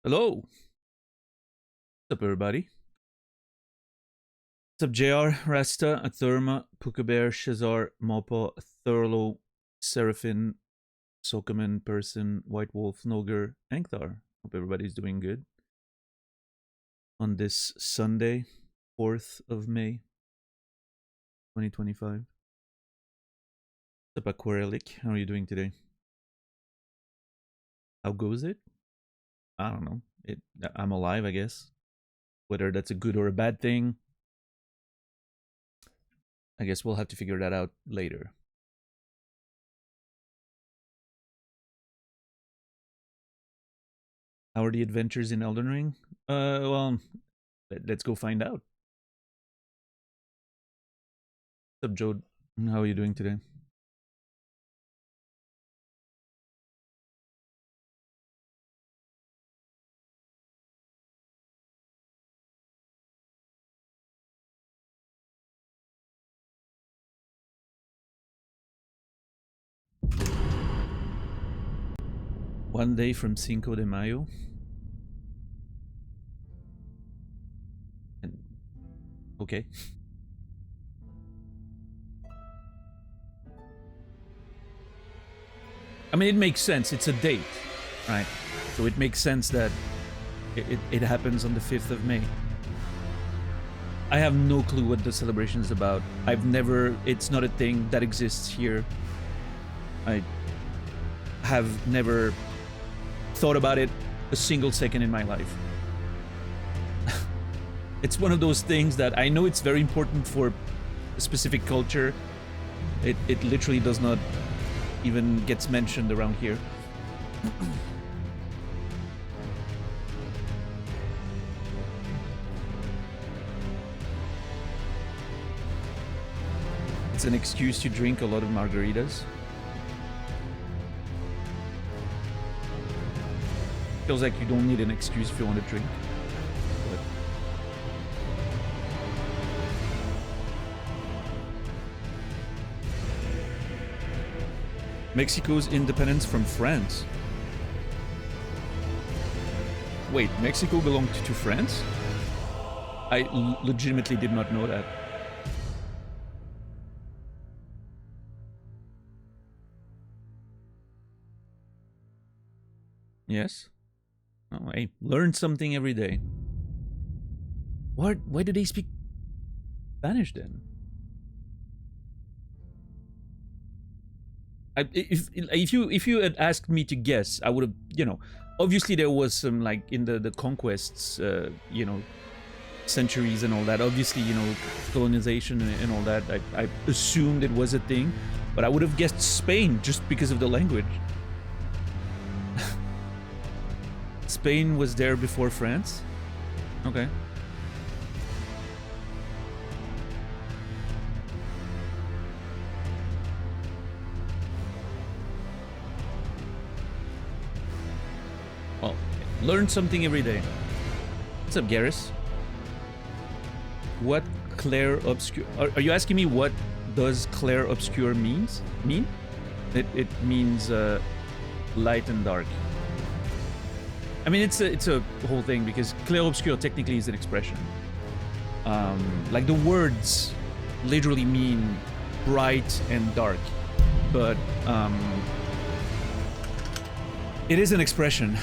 Hello. What's up, everybody? What's up, JR, Rasta, Atherma, Pukabear, Shazar, Mopo, Thurlo, Seraphin, Sokaman, Person, White Wolf, Noger, Ankthar. Hope everybody's doing good on this Sunday, 4th of May, 2025. What's up, Aquarelic? How are you doing today? How goes it? I don't know. I'm alive, I guess. Whether that's a good or a bad thing, I guess we'll have to figure that out later. How are the adventures in Elden Ring? Well, let's go find out. What's up, Jode? How are you doing today? One day from Cinco de Mayo. And, okay. I mean, it makes sense. It's a date, right? So it makes sense that it happens on the 5th of May. I have no clue what the celebration is about. It's not a thing that exists here. I have never thought about it a single second in my life. It's one of those things that I know it's very important for a specific culture. It literally does not even gets mentioned around here. It's an excuse to drink a lot of margaritas. Feels like you don't need an excuse if you want to drink. But Mexico's independence from France. Wait, Mexico belonged to France? I legitimately did not know that. Yes? Oh, I learned something every day. Why do they speak Spanish then? If you had asked me to guess, I would have, obviously there was some, like, in the conquests, centuries and all that. Obviously, colonization and all that. I assumed it was a thing, but I would have guessed Spain just because of the language. Spain was there before France? Okay. Well, learn something every day. What's up, Garrus? What clair obscure? Are you asking me what does clair obscure mean? It means light and dark. I mean, it's a whole thing because clair obscure technically is an expression. Like the words literally mean bright and dark, but it is an expression.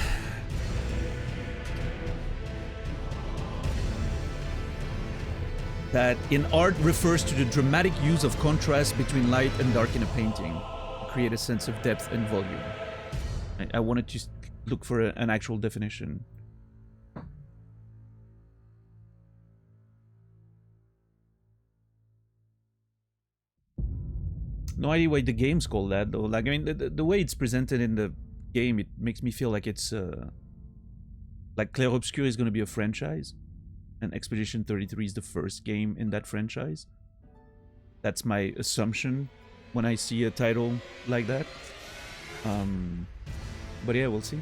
That in art refers to the dramatic use of contrast between light and dark in a painting to create a sense of depth and volume. I wanted to look for an actual definition. No idea why the game's called that, though. Like, I mean, the way it's presented in the game, it makes me feel like it's like Clair Obscur is going to be a franchise, and Expedition 33 is the first game in that franchise. That's my assumption when I see a title like that. But yeah, we'll see.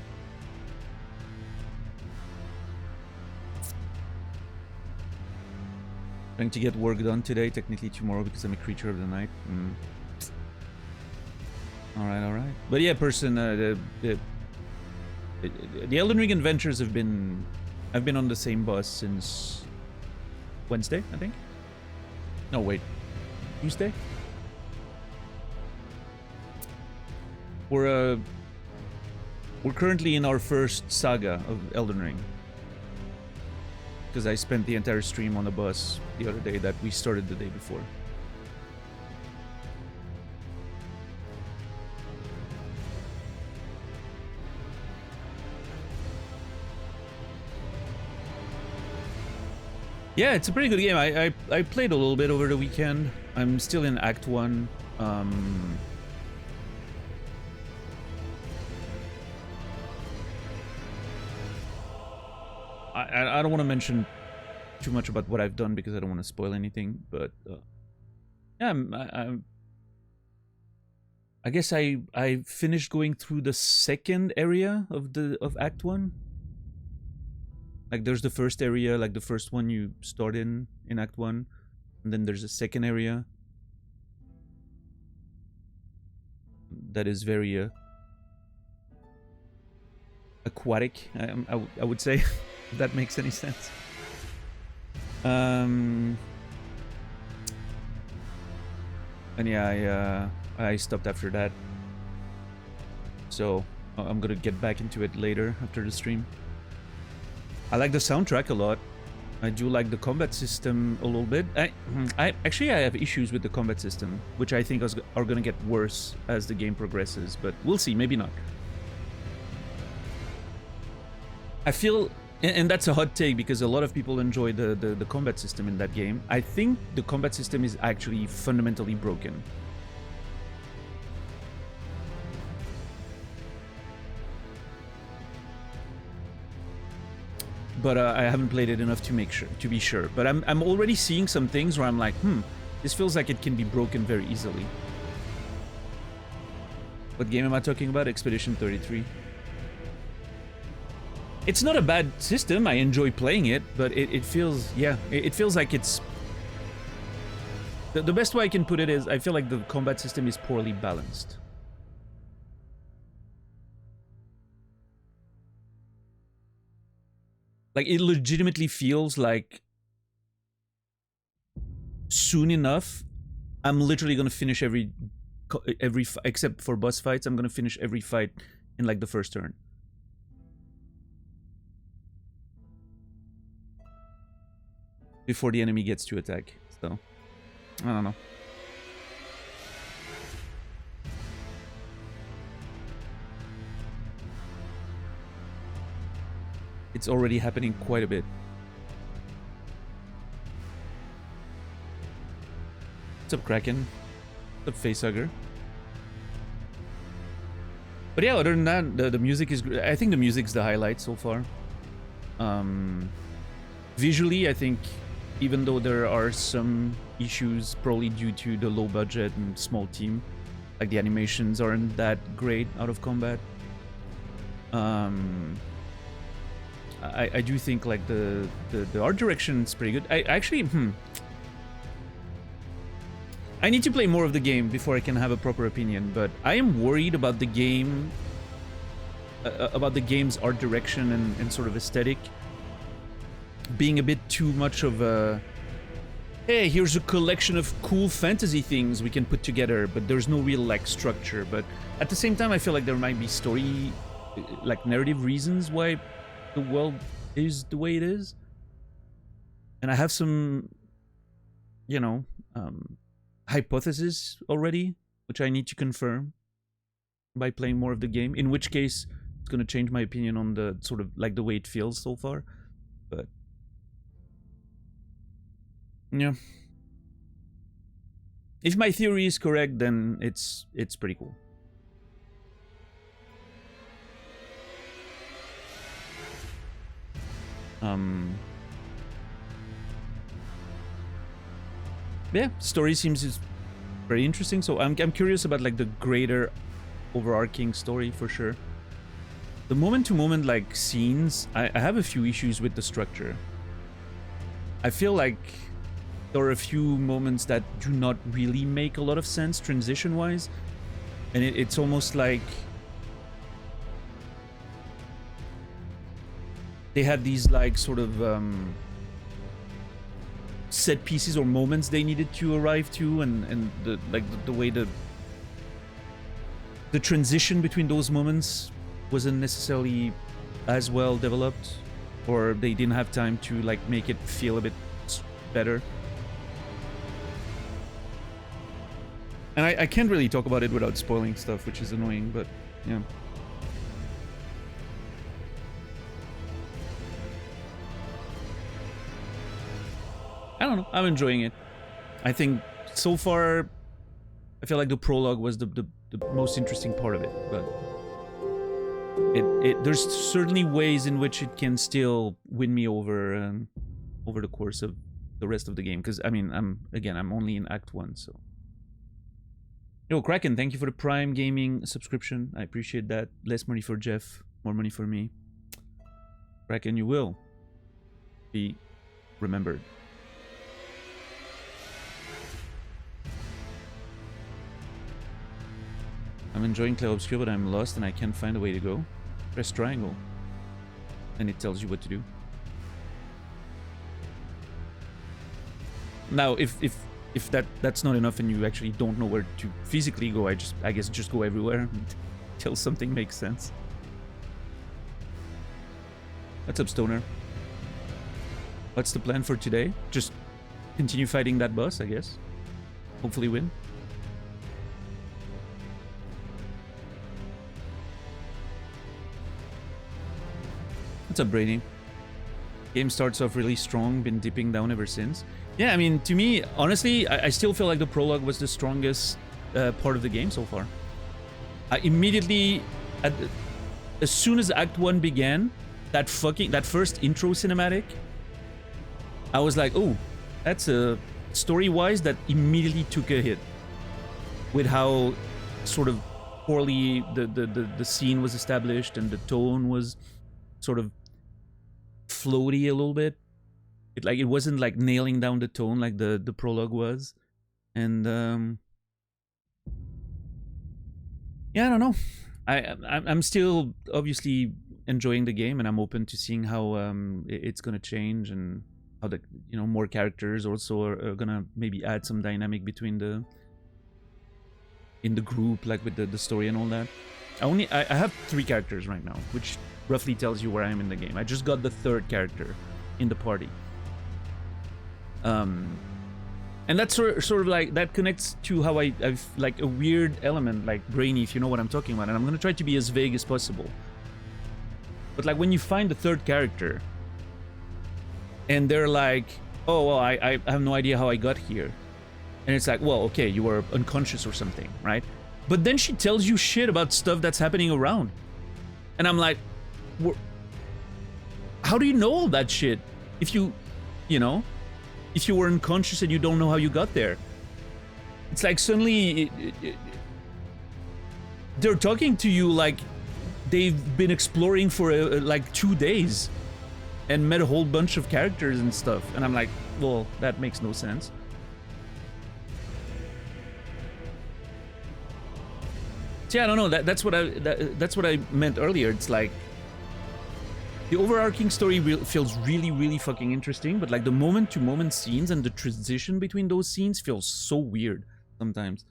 Trying to get work done today, technically tomorrow because I'm a creature of the night. Alright. But yeah, person, The Elden Ring adventures have been... I've been on the same boss since Wednesday, I think. No, wait. Tuesday? We're currently in our first saga of Elden Ring. Because I spent the entire stream on a boss the other day that we started the day before. Yeah, it's a pretty good game. I played a little bit over the weekend. I'm still in Act 1. I don't want to mention too much about what I've done because I don't want to spoil anything, but yeah, I guess I finished going through the second area of Act 1. Like, there's the first area, like the first one you start in Act 1. And then there's a second area. That is very aquatic, I would say, if that makes any sense. And yeah, I stopped after that. So, I'm gonna get back into it later, after the stream. I like the soundtrack a lot. I do like the combat system a little bit. I actually have issues with the combat system, which I think are going to get worse as the game progresses, but we'll see, maybe not. I feel, and that's a hot take because a lot of people enjoy the combat system in that game. I think the combat system is actually fundamentally broken. But I haven't played it enough to be sure. But I'm already seeing some things where I'm like, this feels like it can be broken very easily. What game am I talking about? Expedition 33. It's not a bad system. I enjoy playing it, but it feels, yeah, it feels like it's... The best way I can put it is I feel like the combat system is poorly balanced. Like, it legitimately feels like soon enough, I'm literally gonna finish every except for boss fights, I'm gonna finish every fight in like the first turn. Before the enemy gets to attack, so I don't know. It's already happening quite a bit. What's up, Kraken? What's up, Facehugger? But yeah, other than that, the music is... I think the music's the highlight so far. Visually, I think, even though there are some issues, probably due to the low budget and small team, like the animations aren't that great out of combat. I do think like the art direction is pretty good. I actually I need to play more of the game before I can have a proper opinion, but I am worried about the game, about the game's art direction and sort of aesthetic being a bit too much of a, hey, here's a collection of cool fantasy things we can put together, but there's no real like structure. But at the same time, I feel like there might be story, like narrative reasons why the world is the way it is, and I have some, you know, hypotheses already, which I need to confirm by playing more of the game, in which case it's going to change my opinion on the sort of like the way it feels so far. But yeah, if my theory is correct, then it's pretty cool. Yeah, story seems very interesting, so I'm curious about like the greater overarching story for sure. The moment-to-moment like scenes, I have a few issues with the structure. I feel like there are a few moments that do not really make a lot of sense transition-wise, and it's almost like they had these like sort of set pieces or moments they needed to arrive to, and the way the transition between those moments wasn't necessarily as well developed, or they didn't have time to like make it feel a bit better. And I can't really talk about it without spoiling stuff, which is annoying, but yeah. I don't know. I'm enjoying it. I think so far, I feel like the prologue was the most interesting part of it, but there's certainly ways in which it can still win me over over the course of the rest of the game. Because I mean, I'm only in Act 1, so. Yo, Kraken, thank you for the Prime Gaming subscription. I appreciate that. Less money for Jeff, more money for me. Kraken, you will be remembered. I'm enjoying Clair Obscur, but I'm lost and I can't find a way to go. Press triangle, and it tells you what to do. Now, if that's not enough and you actually don't know where to physically go, I guess just go everywhere until something makes sense. What's up, Stoner? What's the plan for today? Just continue fighting that boss, I guess. Hopefully win. What's up, Brady? Game starts off really strong, been dipping down ever since. Yeah, I mean, to me, honestly, I still feel like the prologue was the strongest part of the game so far. I immediately, as soon as Act 1 began, that first intro cinematic, I was like, oh, that's a story-wise that immediately took a hit with how sort of poorly the scene was established and the tone was sort of floaty a little bit. It wasn't like nailing down the tone like the prologue was, and yeah, I don't know. I'm still obviously enjoying the game, and I'm open to seeing how it's gonna change, and how the more characters also are gonna maybe add some dynamic between in the group, like with the story and all that. I have 3 characters right now, which roughly tells you where I am in the game. I just got the 3rd character in the party. And that's sort of like, that connects to how I've like a weird element, like Brainy, if you know what I'm talking about. And I'm gonna try to be as vague as possible. But like when you find the 3rd character, and they're like, oh, well, I have no idea how I got here. And it's like, well, okay, you were unconscious or something, right? But then she tells you shit about stuff that's happening around. And I'm like, how do you know all that shit if you were unconscious and you don't know how you got there? It's like suddenly they're talking to you like they've been exploring for like 2 days and met a whole bunch of characters and stuff. And I'm like, well, that makes no sense. So yeah, I don't know. That's what I meant earlier. It's like the overarching story feels really, really fucking interesting, but like the moment-to-moment scenes and the transition between those scenes feels so weird sometimes.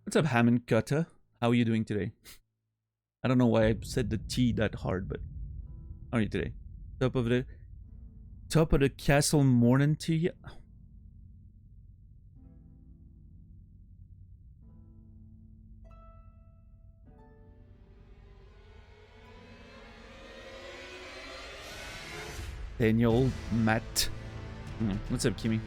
What's up, Hammond Cutter? How are you doing today? I don't know why I said the T that hard, but how are you today? Top of the castle morning to you. Daniel, Matt. What's up, Kimmy?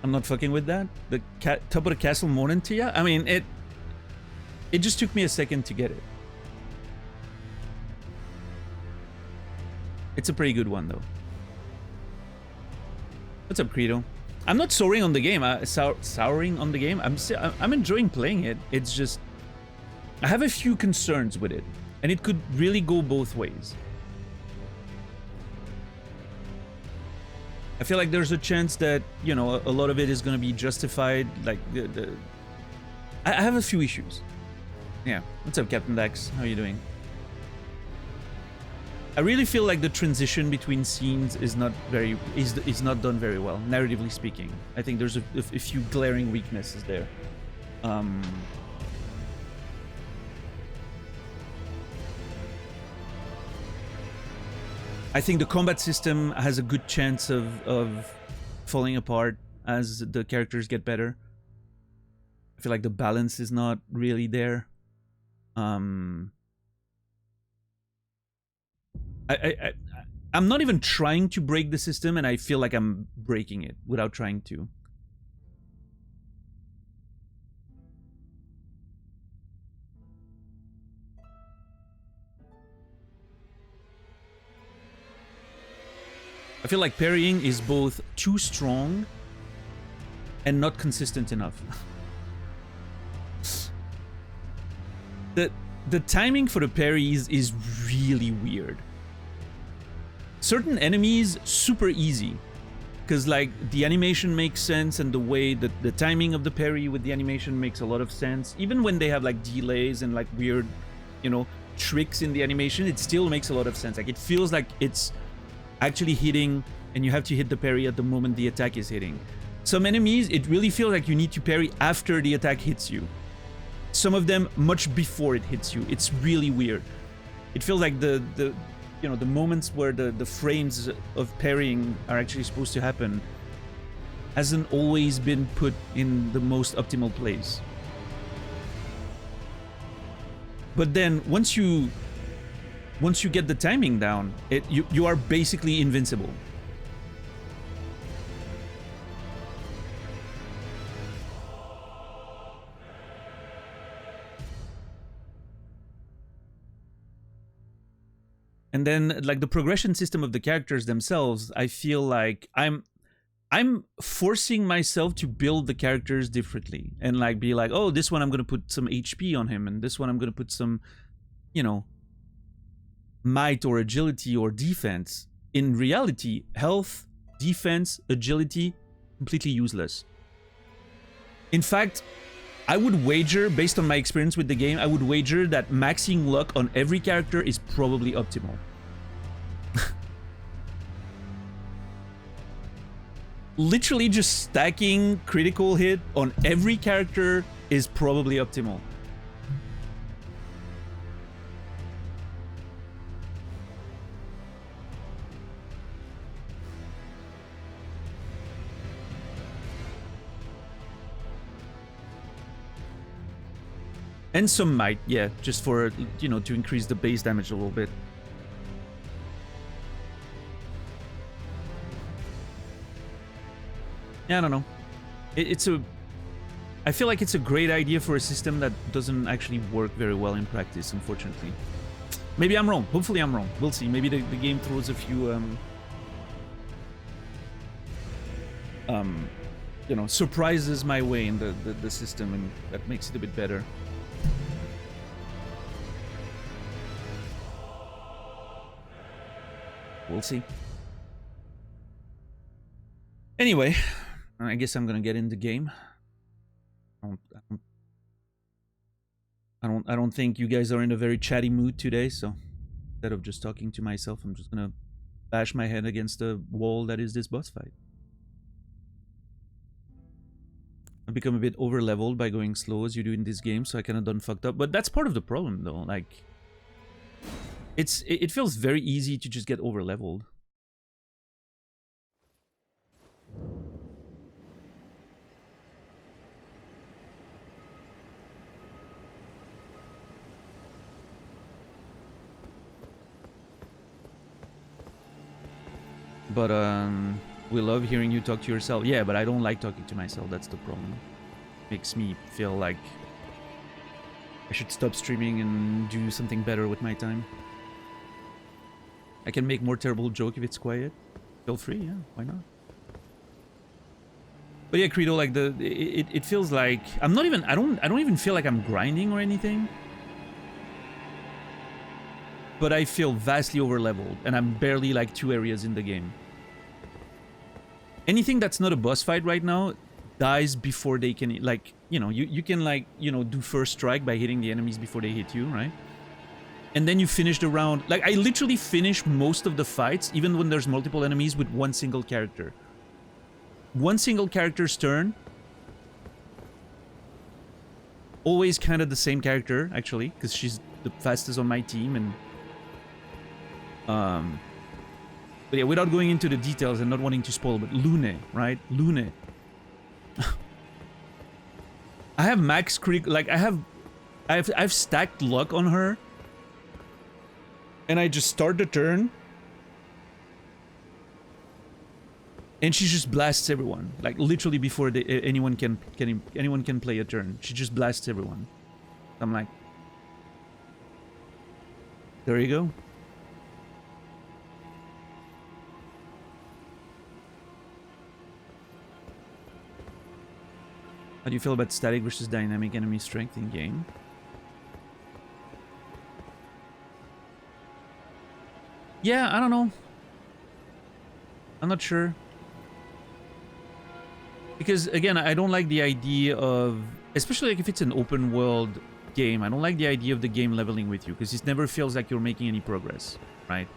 I'm not fucking with that. The top of the castle morning to ya? I mean, it just took me a second to get it. It's a pretty good one, though. What's up, Credo? I'm not souring on the game. Souring on the game. I'm enjoying playing it. It's just I have a few concerns with it. And it could really go both ways. I feel like there's a chance that, a lot of it is going to be justified, like I have a few issues. Yeah. What's up, Captain Dax? How are you doing? I really feel like the transition between scenes is not done very well, narratively speaking. I think there's a few glaring weaknesses there. I think the combat system has a good chance of falling apart as the characters get better. I feel like the balance is not really there. I'm not even trying to break the system, and I feel like I'm breaking it without trying to. I feel like parrying is both too strong and not consistent enough. The timing for the parries is really weird. Certain enemies, super easy. Because, like, the animation makes sense, and the way that the timing of the parry with the animation makes a lot of sense. Even when they have, like, delays and, like, weird, you know, tricks in the animation, it still makes a lot of sense. Like, it feels like it's actually hitting, and you have to hit the parry at the moment the attack is hitting. Some enemies, it really feels like you need to parry after the attack hits you. Some of them much before it hits you. It's really weird. It feels like the you know, the moments where the frames of parrying are actually supposed to happen hasn't always been put in the most optimal place. But then once you get the timing down, you are basically invincible. And then, like, the progression system of the characters themselves, I feel like I'm forcing myself to build the characters differently. And, like, be like, oh, this one I'm going to put some HP on him, and this one I'm going to put some, you know, might or agility or defense. In reality, health, defense, agility, completely useless. In fact, I would wager, based on my experience with the game, I would wager that maxing luck on every character is probably optimal. Literally just stacking critical hit on every character is probably optimal. And some might, yeah, just for, you know, to increase the base damage a little bit. Yeah, I don't know. I feel like it's a great idea for a system that doesn't actually work very well in practice, unfortunately. Maybe I'm wrong. Hopefully I'm wrong. We'll see. Maybe the game throws a few, you know, surprises my way in the system, and that makes it a bit better. We'll see. Anyway, I guess I'm gonna get in the game. I don't think you guys are in a very chatty mood today, so instead of just talking to myself, I'm just gonna bash my head against the wall that is this boss fight. I've become a bit over-leveled by going slow as you do in this game, so I kinda done fucked up. But that's part of the problem, though. Like, it feels very easy to just get over-leveled. But we love hearing you talk to yourself. Yeah, but I don't like talking to myself. That's the problem. Makes me feel like I should stop streaming and do something better with my time. I can make more terrible joke if it's quiet. Feel free, yeah, why not? But yeah, Credo, like it feels like I'm not even I don't even feel like I'm grinding or anything. But I feel vastly over-leveled, and I'm barely like 2 areas in the game. Anything that's not a boss fight right now dies before they can, like, you know, you can, like, you know, do first strike by hitting the enemies before they hit you, right? And then you finish the round. Like, I literally finish most of the fights, even when there's multiple enemies, with one single character. One single character's turn. Always kind of the same character, actually, because she's the fastest on my team. And but yeah, without going into the details and not wanting to spoil, but Lune, right? Lune. I have max crit, like I've stacked luck on her, and I just start the turn, and she just blasts everyone, like literally before anyone can play a turn. She just blasts everyone. I'm like, there you go. How do you feel about static versus dynamic enemy strength in game? Yeah, I don't know. I'm not sure. Because, again, I don't like the idea of... Especially like if it's an open world game, I don't like the idea of the game leveling with you. Because it never feels like you're making any progress, right?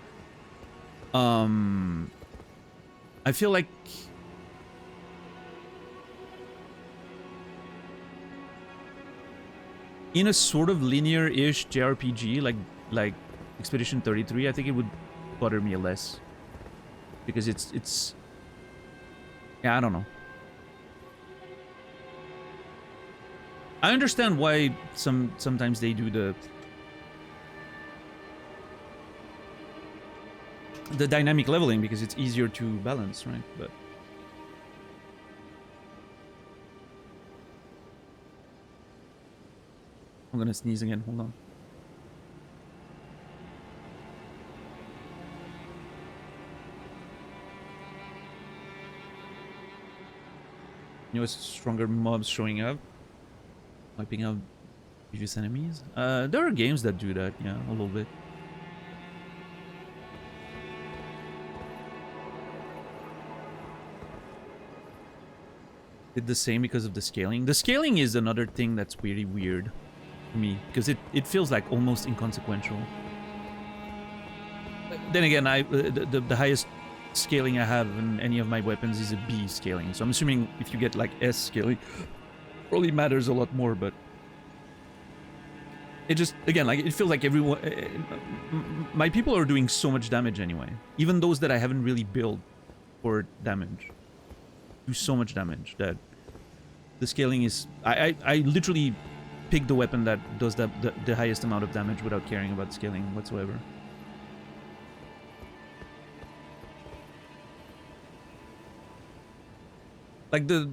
I feel like... in a sort of linear-ish JRPG, like Expedition 33, I think it would bother me less. Because it's... Yeah, I don't know. I understand why sometimes they do the dynamic leveling, because it's easier to balance, right? But... I'm gonna sneeze again, hold on. Newest stronger mobs showing up, wiping out previous enemies. There are games that do that, yeah, a little bit. Did the same because of the scaling. The scaling is another thing that's really weird to me, because it feels like almost inconsequential. Then again, the highest scaling I have in any of my weapons is a B scaling, so I'm assuming if you get like S scaling, probably matters a lot more. But it just, again, like, it feels like everyone, my people are doing so much damage anyway. Even those that I haven't really built for damage do so much damage that the scaling is... I literally pick the weapon that does the highest amount of damage without caring about scaling whatsoever. Like the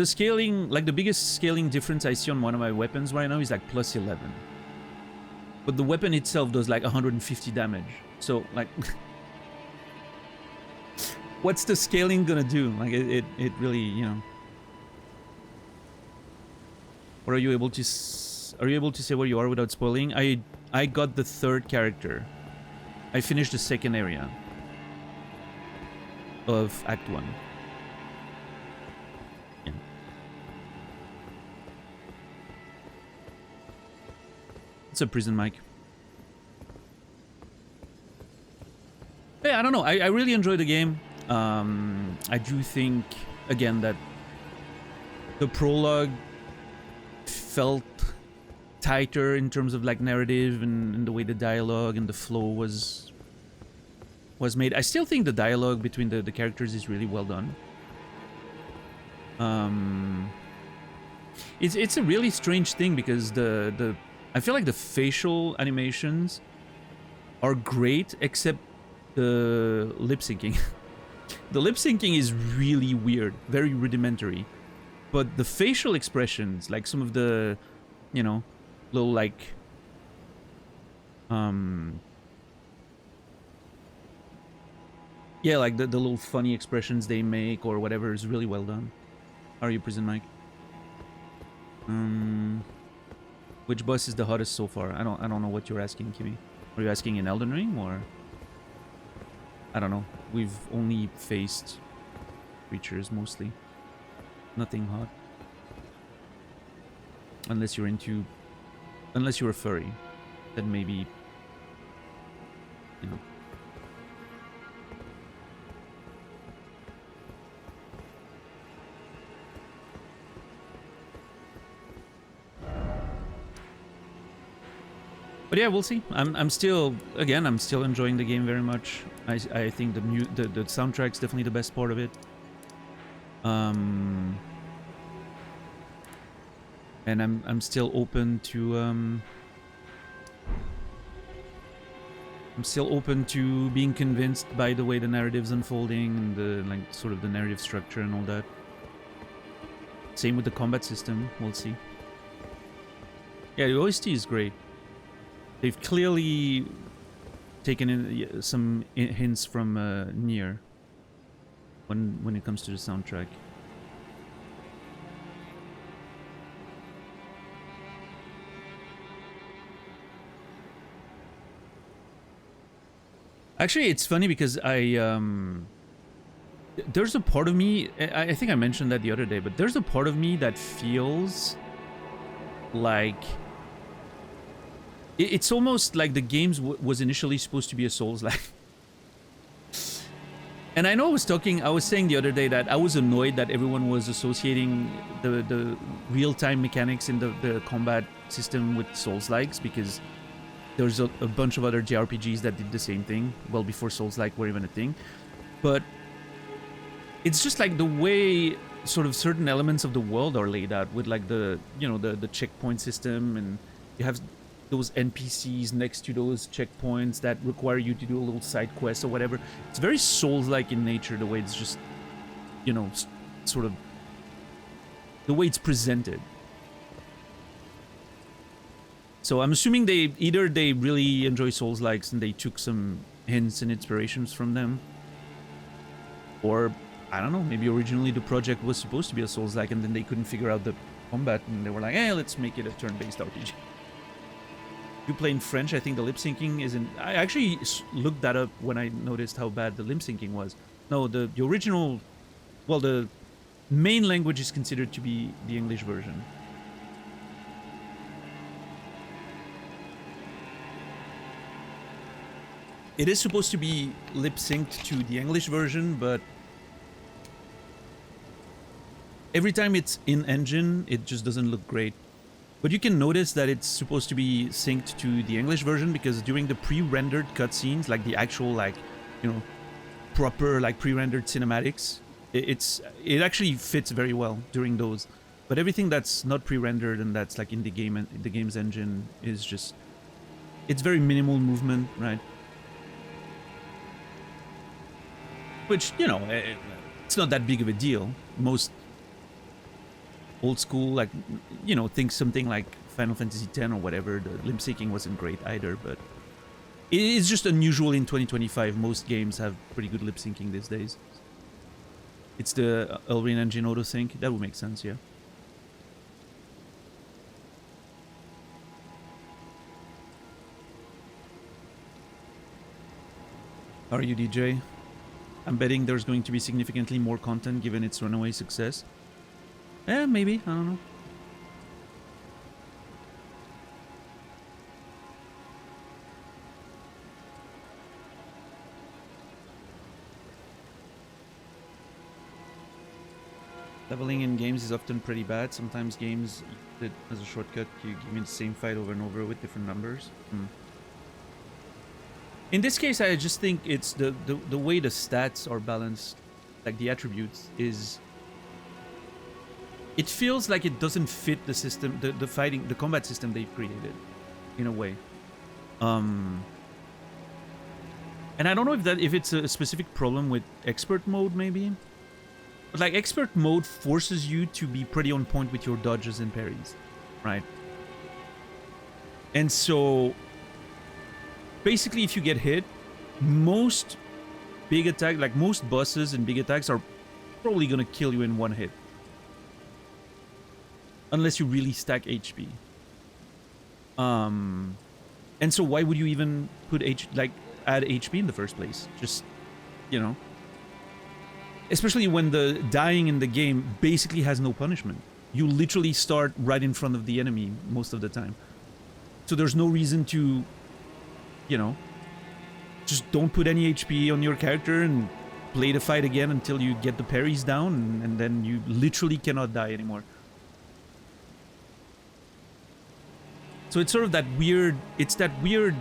scaling, like the biggest scaling difference I see on one of my weapons right now is like plus 11. But the weapon itself does like 150 damage. So like, what's the scaling gonna do? Like it really, you know. Or are you able to say where you are without spoiling? I got the third character. I finished the second area of Act 1. Yeah. It's a prison mic. Yeah, I don't know. I really enjoyed the game. I do think, again, that the prologue felt tighter in terms of like narrative and the way the dialogue and the flow was made. I still think the dialogue between the characters is really well done. It's a really strange thing because I feel like the facial animations are great except the lip syncing. The lip syncing is really weird, very rudimentary. But the facial expressions, like some of the, you know, little like yeah, like the little funny expressions they make or whatever is really well done. How are you, Prison Mike? Which boss is the hottest so far? I don't know what you're asking, Kibi. Are you asking in Elden Ring or? I don't know. We've only faced creatures mostly. Nothing hot. Unless you're a furry, then maybe, you know. But yeah, we'll see. I'm still enjoying the game very much. I think the soundtrack's definitely the best part of it. And I'm still open to being convinced by the way the narrative's unfolding and the sort of the narrative structure and all that. Same with the combat system. We'll see. Yeah, the OST is great. They've clearly taken in some hints from Nier when it comes to the soundtrack. Actually, it's funny because there's a part of me, I think I mentioned that the other day, but there's a part of me that feels like it's almost like the game was initially supposed to be a Souls-like. And I know I was saying the other day that I was annoyed that everyone was associating the real-time mechanics in the combat system with Souls-likes, because there's a bunch of other JRPGs that did the same thing well before Souls-like were even a thing. But it's just like the way sort of certain elements of the world are laid out with like the checkpoint system, and you have those NPCs next to those checkpoints that require you to do a little side quest or whatever. It's very Souls-like in nature, the way it's just, sort of the way it's presented. So I'm assuming they really enjoy Souls-likes and they took some hints and inspirations from them, or I don't know, maybe originally the project was supposed to be a Souls-like and then they couldn't figure out the combat and they were like, hey, let's make it a turn-based RPG. You play in French, I think the lip syncing isn't. I actually looked that up when I noticed how bad the lip syncing was. No, the original, well, the main language is considered to be the English version. It is supposed to be lip synced to the English version, but every time it's in engine, it just doesn't look great. But you can notice that it's supposed to be synced to the English version, because during the pre-rendered cutscenes, like the actual, proper, pre-rendered cinematics, it actually fits very well during those. But everything that's not pre-rendered and that's like in the game and the game's engine is just, it's very minimal movement, right? Which, it's not that big of a deal. Most old school, think something like Final Fantasy X or whatever, the lip syncing wasn't great either, but it's just unusual in 2025. Most games have pretty good lip syncing these days. It's the Elden Ring engine auto sync. That would make sense, yeah. How are you, DJ? I'm betting there's going to be significantly more content given its runaway success. Yeah, maybe. I don't know. Leveling in games is often pretty bad. Sometimes games, as a shortcut, you give me the same fight over and over with different numbers. In this case, I just think it's the way the stats are balanced, like the attributes, is... It feels like it doesn't fit the system, the combat system they've created, in a way. And I don't know if it's a specific problem with expert mode, maybe. But like expert mode forces you to be pretty on point with your dodges and parries, right? And so basically, if you get hit, most big attack, like most bosses and big attacks, are probably gonna kill you in one hit. Unless you really stack HP. And so why would you even put add HP in the first place? Just, especially when the dying in the game basically has no punishment. You literally start right in front of the enemy most of the time. So there's no reason to, you know, just don't put any HP on your character and play the fight again until you get the parries down, and then you literally cannot die anymore. So it's sort of that weird, it's that weird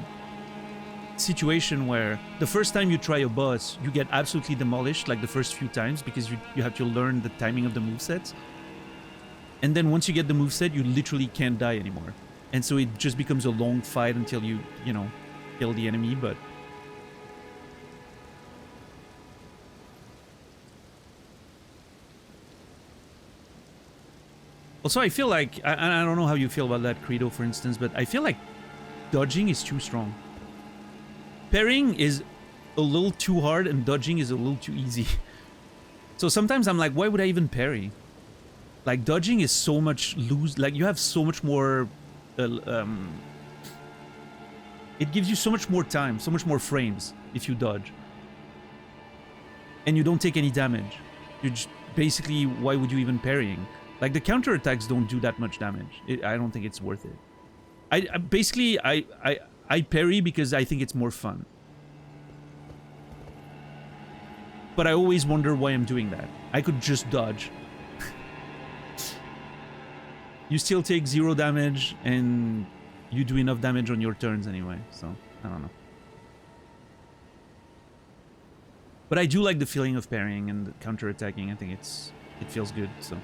situation where the first time you try a boss, you get absolutely demolished like the first few times because you have to learn the timing of the movesets. And then once you get the moveset, you literally can't die anymore. And so it just becomes a long fight until you know, kill the enemy, but... Also, I feel like, I don't know how you feel about that, Credo, for instance, but I feel like dodging is too strong. Parrying is a little too hard and dodging is a little too easy. So sometimes I'm like, why would I even parry? Like, dodging is so much like, you have so much more... it gives you so much more time, so much more frames if you dodge. And you don't take any damage. You just, basically, why would you even parrying? Like, the counterattacks don't do that much damage. I don't think it's worth it. Basically, I parry because I think it's more fun. But I always wonder why I'm doing that. I could just dodge. You still take 0 damage, and you do enough damage on your turns anyway, so I don't know. But I do like the feeling of parrying and counterattacking. I think it feels good, so...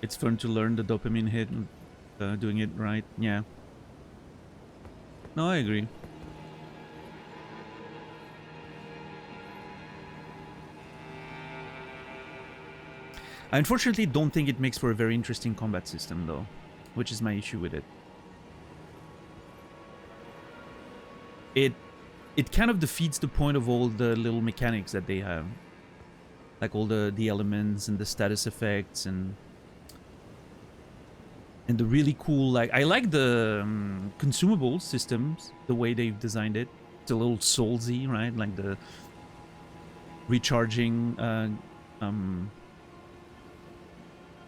It's fun to learn the dopamine hit and doing it right. Yeah. No, I agree. I unfortunately don't think it makes for a very interesting combat system, though, which is my issue with it. It kind of defeats the point of all the little mechanics that they have. Like all the elements and the status effects and the really cool, like, I like the consumable systems, the way they've designed it. It's a little soulsy, right? Like the recharging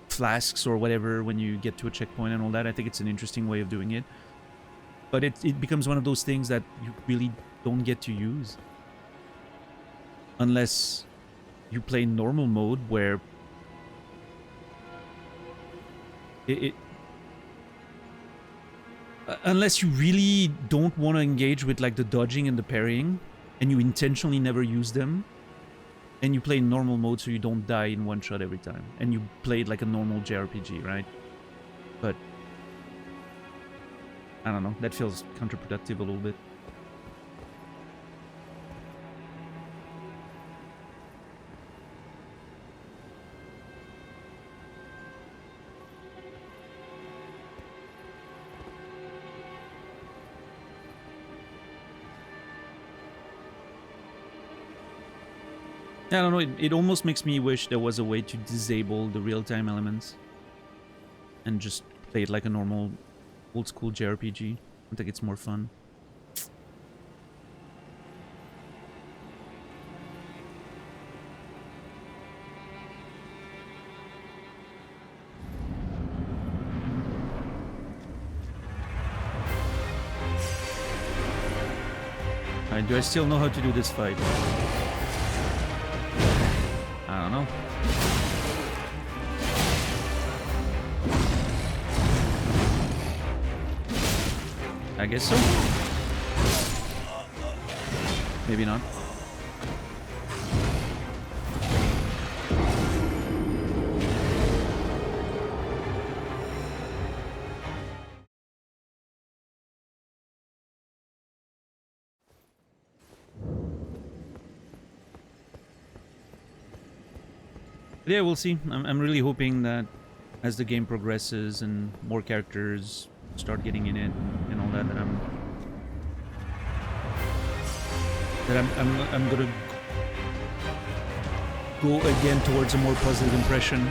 flasks or whatever when you get to a checkpoint and all that. I think it's an interesting way of doing it. But it becomes one of those things that you really don't get to use. Unless you play normal mode where unless you really don't want to engage with like the dodging and the parrying, and you intentionally never use them, and you play in normal mode so you don't die in one shot every time, and you play it like a normal JRPG, right? But I don't know, that feels counterproductive a little bit. I don't know, it almost makes me wish there was a way to disable the real-time elements and just play it like a normal old-school JRPG. I think it's more fun. Alright, do I still know how to do this fight? I don't know. I guess so. Maybe not. Yeah, we'll see. I'm really hoping that as the game progresses and more characters start getting in it and all that, I'm gonna go again towards a more positive impression.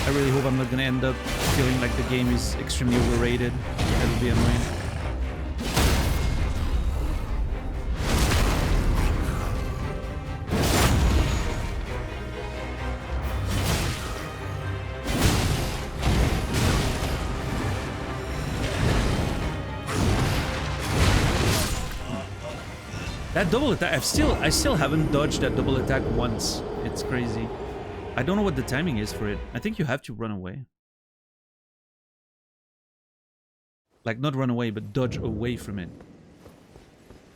I really hope I'm not gonna end up feeling like the game is extremely overrated. That would be annoying. That double attack, I still haven't dodged that double attack once. It's crazy. I don't know what the timing is for it. I think you have to run away. Like, not run away, but dodge away from it.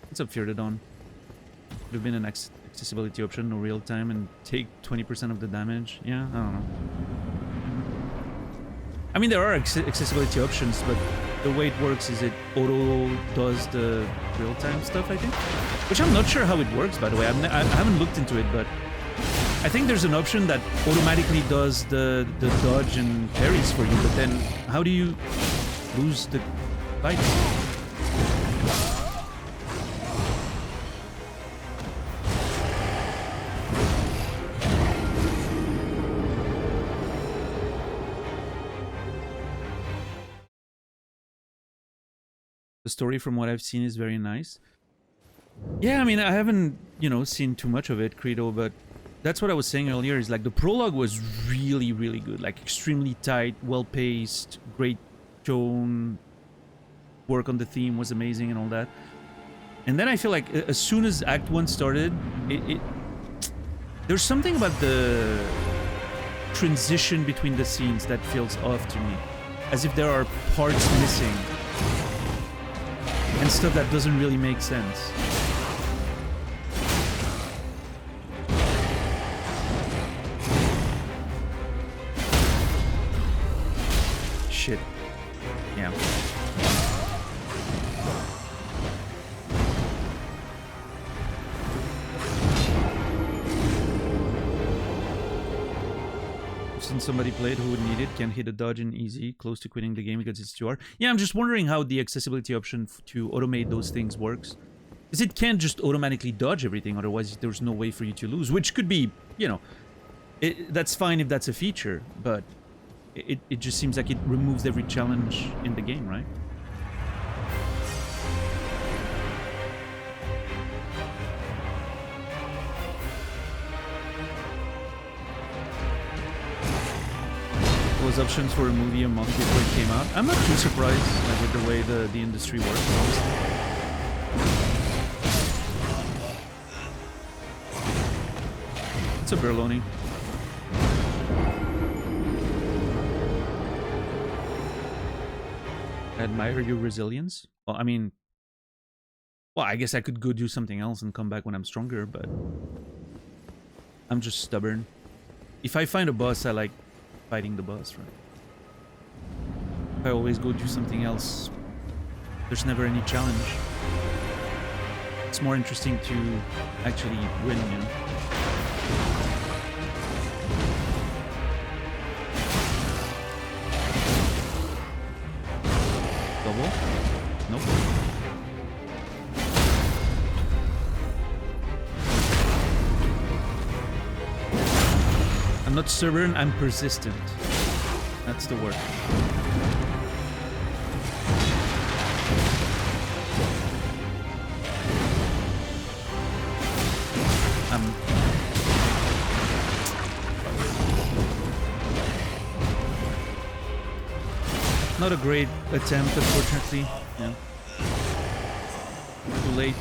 What's up, Fear the Dawn? Could have been an accessibility option, no real time, and take 20% of the damage. Yeah, I don't know. I mean, there are accessibility options, but the way it works is it auto does the real-time stuff, I think. Which I'm not sure how it works, by the way. I haven't looked into it, but I think there's an option that automatically does the dodge and parries for you, but then how do you lose the fight? The story, from what I've seen, is very nice. Yeah, I mean, I haven't, you know, seen too much of it, Credo, but that's what I was saying earlier, is like the prologue was really, really good. Like, extremely tight, well-paced, great tone, work on the theme was amazing and all that. And then I feel like as soon as Act 1 started, there's something about the transition between the scenes that feels off to me. As if there are parts missing. And stuff that doesn't really make sense. Shit. Yeah. Since somebody played who would need it, can hit a dodge in easy, close to quitting the game because it's too hard. Yeah, I'm just wondering how the accessibility option to automate those things works. Because it can't just automatically dodge everything, otherwise there's no way for you to lose. Which could be, you know, that's fine if that's a feature, but it just seems like it removes every challenge in the game, right? Was options for a movie a month before it came out. I'm not too surprised, like, with the way the industry works, honestly. It's a Berloni. I admire your resilience. Well, I mean, well, I guess I could go do something else and come back when I'm stronger, but I'm just stubborn. If I find a boss, I like fighting the boss, right? If I always go do something else, there's never any challenge. It's more interesting to actually win, you know? Double? Nope. I'm not stubborn, I'm persistent. That's the word. Not a great attempt, unfortunately. Yeah. Too late.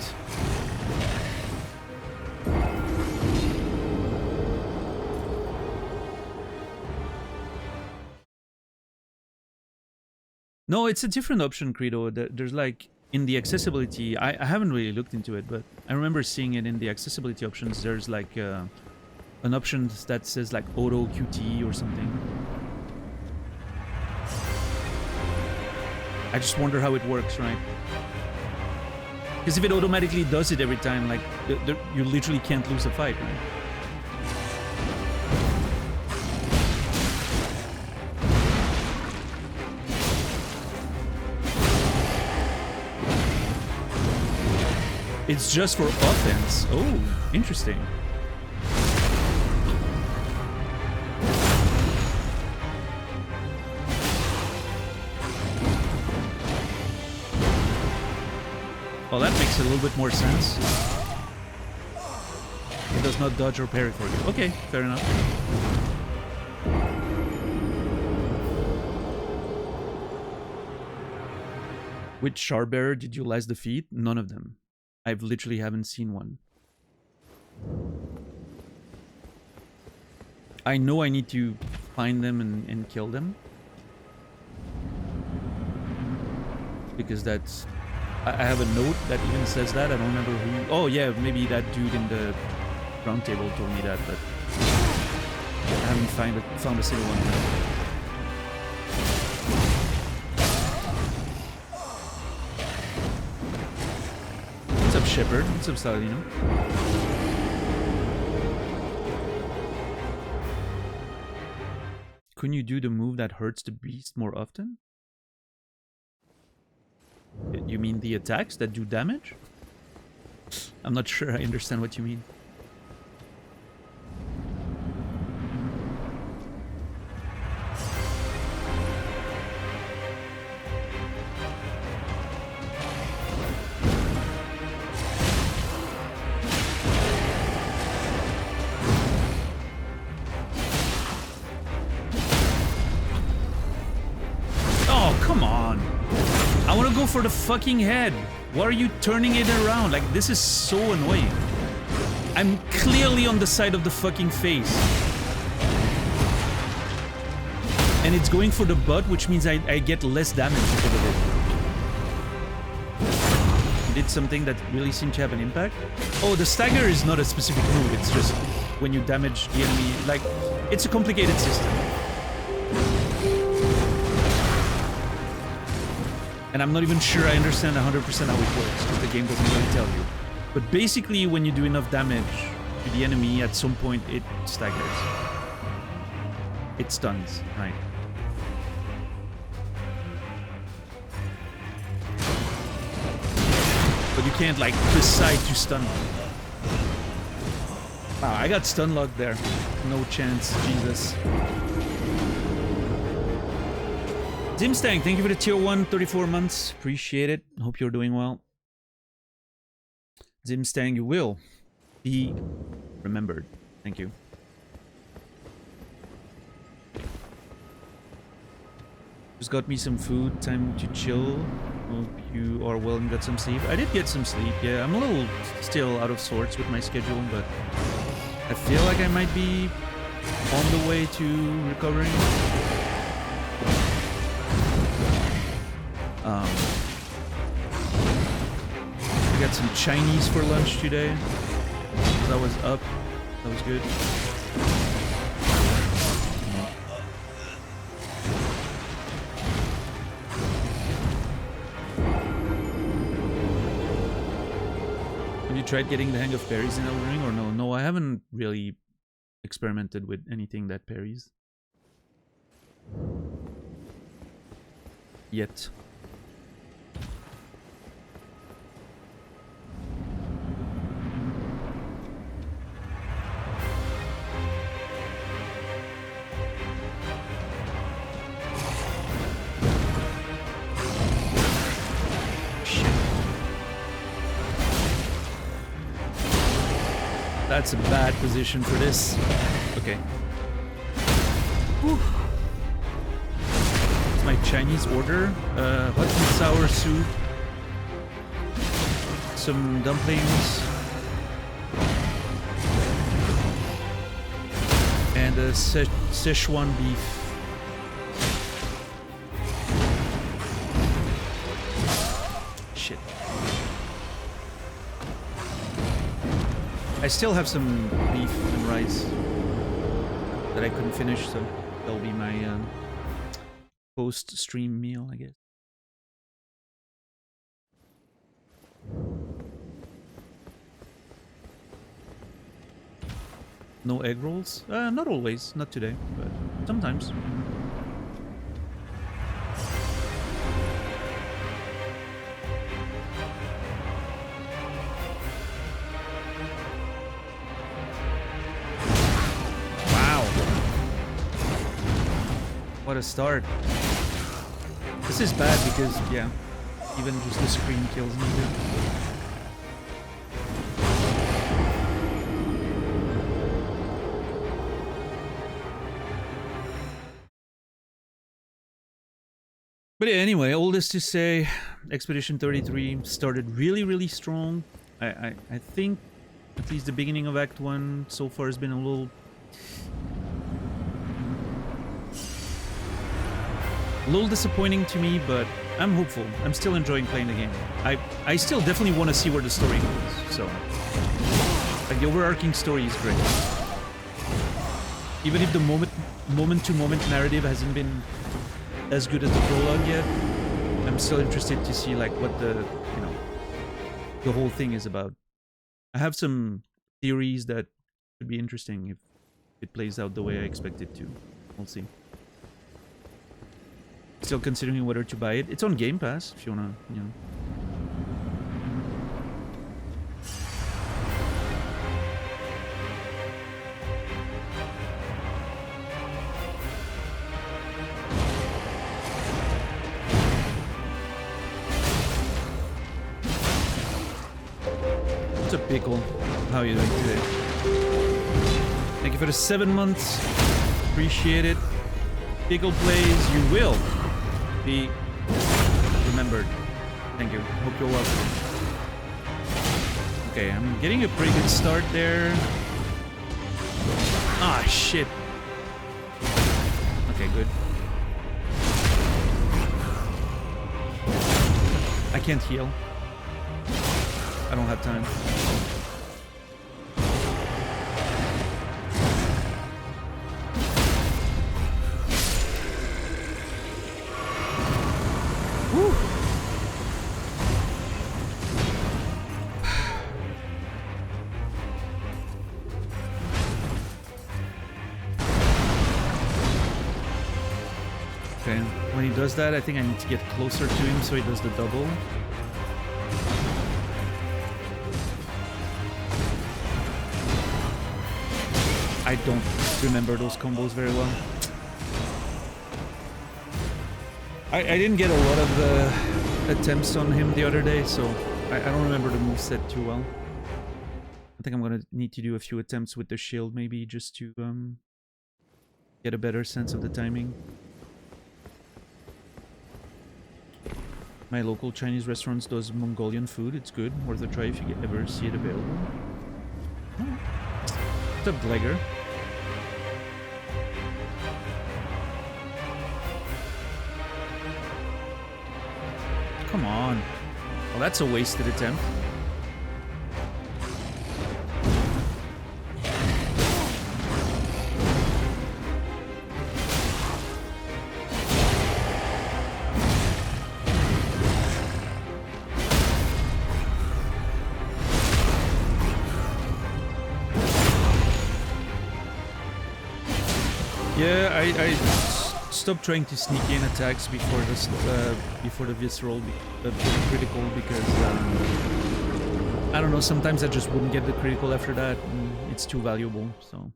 No, it's a different option, Credo. There's like, in the accessibility, I haven't really looked into it, but I remember seeing it in the accessibility options. There's like an option that says like auto QT or something. I just wonder how it works, right? Because if it automatically does it every time, like, you literally can't lose a fight, right? It's just for offense. Oh, interesting. Well, that makes a little bit more sense. It does not dodge or parry for you. Okay, fair enough. Which Sharbearer did you last defeat? None of them. I've literally haven't seen one. I know I need to find them and kill them. Because that's... I have a note that even says that. I don't remember who... Oh yeah, maybe that dude in the round table told me that, but... I haven't found a single one yet. What's up, Shepard? What's up, Saladino? Couldn't you do the move that hurts the beast more often? You mean the attacks that do damage? I'm not sure I understand what you mean. For the fucking head. Why are you turning it around? Like, this is so annoying. I'm clearly on the side of the fucking face. And it's going for the butt, which means I get less damage because of it. You did something that really seemed to have an impact. Oh, the stagger is not a specific move. It's just when you damage the enemy. Like, it's a complicated system. And I'm not even sure I understand 100% how it works, because the game doesn't really tell you. But basically, when you do enough damage to the enemy, at some point it staggers. It stuns, right? But you can't, like, decide to stun them. Wow, I got stun locked there. No chance, Jesus. Zimstang, thank you for the tier 1, 34 months. Appreciate it. Hope you're doing well. Zimstang, you will be remembered. Thank you. Just got me some food. Time to chill. Hope you are well and got some sleep. I did get some sleep, yeah. I'm a little still out of sorts with my schedule, but I feel like I might be on the way to recovering. I got some Chinese for lunch today. I was up. That was good. Have you tried getting the hang of parries in Elden Ring or no? No, I haven't really experimented with anything that parries. Yet. That's a bad position for this. Okay. Whew. It's my Chinese order. Hot and sour soup. Some dumplings. And a Szechuan beef. Shit. I still have some beef and rice that I couldn't finish, so that'll be my post-stream meal, I guess. No egg rolls? Not always, not today, but sometimes. What a start. This is bad because, yeah, even just the screen kills me. Dude. But yeah, anyway, all this to say, Expedition 33 started really, really strong. I think at least the beginning of Act 1 so far has been a little disappointing to me, but I'm hopeful. I'm still enjoying playing the game. I still definitely want to see where the story goes. So, like, the overarching story is great. Even if the moment-to-moment narrative hasn't been as good as the prologue yet, I'm still interested to see like what the whole thing is about. I have some theories that could be interesting if it plays out the way I expect it to. We'll see. Still considering whether to buy it. It's on Game Pass if you wanna, What's up, Pickle? How are you doing today? Thank you for the 7 months. Appreciate it. Pickle plays, you will be remembered. Thank you. Hope you're welcome. Okay, I'm getting a pretty good start there. Ah, shit. Okay, good. I can't heal. I don't have time. Woo. Okay, when he does that, I think I need to get closer to him so he does the double. I don't remember those combos very well. I didn't get a lot of attempts on him the other day, so I don't remember the moveset too well. I think I'm gonna need to do a few attempts with the shield maybe just to get a better sense of the timing. My local Chinese restaurants does Mongolian food. It's good. Worth a try if you ever see it available. What's up, Glegger? Come on. Well, that's a wasted attempt. Yeah, I stopped trying to sneak in attacks before the visceral, the critical, because I don't know. Sometimes I just wouldn't get the critical after that, and it's too valuable. So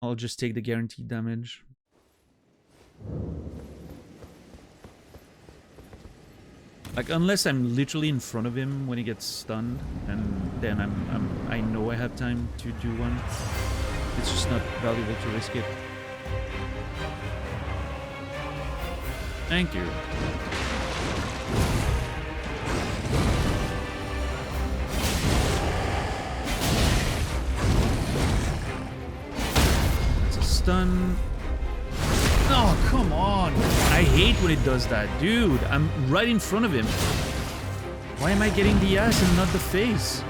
I'll just take the guaranteed damage. Like, unless I'm literally in front of him when he gets stunned, and then I know I have time to do one. It's just not valuable to risk it. Thank you. That's a stun. Oh, come on. I hate when it does that. Dude, I'm right in front of him. Why am I getting the ass and not the face?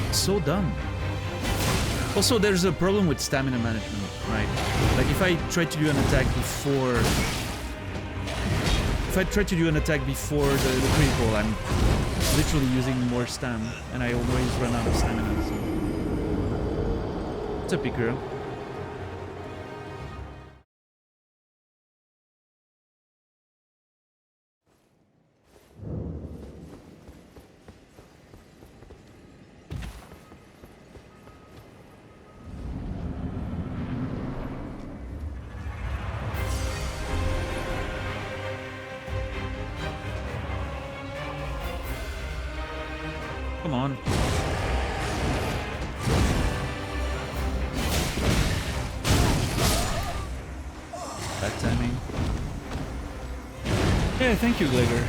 It's so dumb. Also, there's a problem with stamina management, right? Like, if I try to do an attack before... If I try to do an attack before the critical, I'm literally using more stam, and I always run out of stamina, so... What's up, big girl? Come on. Bad timing. Yeah, thank you, Glegor.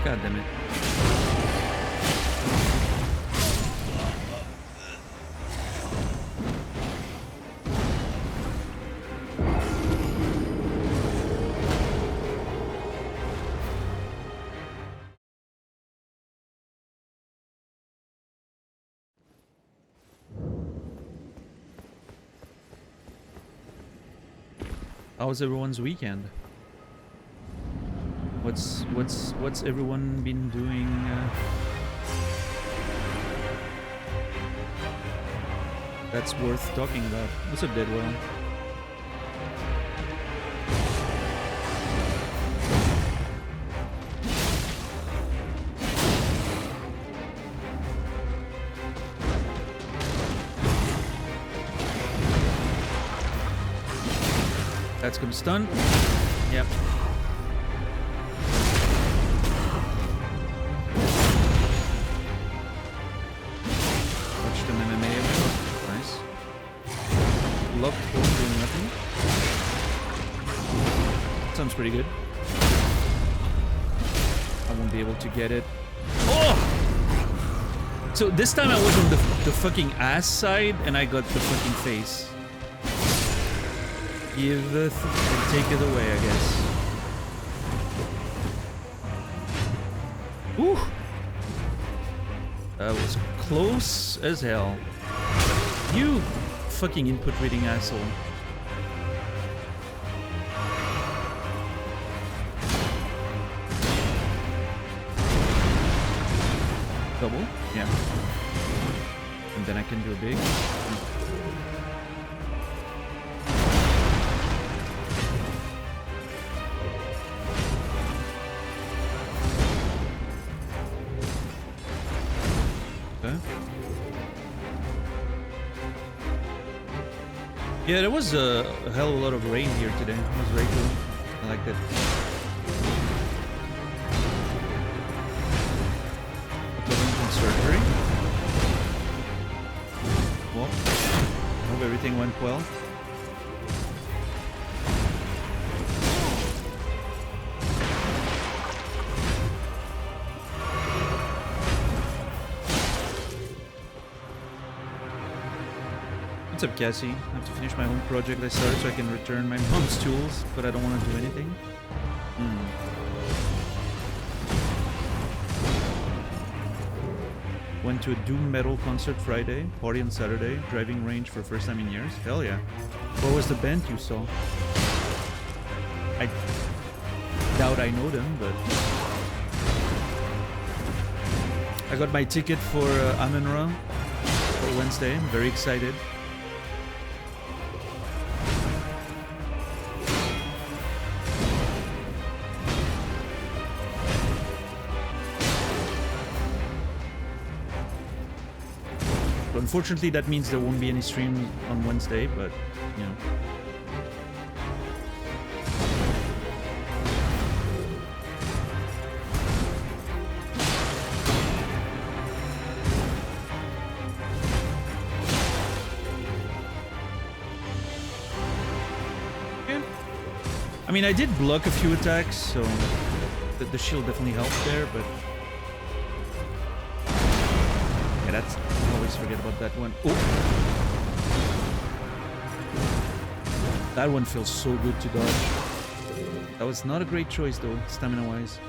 God damn it. How was everyone's weekend? What's everyone been doing? That's worth talking about. What's up, Deadwell? That's gonna stun. Yep. Watched an MMA episode. Nice. Lock doing nothing. Sounds pretty good. I won't be able to get it. Oh! So this time I was on the fucking ass side and I got the fucking face. Give it and take it away, I guess. Woo! That was close as hell. You fucking input reading asshole. Double? Yeah. And then I can do a big. Yeah, there was a hell of a lot of rain here today. It was very cool. I like that. Surgery. Well, I hope everything went well. What's up, Cassie? I have to finish my home project I started so I can return my mom's tools, but I don't want to do anything. Went to a doom metal concert Friday, party on Saturday, driving range for first time in years. Hell yeah. What was the band you saw? I doubt I know them, but... I got my ticket for Amenra for Wednesday. I'm very excited. Unfortunately, that means there won't be any stream on Wednesday, but, you know. Yeah. I mean, I did block a few attacks, so the shield definitely helped there, but... Yeah, that's... always forget about that one. Oh! That one feels so good to dodge. That was not a great choice though, stamina-wise.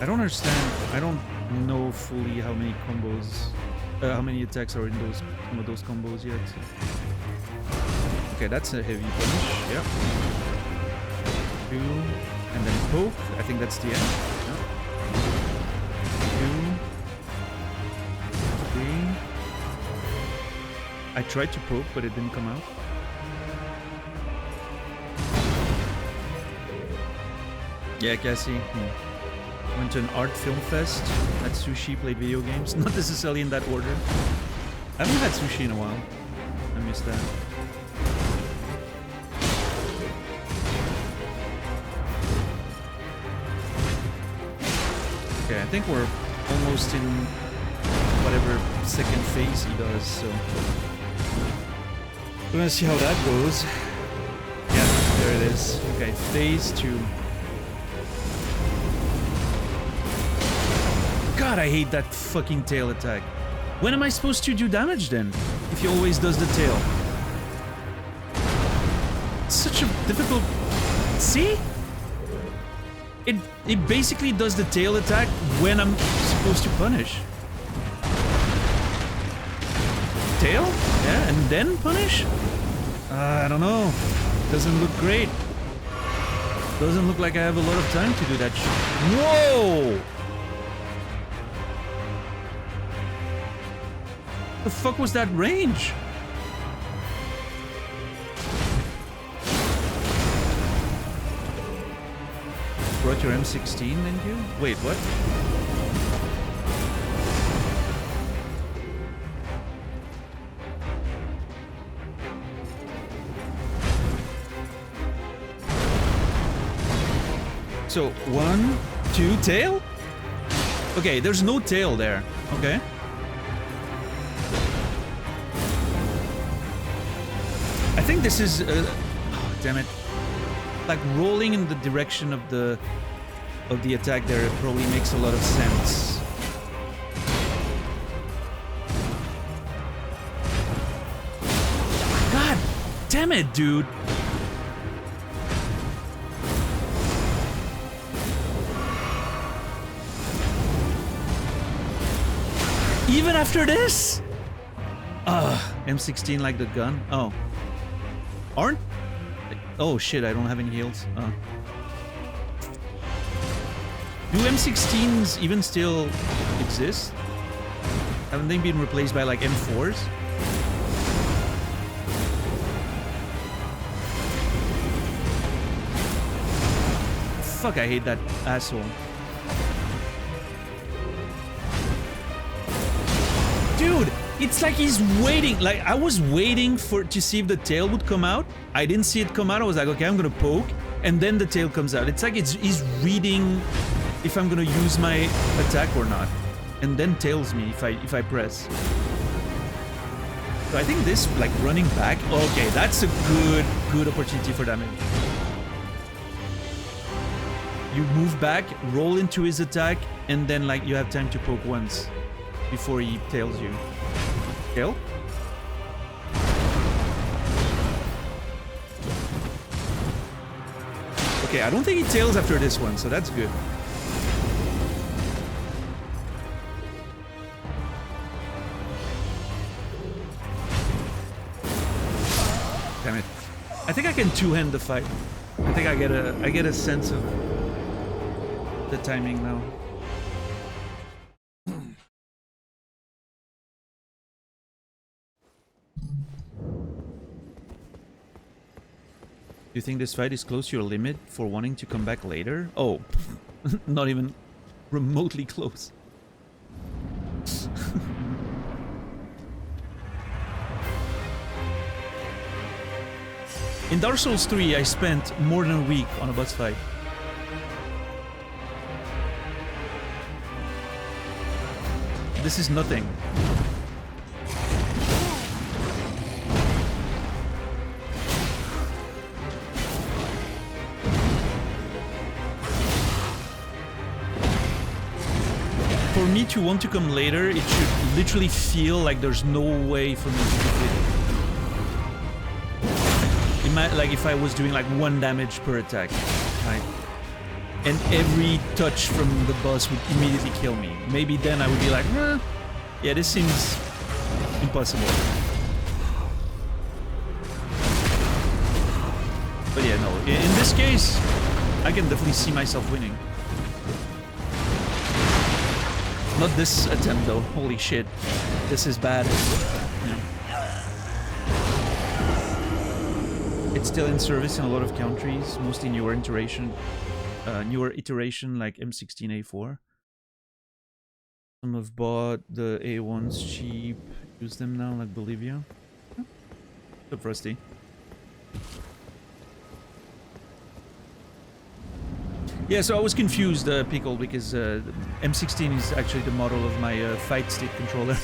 I don't understand. I don't know fully how many combos, how many attacks are in some of those combos yet. Okay, that's a heavy punch. Yeah. 2, and then poke. I think that's the end. Yeah. I tried to poke, but it didn't come out. Yeah, Cassie. Went to an art film fest, had sushi, played video games. Not necessarily in that order. I haven't had sushi in a while. I missed that. Okay, I think we're almost in whatever second phase he does, so... We're gonna see how that goes. Yeah, there it is. Okay, phase 2. God, I hate that fucking tail attack. When am I supposed to do damage then? If he always does the tail. It's such a difficult... See? It basically does the tail attack when I'm supposed to punish. Tail? Yeah, and then punish? I don't know. Doesn't look great. Doesn't look like I have a lot of time to do that shit. Whoa! The fuck was that range? Brought your M16, didn't you? Wait, what? So, 1, 2, tail? Okay, there's no tail there. Okay. I think this is... oh, damn it. Like, rolling in the direction of the attack there probably makes a lot of sense. God damn it, dude! Even after this? M16 like the gun? Oh. Aren't? Oh shit, I don't have any heals. Oh. Do M16s even still exist? Haven't they been replaced by like M4s? Fuck, I hate that asshole. Dude, it's like he's waiting. Like, I was waiting to see if the tail would come out. I didn't see it come out. I was like, okay, I'm gonna poke. And then the tail comes out. It's like he's reading if I'm gonna use my attack or not. And then tails me if I press. So I think this, like, running back... Okay, that's a good opportunity for damage. You move back, roll into his attack, and then, like, you have time to poke once before he tails you. Tail? Okay, I don't think he tails after this one, so that's good. Damn it. I think I can two-hand the fight. I think I get a sense of the timing now. Do you think this fight is close to your limit for wanting to come back later? Oh, not even remotely close. In Dark Souls 3, I spent more than a week on a boss fight. This is nothing. For me to want to come later, it should literally feel like there's no way for me to defeat it. Like if I was doing like 1 damage per attack, right? And every touch from the boss would immediately kill me. Maybe then I would be like, yeah, this seems impossible. But yeah, no, in this case, I can definitely see myself winning. Not this attempt though, holy shit. This is bad. Yeah. it's still in service in a lot of countries, mostly newer iteration like M16A4. Some have bought the A1s cheap, use them now, like Bolivia. What's up, Rusty? Yeah, so I was confused, Pickle, because M16 is actually the model of my fight stick controller.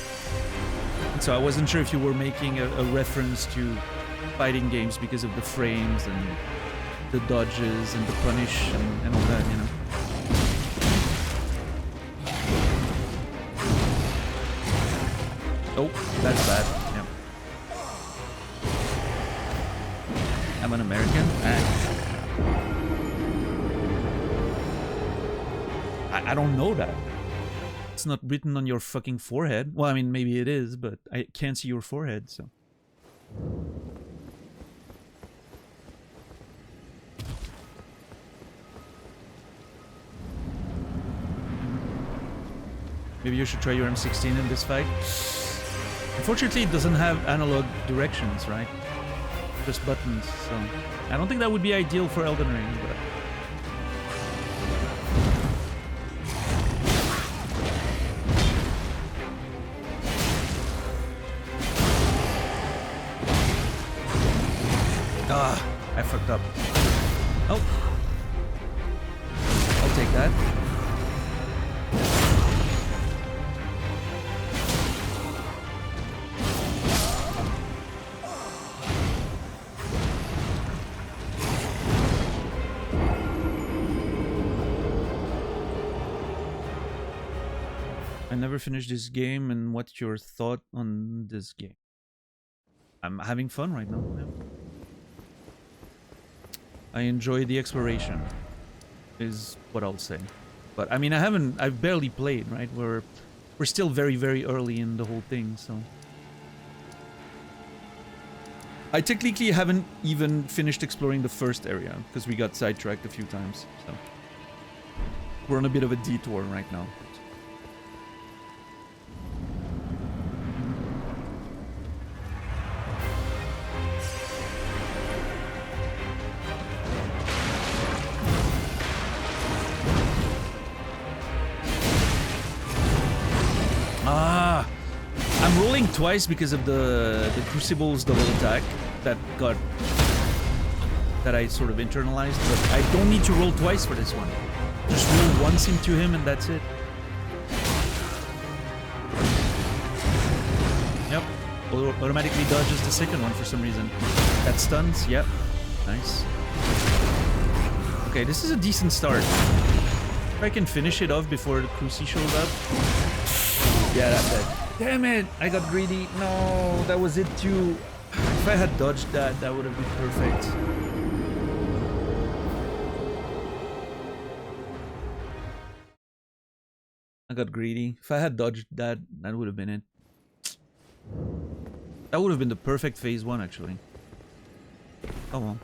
And so I wasn't sure if you were making a reference to fighting games because of the frames and the dodges and the punish and all that, you know. Oh, that's bad. Yeah. I'm an American. I don't know that. It's not written on your fucking forehead. Well, I mean, maybe it is, but I can't see your forehead, so. Maybe you should try your M16 in this fight. Unfortunately, it doesn't have analog directions, right? Just buttons, so... I don't think that would be ideal for Elden Ring, but... Ah, I fucked up. Oh. I'll take that. I never finished this game, and what's your thought on this game? I'm having fun right now. Yeah. I enjoy the exploration, is what I'll say. But I mean, I've barely played, right? We're still very, very early in the whole thing, so. I technically haven't even finished exploring the first area, because we got sidetracked a few times, so. We're on a bit of a detour right now. Twice because of the Crucible's double attack that I sort of internalized, but I don't need to roll twice for this one. Just roll once into him and that's it. Yep. Automatically dodges the second one for some reason. That stuns, yep. Nice. Okay, this is a decent start. If I can finish it off before the Cruci shows up. Yeah, that's it. Damn it! I got greedy. No, that was it too. If I had dodged that, that would have been perfect. I got greedy. If I had dodged that, that would have been it. That would have been the perfect phase 1, actually. Oh well.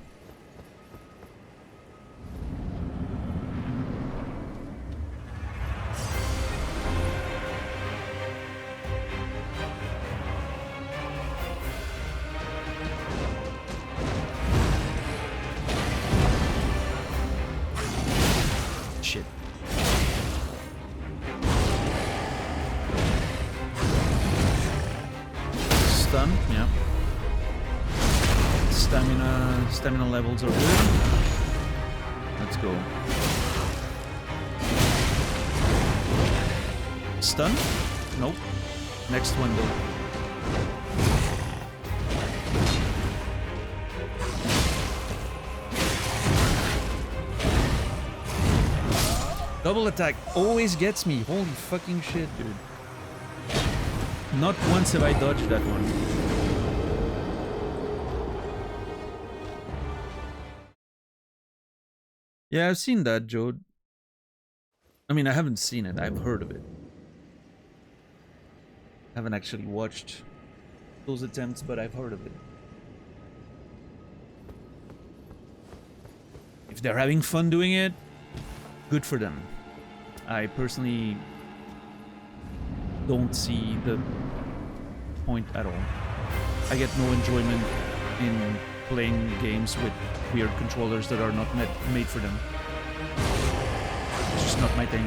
Stamina levels are good. Let's go. Stun? Nope. Next one though. Double attack always gets me. Holy fucking shit, dude. Not once have I dodged that one. Yeah, I've seen that, Jode. I mean, I haven't seen it. I've heard of it. I haven't actually watched those attempts, but I've heard of it. If they're having fun doing it, good for them. I personally don't see the point at all. I get no enjoyment in playing games with weird controllers that are not made for them. It's just not my thing.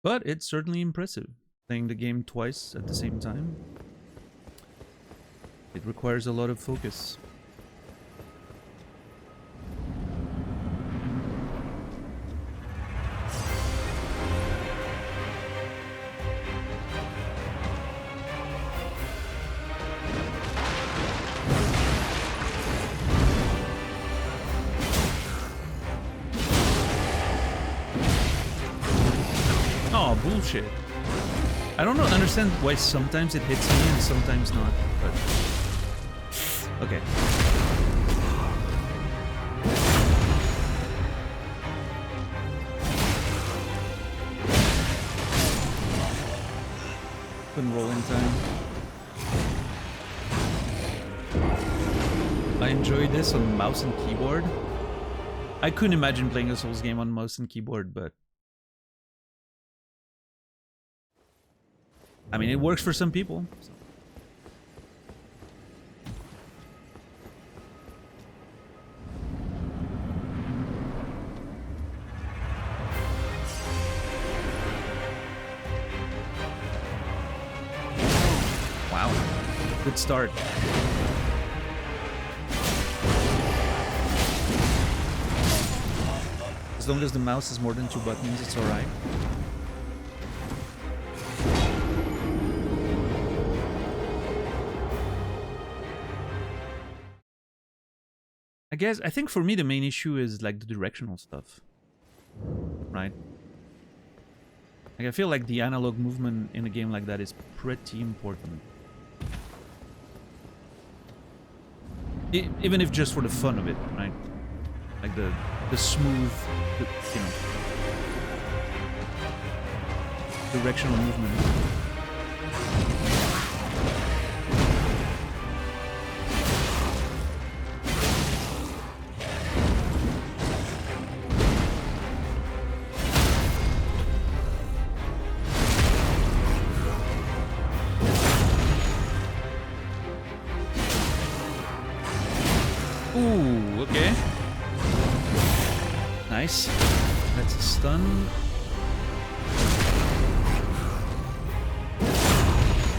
But it's certainly impressive. Playing the game twice at the same time. It requires a lot of focus. Oh, bullshit. I don't understand why sometimes it hits me and sometimes not, but... Okay. Couldn't roll in time. I enjoy this on mouse and keyboard. I couldn't imagine playing a Souls game on mouse and keyboard, but... I mean, it works for some people. So. Wow. Good start. As long as the mouse is more than 2 buttons, it's alright. I think for me the main issue is like the directional stuff, right? Like I feel like the analog movement in a game like that is pretty important. Even if just for the fun of it, right? Like the smooth, you know, directional movement. Nice. That's a stun.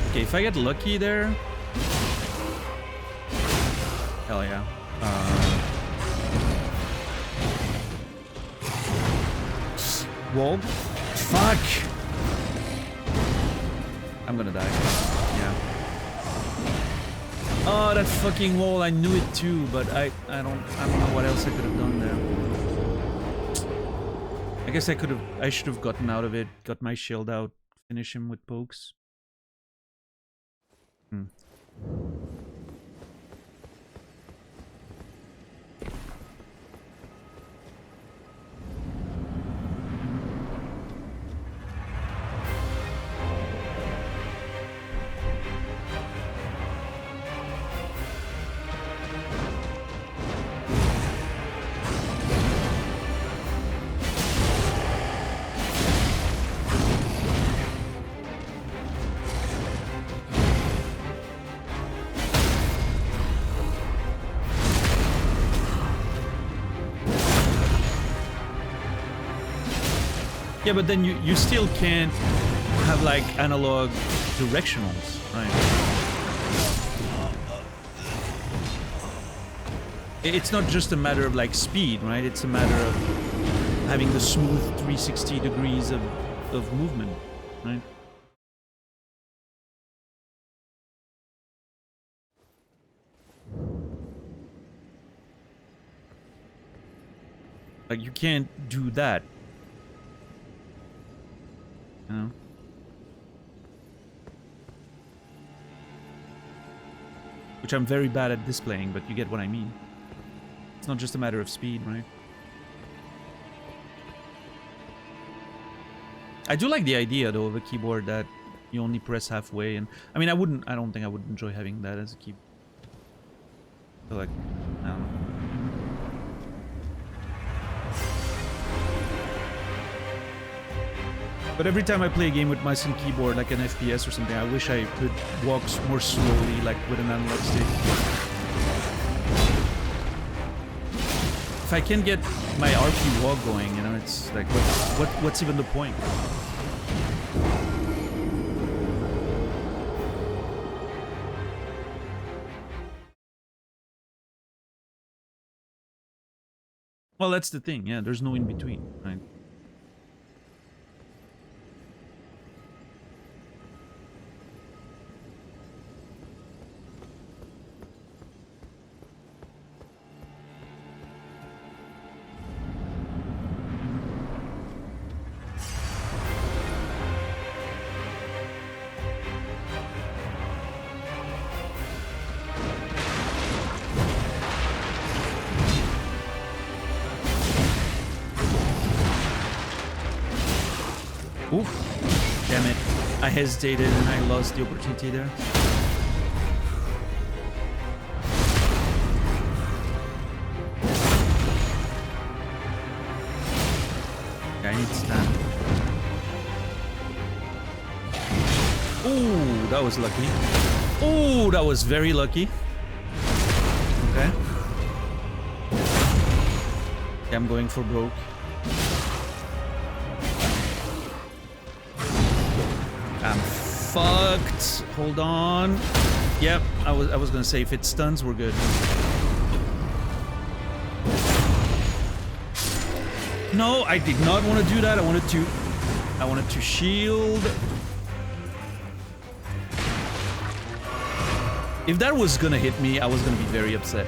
Okay, if I get lucky there... Hell yeah. Wall? Fuck! I'm gonna die. Yeah. Oh, that fucking wall, I knew it too, but I don't know what else I could have done there. I guess I should have gotten out of it, got my shield out, finish him with pokes. Yeah, but then you still can't have like analog directionals, right? It's not just a matter of like speed, right? It's a matter of having the smooth 360 degrees of movement, right? Like you can't do that. You know? Which I'm very bad at displaying, but you get what I mean. It's not just a matter of speed, right? I do like the idea, though, of a keyboard that you only press halfway, and... I mean, I don't think I would enjoy having that as a keyboard. feel like, I don't know. But every time I play a game with mouse and keyboard, like an FPS or something, I wish I could walk more slowly, like with an analog stick. If I can get my RP walk going, you know, it's like, what's even the point? Well, that's the thing, yeah, there's no in between, right? Oof. Damn it. I hesitated and I lost the opportunity there. Okay, I need to stand. Ooh, that was lucky. Ooh, that was very lucky. Okay. Okay, I'm going for broke. I'm fucked. Hold on. Yep, I was gonna say if it stuns, we're good. No, I did not want to do that. I wanted to shield. If that was gonna hit me, I was gonna be very upset.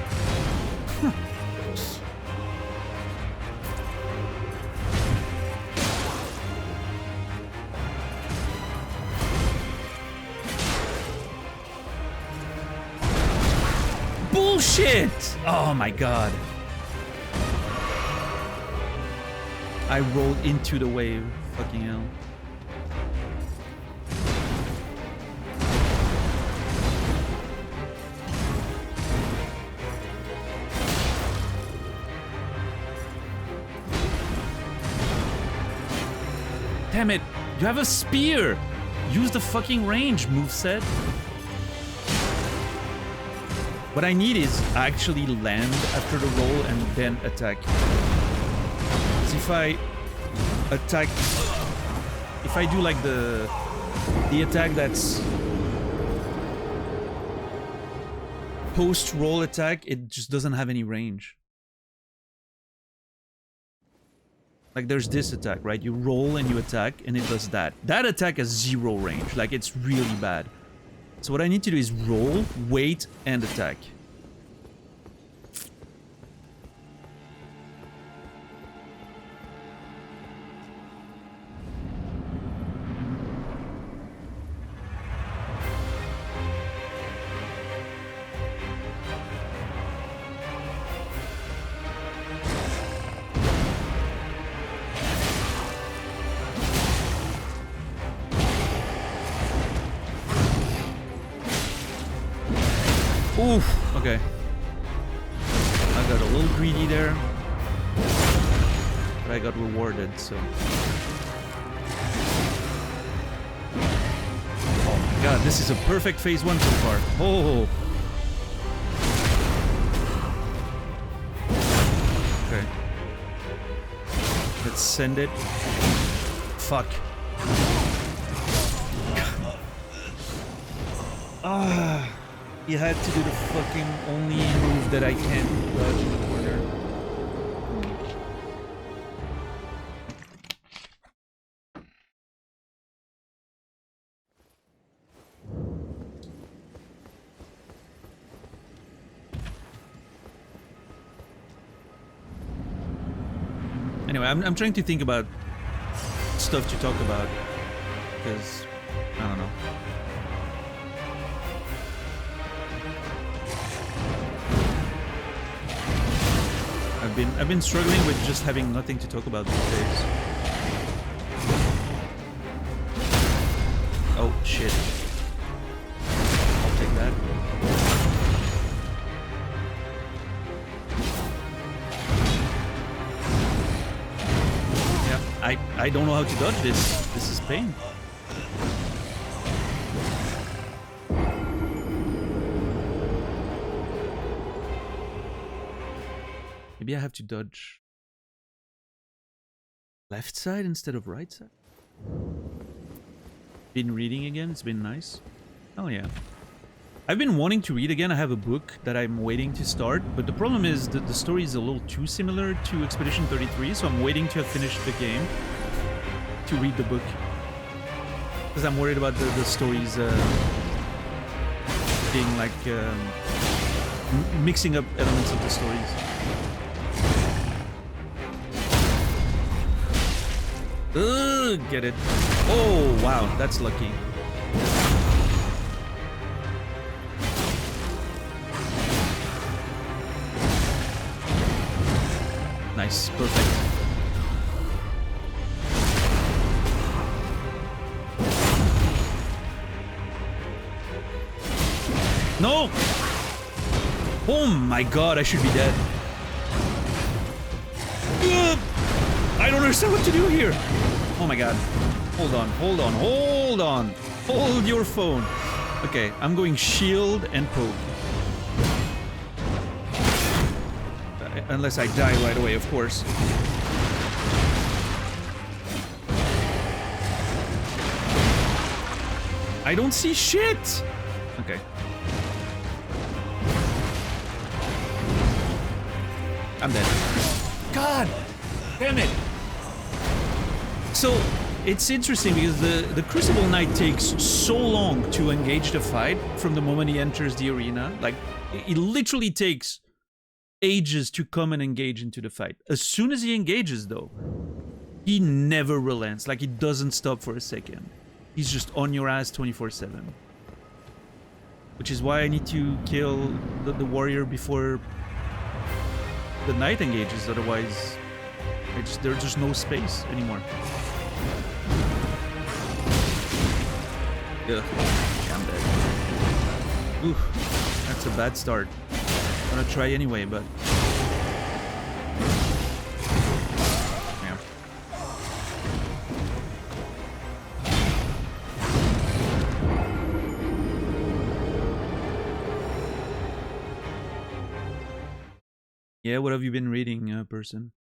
Bullshit! Oh my god. I rolled into the wave. Fucking hell. Damn it! You have a spear! Use the fucking range, moveset. What I need is actually land after the roll and then attack. Because if I attack... If I do like the attack that's... post-roll attack, it just doesn't have any range. Like there's this attack, right? You roll and you attack and it does that. That attack has 0 range. Like it's really bad. So what I need to do is roll, wait, and attack. Oof, okay. I got a little greedy there. But I got rewarded, so... Oh my god, this is a perfect phase 1 so far. Oh! Okay. Let's send it. Fuck. Ah! You had to do the fucking only move that I can dodge in the corner. Anyway, I'm trying to think about stuff to talk about, because, I don't know. I've been struggling with just having nothing to talk about these days. Oh shit. I'll take that. I don't know how to dodge this. This is pain. Maybe I have to dodge left side instead of right side. Been reading again. It's been nice. Oh yeah. I've been wanting to read again. I have a book that I'm waiting to start, but the problem is that the story is a little too similar to Expedition 33, so I'm waiting to have finished the game to read the book. Because I'm worried about the stories being like mixing up elements of the stories. Ugh, get it. Oh, wow, that's lucky. Nice, perfect. No! Oh my god, I should be dead. I don't understand what to do here. Oh my god. Hold on, hold on, hold on. Hold your phone. Okay, I'm going shield and poke. Unless I die right away, of course. I don't see shit! Okay. I'm dead. God! Damn it! So, it's interesting because the Crucible Knight takes so long to engage the fight from the moment he enters the arena. Like, it literally takes ages to come and engage into the fight. As soon as he engages, though, he never relents. Like, he doesn't stop for a second. He's just on your ass 24/7. Which is why I need to kill the warrior before the knight engages, otherwise there's just no space anymore. Ugh, I'm dead. Oof, that's a bad start. I'm gonna try anyway, but... yeah. Yeah, what have you been reading, person?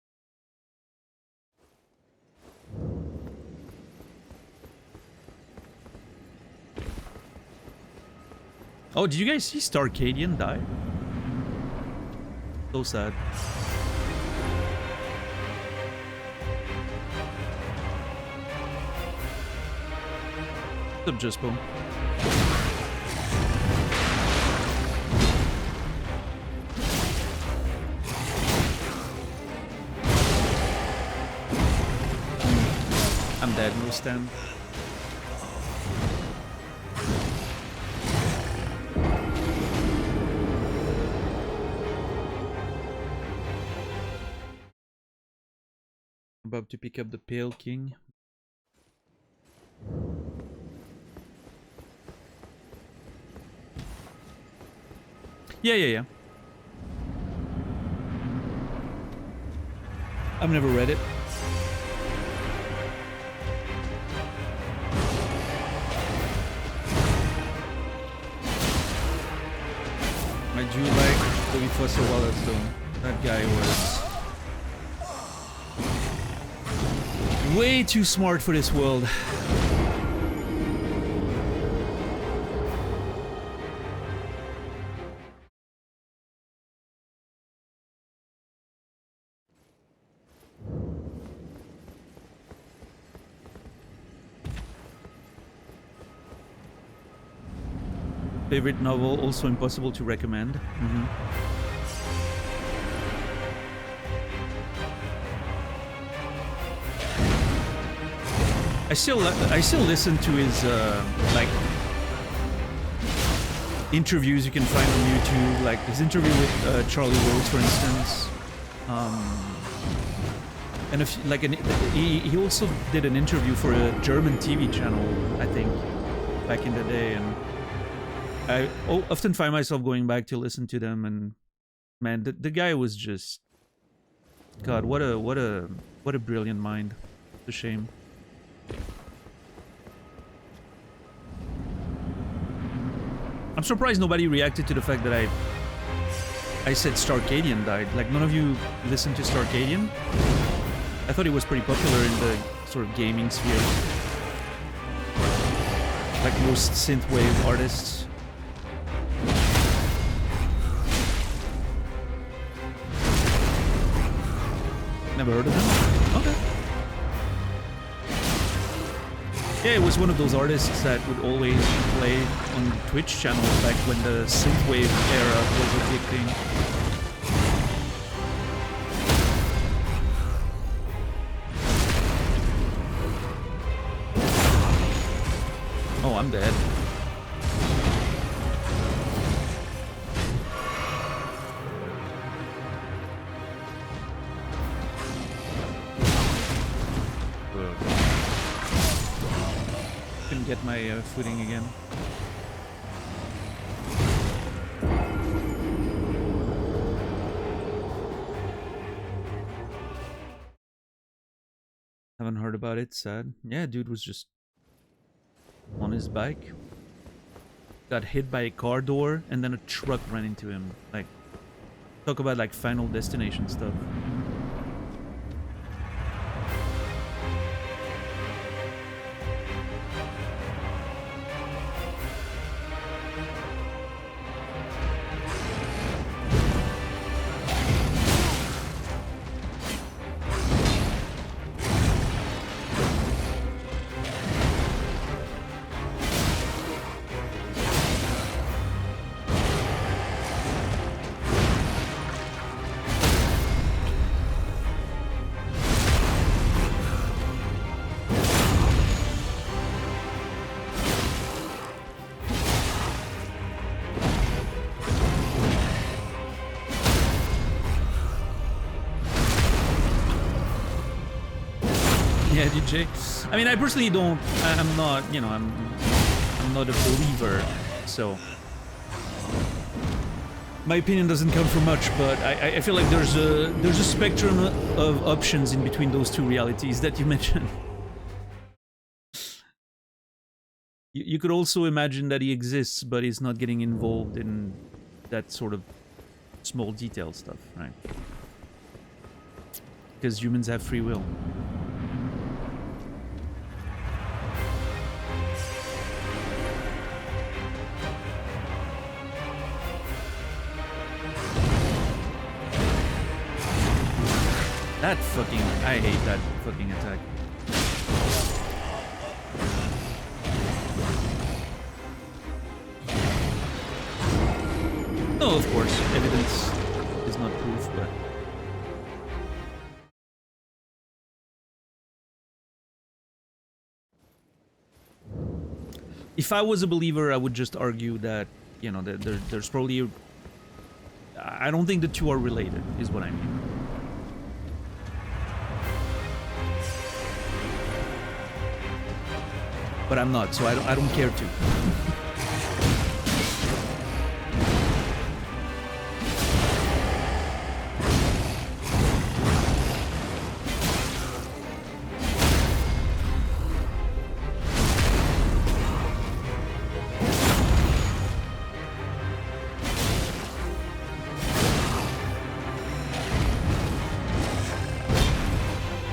Oh, did you guys see Starcadian die? So sad. What's up, Juspo? I'm dead, no stand. About to pick up the Pale King. Yeah. I've never read it. I do like Toby Foster Wallace though. That guy was way too smart for this world. Favorite novel, also impossible to recommend. I still listen to his like interviews you can find on YouTube, like his interview with Charlie Rose, for instance. And if like he also did an interview for a German TV channel, I think, back in the day, and I often find myself going back to listen to them, and man, the guy was just, God, what a brilliant mind. It's a shame. I'm surprised nobody reacted to the fact that I said Starcadian died. Like, none of you listened to Starcadian? I thought it was pretty popular in the sort of gaming sphere. Like most synthwave artists. Never heard of him? Okay. Yeah, it was one of those artists that would always play on Twitch channels back when the synthwave era was a big thing. Oh, I'm dead. Couldn't get my footing again. Haven't heard about it, sad. Yeah, dude was just on his bike. Got hit by a car door and then a truck ran into him. Like, talk about like Final Destination stuff. Yeah, DJ. I mean, I personally don't. I'm not. You know, I'm not a believer. So my opinion doesn't count for much. But I feel like there's a spectrum of options in between those two realities that you mentioned. You could also imagine that he exists, but he's not getting involved in that sort of small detail stuff, right? Because humans have free will. That fucking... I hate that fucking attack. No, of course, evidence is not proof, but... If I was a believer, I would just argue that, you know, there's probably... I don't think the two are related, is what I mean. But I'm not, so I don't care to.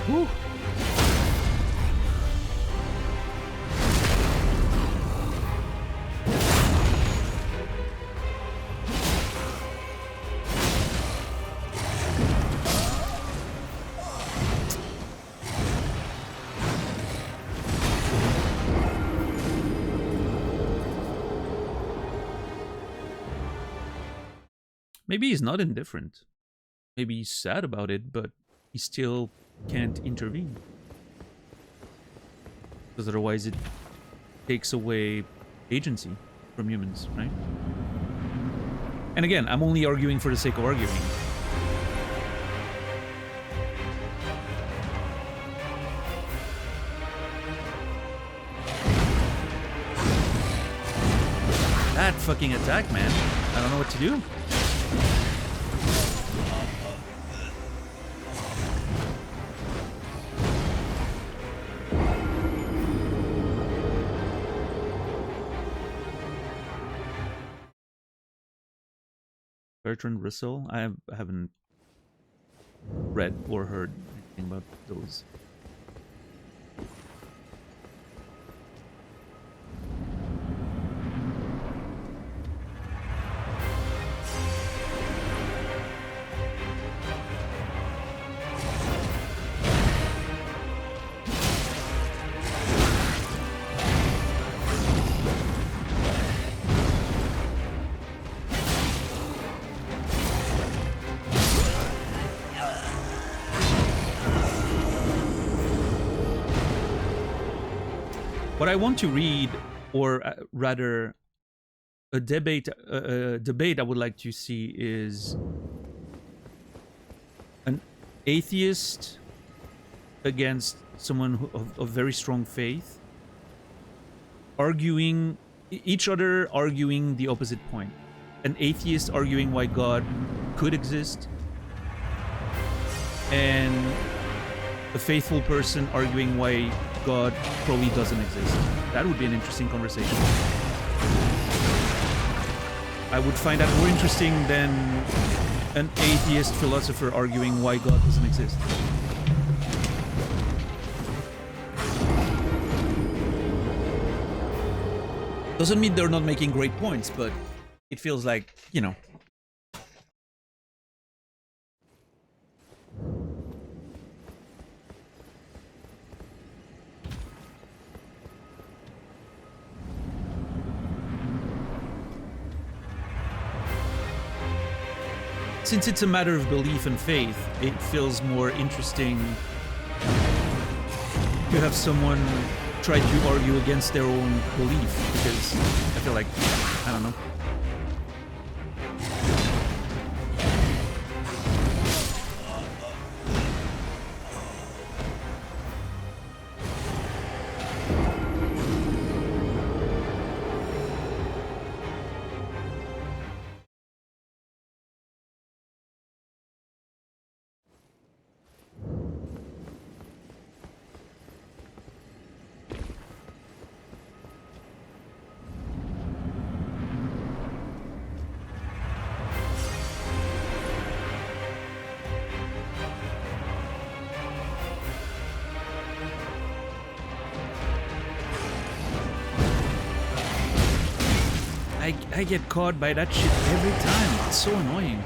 Whew. Maybe he's not indifferent. Maybe he's sad about it, but he still can't intervene. Because otherwise it takes away agency from humans, right? And again, I'm only arguing for the sake of arguing. That fucking attack, man. I don't know what to do. Bertrand Russell. I haven't read or heard anything about those. What I want to read, or rather, a debate I would like to see is an atheist against someone of very strong faith, arguing each other, arguing the opposite point. An atheist arguing why God could exist, and a faithful person arguing why God probably doesn't exist. That would be an interesting conversation. I would find that more interesting than an atheist philosopher arguing why God doesn't exist. Doesn't mean they're not making great points, but it feels like, you know. Since it's a matter of belief and faith, it feels more interesting to have someone try to argue against their own belief, because I feel like, I don't know. I get caught by that shit every time. It's so annoying.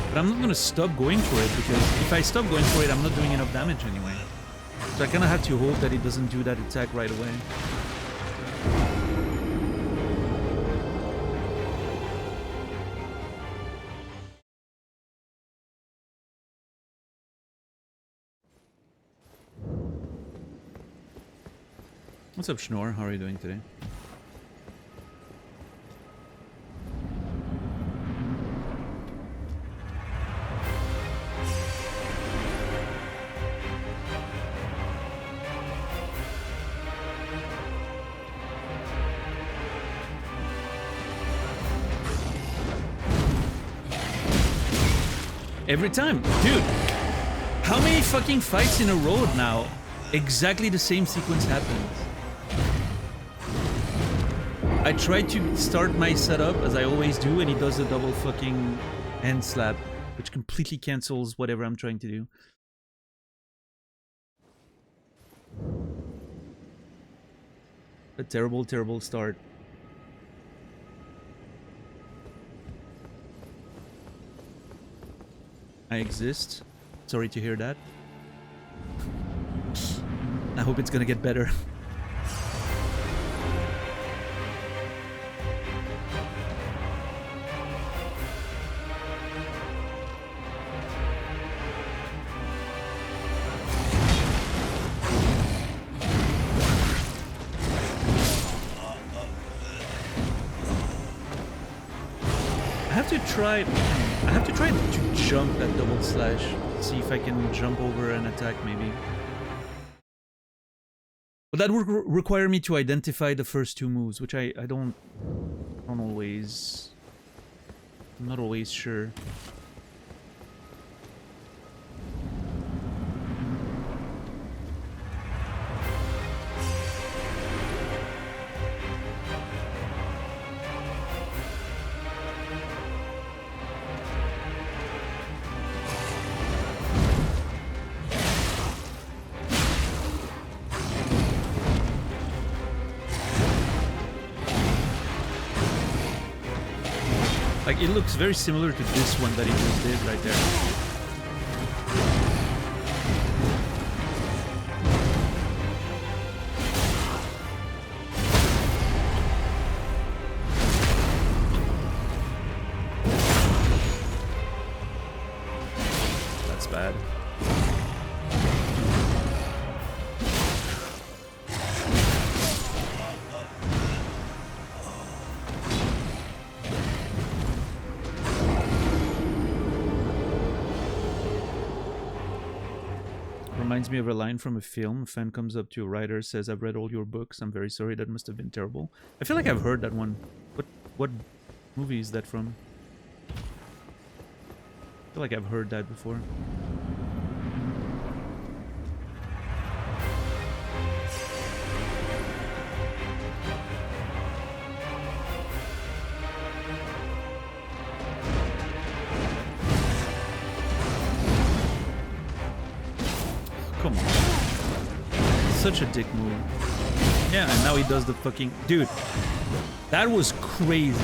But I'm not gonna stop going for it, because if I stop going for it, I'm not doing enough damage anyway. So I kinda have to hope that it doesn't do that attack right away. What's up, Schnorr? How are you doing today? Every time. Dude, how many fucking fights in a row now? Exactly the same sequence happens. I try to start my setup as I always do, and he does a double fucking hand slap, which completely cancels whatever I'm trying to do. A terrible, terrible start. I exist. Sorry to hear that. I hope it's gonna get better. I have to try to jump that double slash. See if I can jump over an attack, maybe. But that would require me to identify the first two moves, which I don't always... I'm not always sure. Like, it looks very similar to this one that he just did right there. That's bad. Reminds me of a line from a film. A fan comes up to a writer, says, "I've read all your books. I'm very sorry. That must have been terrible." I feel like I've heard that one. What movie is that from? I feel like I've heard that before. Come on. Such a dick move. Yeah, and now he does the fucking... Dude, that was crazy.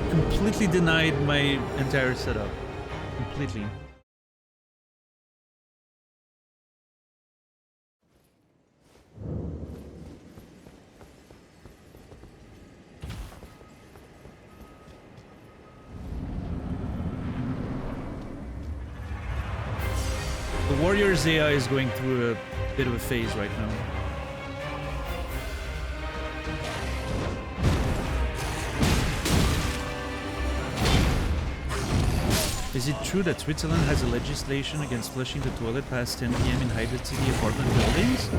Completely denied my entire setup. Completely. The warrior Zaya is going through a bit of a phase right now. Is it true that Switzerland has a legislation against flushing the toilet past 10 p.m. in high-density city apartment buildings?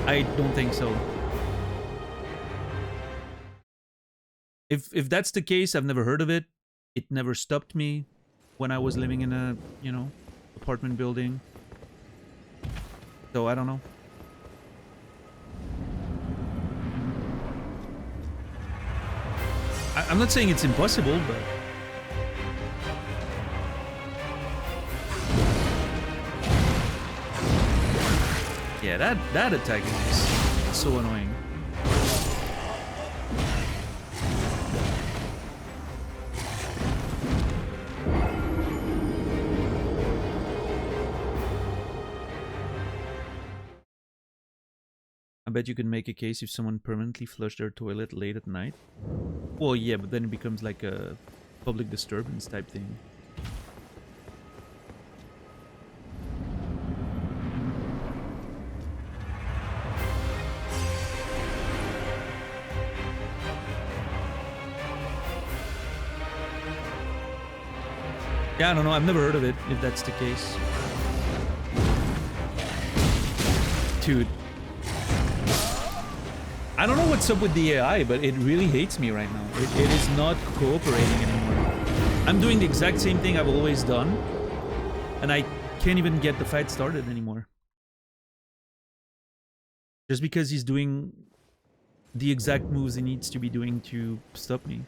I don't think so. If that's the case, I've never heard of it. It never stopped me when I was living in a, you know, apartment building. So I don't know. I'm not saying it's impossible, but... Yeah, that attack is so annoying. I bet you can make a case if someone permanently flushed their toilet late at night. Well, yeah, but then it becomes like a public disturbance type thing. Yeah, I don't know. I've never heard of it, if that's the case. Dude. I don't know what's up with the AI, but it really hates me right now. It is not cooperating anymore. I'm doing the exact same thing I've always done, and I can't even get the fight started anymore. Just because he's doing the exact moves he needs to be doing to stop me.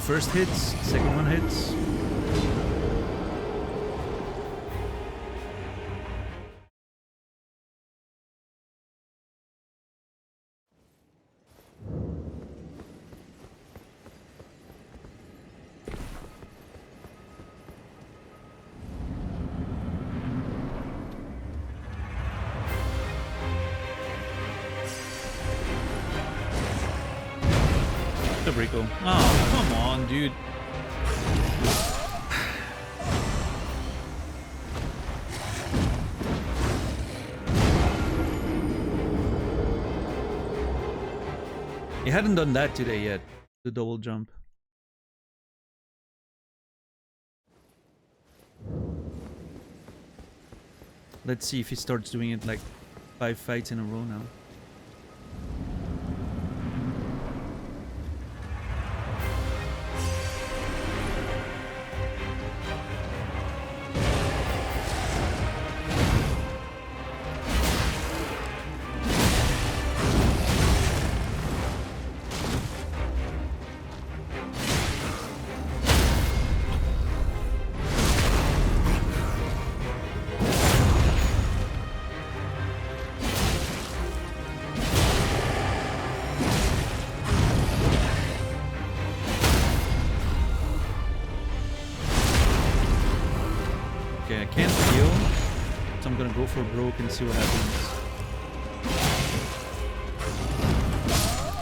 First hits, second one hits. Rico. Oh, come on, dude. He hadn't done that today yet, the double jump. Let's see if he starts doing it like 5 fights in a row now. Okay, I can't heal, so I'm gonna go for broke and see what happens.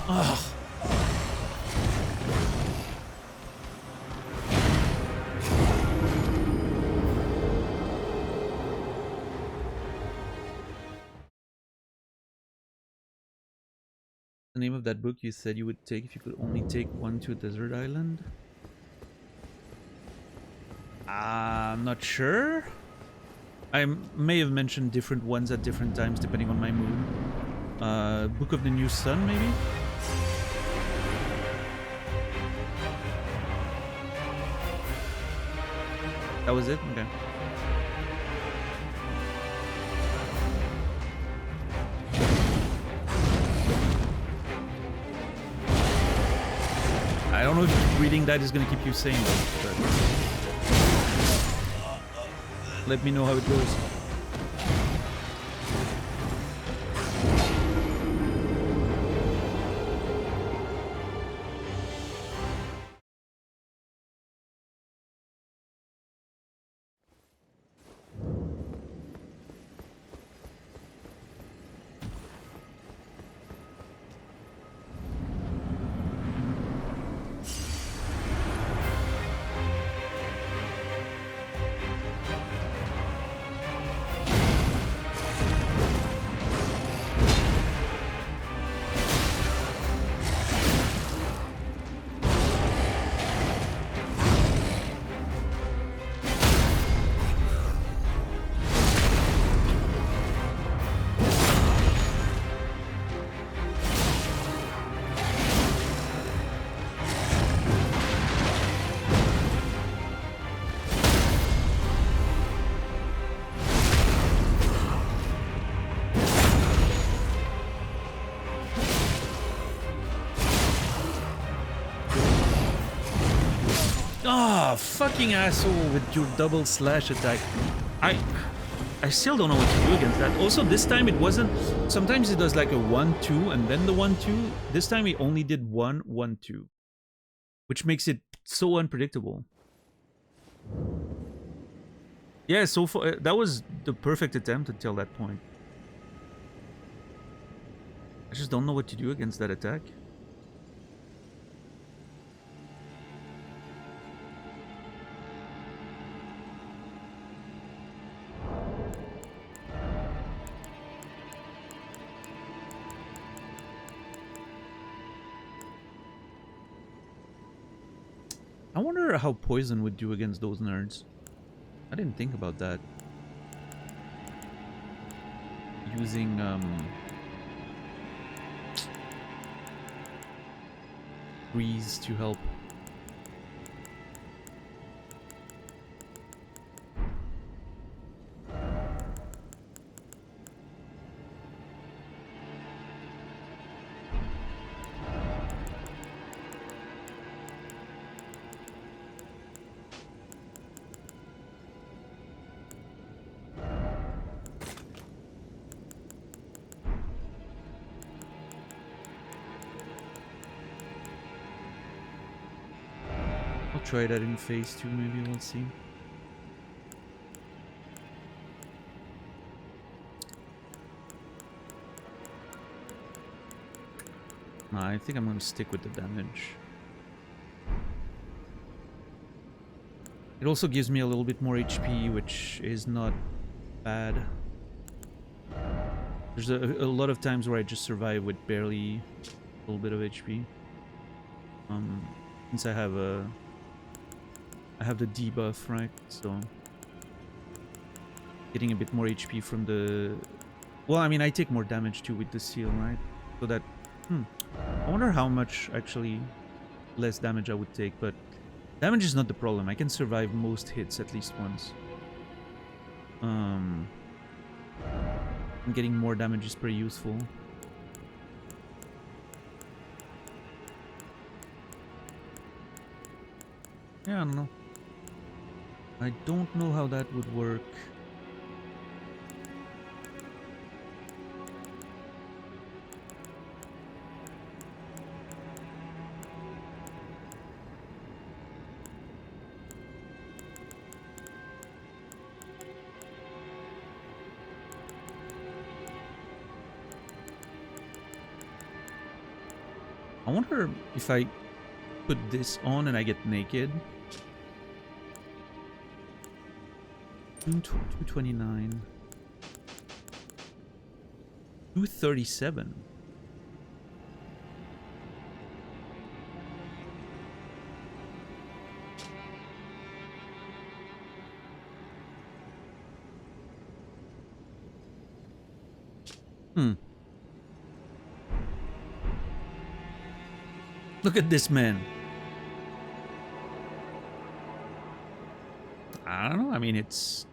Ugh. The name of that book you said you would take if you could only take one to a desert island? I'm not sure. I may have mentioned different ones at different times depending on my mood. Book of the New Sun, maybe? That was it? Okay. I don't know if reading that is gonna keep you sane, but let me know how it goes. Ah, oh, fucking asshole with your double slash attack. I still don't know what to do against that. Also, this time it wasn't... Sometimes it does like a 1-2 and then the 1-2. This time he only did 1-1-2. Which makes it so unpredictable. Yeah, so far, that was the perfect attempt until that point. I just don't know what to do against that attack. I wonder how poison would do against those nerds. I didn't think about that. Using breeze to help. Try that in phase 2, maybe we'll see. Nah, I think I'm gonna stick with the damage. It also gives me a little bit more HP, which is not bad. There's a lot of times where I just survive with barely a little bit of HP. Since I have the debuff, right? So getting a bit more HP from the... Well, I mean, I take more damage too with the seal, right? So that... I wonder how much actually less damage I would take, but damage is not the problem. I can survive most hits at least once. Getting more damage is pretty useful. Yeah, I don't know. I don't know how that would work. I wonder if I put this on and I get naked. 229. 237. Look at this man. I don't know. I mean, it's...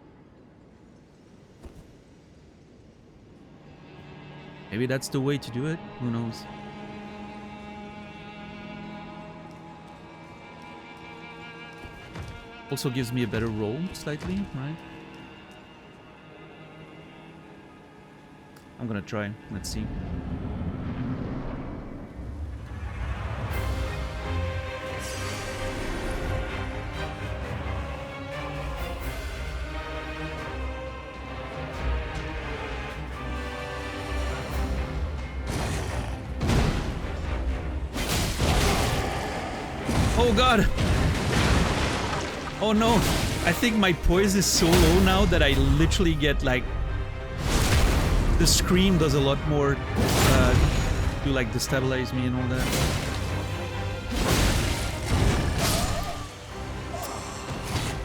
Maybe that's the way to do it. Who knows? Also gives me a better roll, slightly, right? I'm gonna try. Let's see. Oh god! Oh no! I think my poise is so low now that I literally get like... The scream does a lot more to like destabilize me and all that.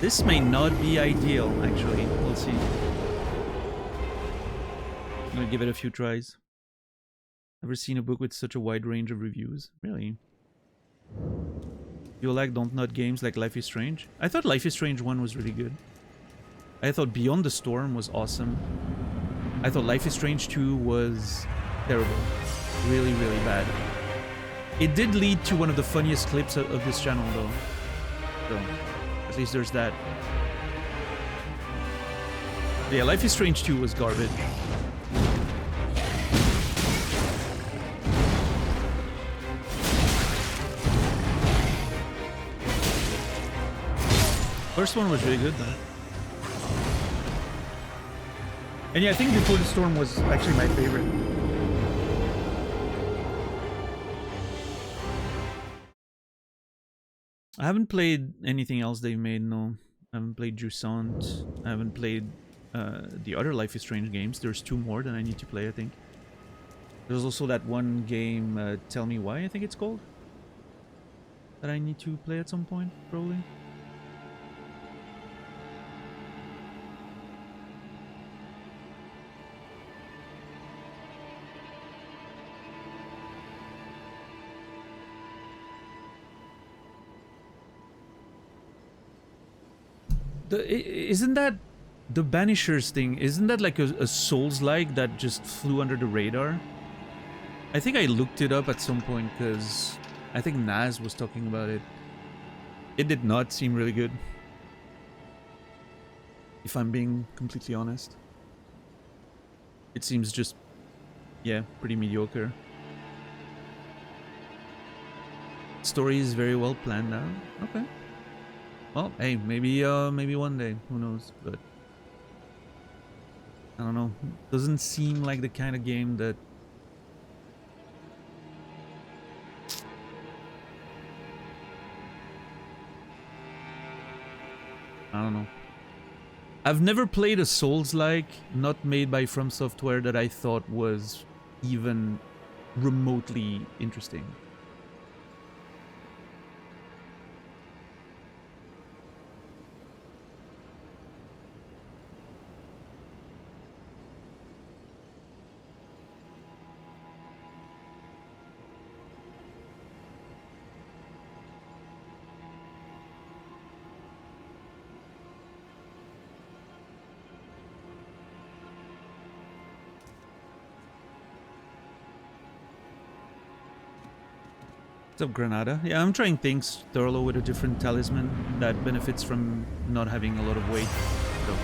This may not be ideal, actually. We'll see. I'm gonna give it a few tries. Never seen a book with such a wide range of reviews. Really? You like Don't Nut games like Life is Strange? I thought Life is Strange 1 was really good. I thought Beyond the Storm was awesome. I thought Life is Strange 2 was terrible. Really, really bad. It did lead to one of the funniest clips of this channel, though. So, at least there's that. Yeah, Life is Strange 2 was garbage. First one was really good, though. And yeah, I think Before the Storm was actually my favorite. I haven't played anything else they've made, no. I haven't played Jusant. I haven't played the other Life is Strange games. There's 2 more that I need to play, I think. There's also that one game, Tell Me Why, I think it's called. That I need to play at some point, probably. Isn't that the Banishers thing? Isn't that like a Souls-like that just flew under the radar? I think I looked it up at some point because I think Naz was talking about it. It did not seem really good, if I'm being completely honest. It seems just, yeah, pretty mediocre. Story is very well planned out. Okay. Well, hey, maybe one day, who knows, but I don't know. Doesn't seem like the kind of game that I don't know. I've never played a Souls-like not made by From Software that I thought was even remotely interesting. What's up, Granada? Yeah, I'm trying things thoroughly with a different talisman that benefits from not having a lot of weight. So.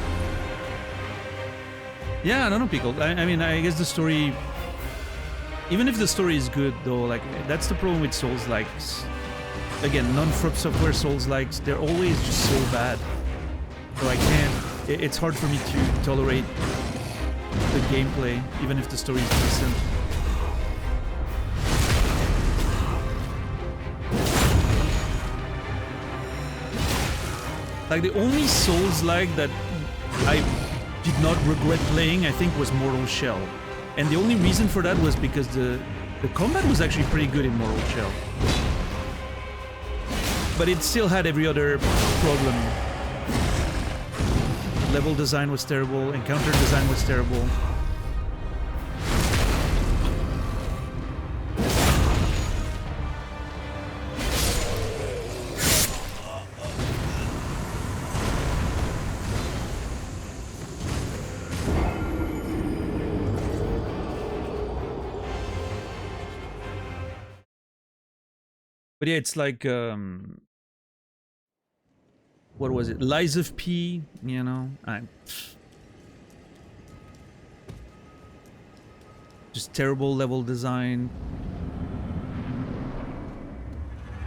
Yeah, I don't know, Pickle. I mean, I guess the story... Even if the story is good, though, like, that's the problem with Souls-likes. Again, non-From Software Souls-likes, they're always just so bad. So I can't... It's hard for me to tolerate the gameplay, even if the story is decent. Like, the only Souls-like that I did not regret playing, I think, was Mortal Shell. And the only reason for that was because the combat was actually pretty good in Mortal Shell. But it still had every other problem. Level design was terrible, encounter design was terrible. But yeah, it's like, what was it? Lies of P, you know? Just terrible level design.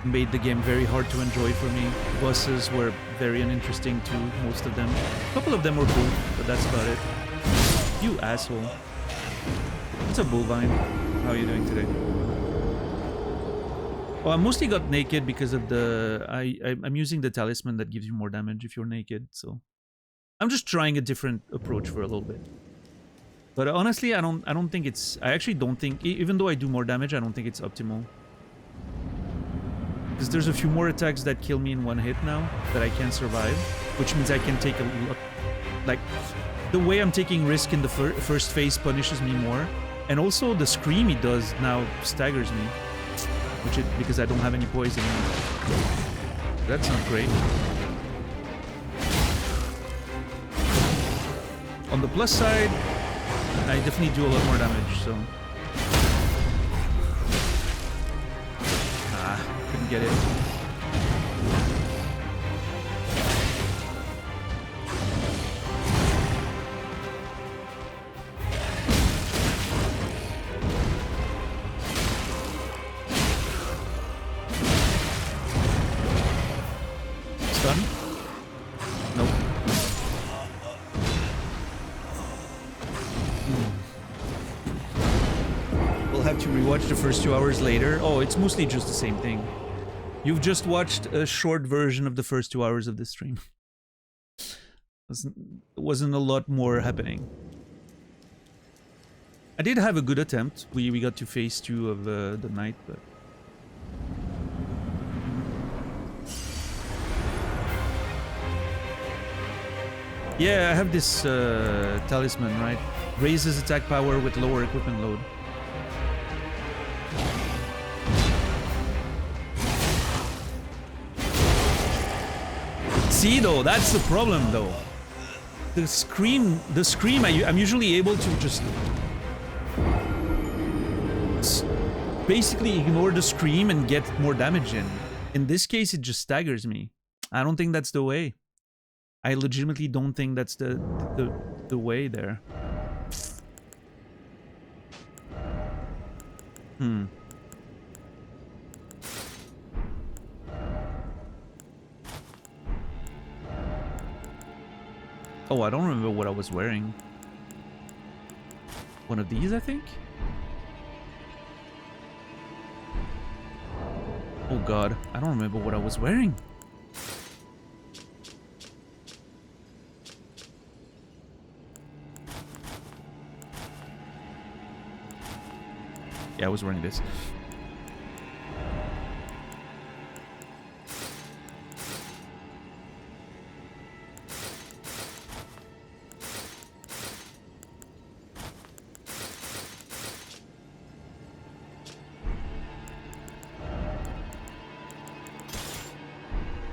Made the game very hard to enjoy for me. Bosses were very uninteresting too, most of them. A couple of them were cool, but that's about it. You asshole. What's up, Bullvine? How are you doing today? Well, I mostly got naked because of the... I'm using the talisman that gives you more damage if you're naked, so... I'm just trying a different approach for a little bit. But honestly, I don't think it's... I actually don't think... Even though I do more damage, I don't think it's optimal. Because there's a few more attacks that kill me in one hit now that I can't survive. Which means I can take a lot... Like, the way I'm taking risk in the first phase punishes me more. And also, the scream he does now staggers me. Because I don't have any poison. That's not great. On the plus side, I definitely do a lot more damage, so... Couldn't get it. The first 2 hours later. Oh, it's mostly just the same thing. You've just watched a short version of the first 2 hours of this stream. Wasn't a lot more happening. I did have a good attempt. We got to phase 2 of the night, but... Yeah, I have this talisman, right? Raises attack power with lower equipment load. See, though, that's the problem, though. The scream, I'm usually able to just basically ignore the scream and get more damage in. In this case, it just staggers me. I don't think that's the way. I legitimately don't think that's the way there. Oh, I don't remember what I was wearing. One of these, I think? Oh god, I don't remember what I was wearing. Yeah, I was wearing this.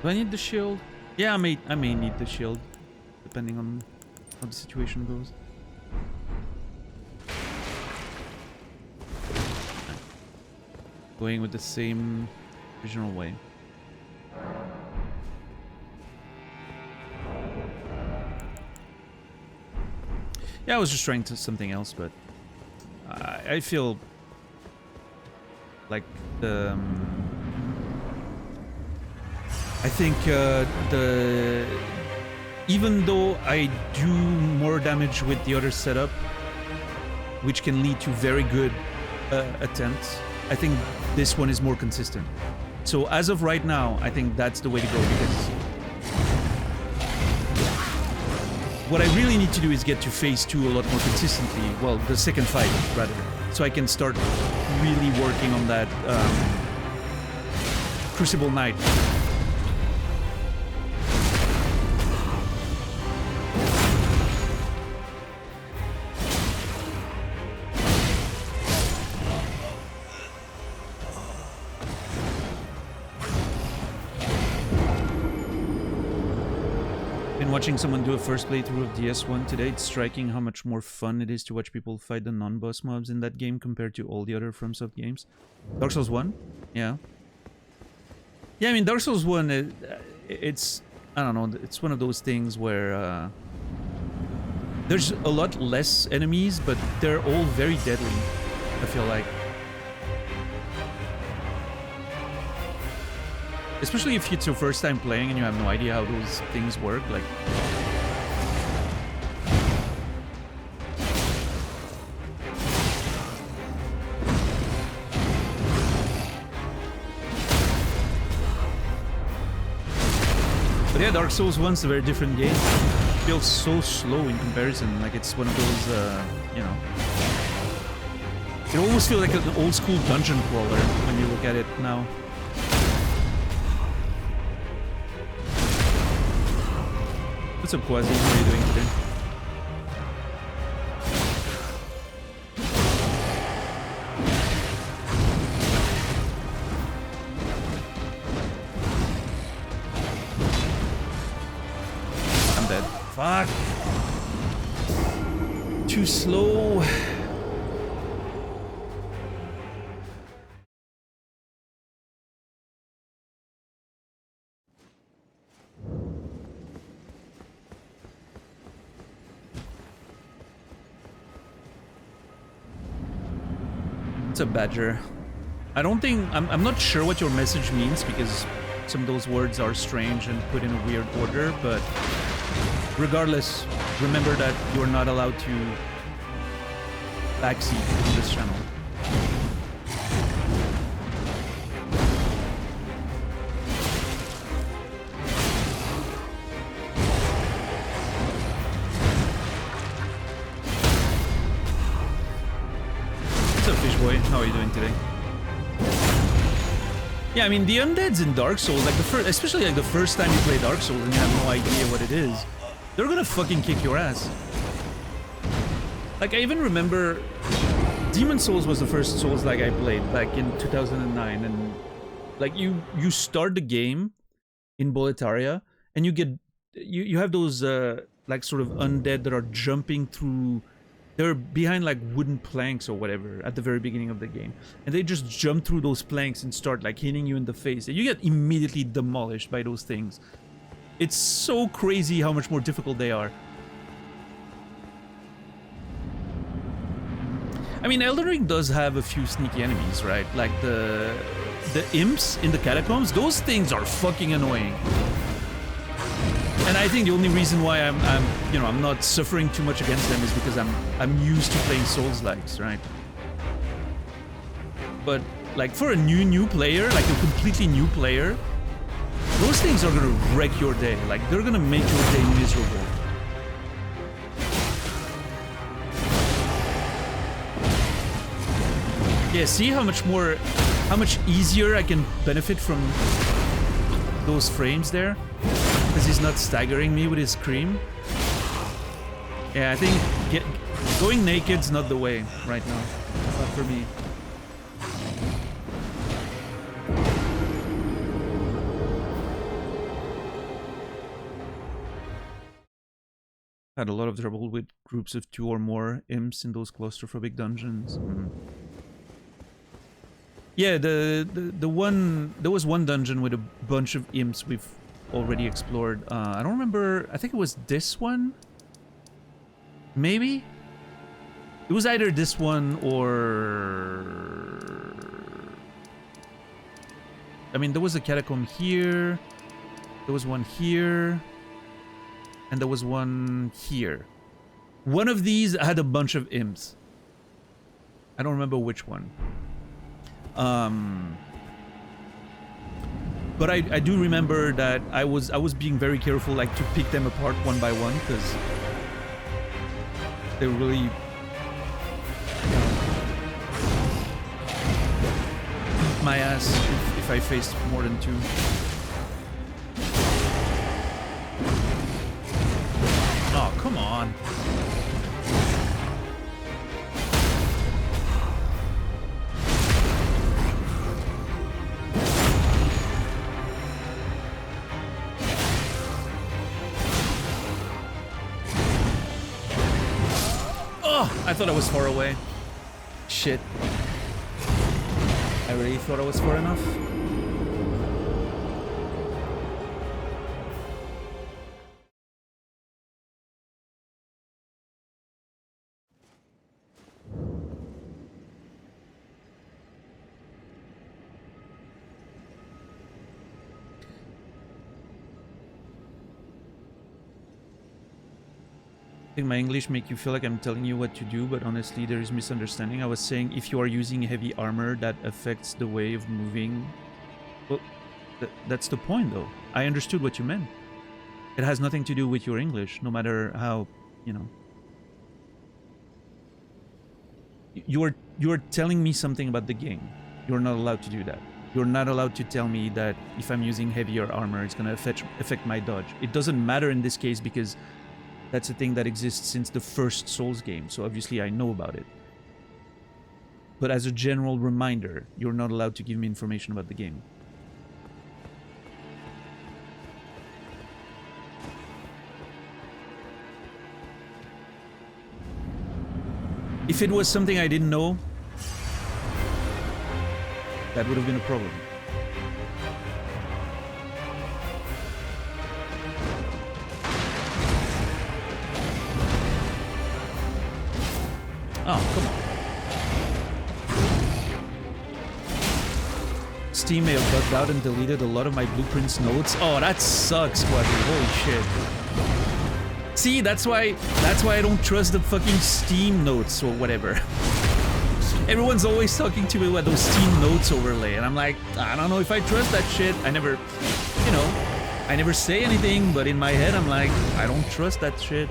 Do I need the shield? Yeah, I may need the shield, depending on how the situation goes. Going with the same original way. Yeah, I was just trying to something else, but I feel like the I think even though I do more damage with the other setup, which can lead to very good attempts, I think this one is more consistent. So as of right now, I think that's the way to go, because what I really need to do is get to phase 2 a lot more consistently. Well, the second fight, rather. So I can start really working on that Crucible Knight. Watching someone do a first playthrough of DS1 today, it's striking how much more fun it is to watch people fight the non-boss mobs in that game compared to all the other FromSoft games. Dark Souls 1? Yeah. Yeah, I mean, Dark Souls 1, it's... I don't know, it's one of those things where... there's a lot less enemies, but they're all very deadly, I feel like. Especially if it's your first time playing and you have no idea how those things work, like... But yeah, Dark Souls 1's a very different game. It feels so slow in comparison, like it's one of those, you know... It almost feels like an old school dungeon crawler when you look at it now. What's up, Quasi? How are you doing today? I'm dead. Fuck! Too slow. It's a badger. I don't think... I'm not sure what your message means, because some of those words are strange and put in a weird order, but regardless, remember that you're not allowed to backseat on this channel. How are you doing today? Yeah, I mean, the undeads in Dark Souls, like especially like the first time you play Dark Souls and you have no idea what it is, they're gonna fucking kick your ass. Like, I even remember Demon Souls was the first Souls like I played back in 2009, and like you start the game in Boletaria and you have those like sort of undead that are jumping through. They're behind like wooden planks or whatever at the very beginning of the game. And they just jump through those planks and start like hitting you in the face. And you get immediately demolished by those things. It's so crazy how much more difficult they are. I mean, Elden Ring does have a few sneaky enemies, right? Like the imps in the catacombs, those things are fucking annoying. And I think the only reason why I'm not suffering too much against them is because I'm used to playing Souls-likes, right? But like for a new player, like a completely new player, those things are gonna wreck your day. Like they're gonna make your day miserable. Yeah, see how much easier I can benefit from those frames there? Because he's not staggering me with his scream. Yeah, I think going naked's not the way right now. Not for me. Had a lot of trouble with groups of 2 or more imps in those claustrophobic dungeons. Yeah, the one, there was one dungeon with a bunch of imps we've already explored. I don't remember. I think it was this one. Maybe it was either this one or, I mean, there was a catacomb here. There was one here, and there was one here. One of these had a bunch of imps. I don't remember which one. But I do remember that I was being very careful, like, to pick them apart one by one, because they really beat my ass if I faced more than two. Oh, come on. I thought I was far away. Shit. I really thought I was far enough. I think my English make you feel like I'm telling you what to do, but honestly there is misunderstanding. I was saying if you are using heavy armor that affects the way of moving. Well, that's the point though. I understood what you meant. It has nothing to do with your English, no matter how, you know. You're telling me something about the game. You're not allowed to do that. You're not allowed to tell me that if I'm using heavier armor it's gonna affect my dodge. It doesn't matter in this case because that's a thing that exists since the first Souls game, so obviously I know about it. But as a general reminder, you're not allowed to give me information about the game. If it was something I didn't know, that would have been a problem. Oh, come on. Steam may have bugged out and deleted a lot of my blueprints notes. Oh, that sucks, Quadri. Holy shit. See, that's why I don't trust the fucking Steam notes or whatever. Everyone's always talking to me about those Steam notes overlay, and I'm like, I don't know if I trust that shit. I never, you know, I never say anything, but in my head I'm like, I don't trust that shit.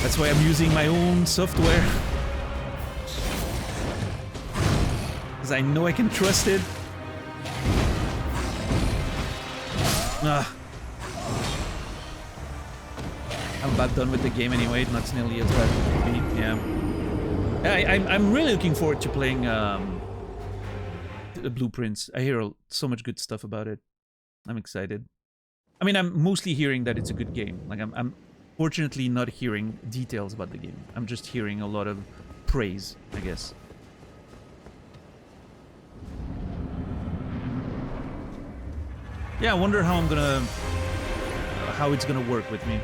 That's why I'm using my own software. Because I know I can trust it. I'm about done with the game anyway. Not nearly as bad as it could be. Yeah. I'm really looking forward to playing the Blueprints. I hear so much good stuff about it. I'm excited. I mean, I'm mostly hearing that it's a good game. Like, I'm fortunately not hearing details about the game. I'm just hearing a lot of praise, I guess. Yeah, I wonder how how it's gonna work with me.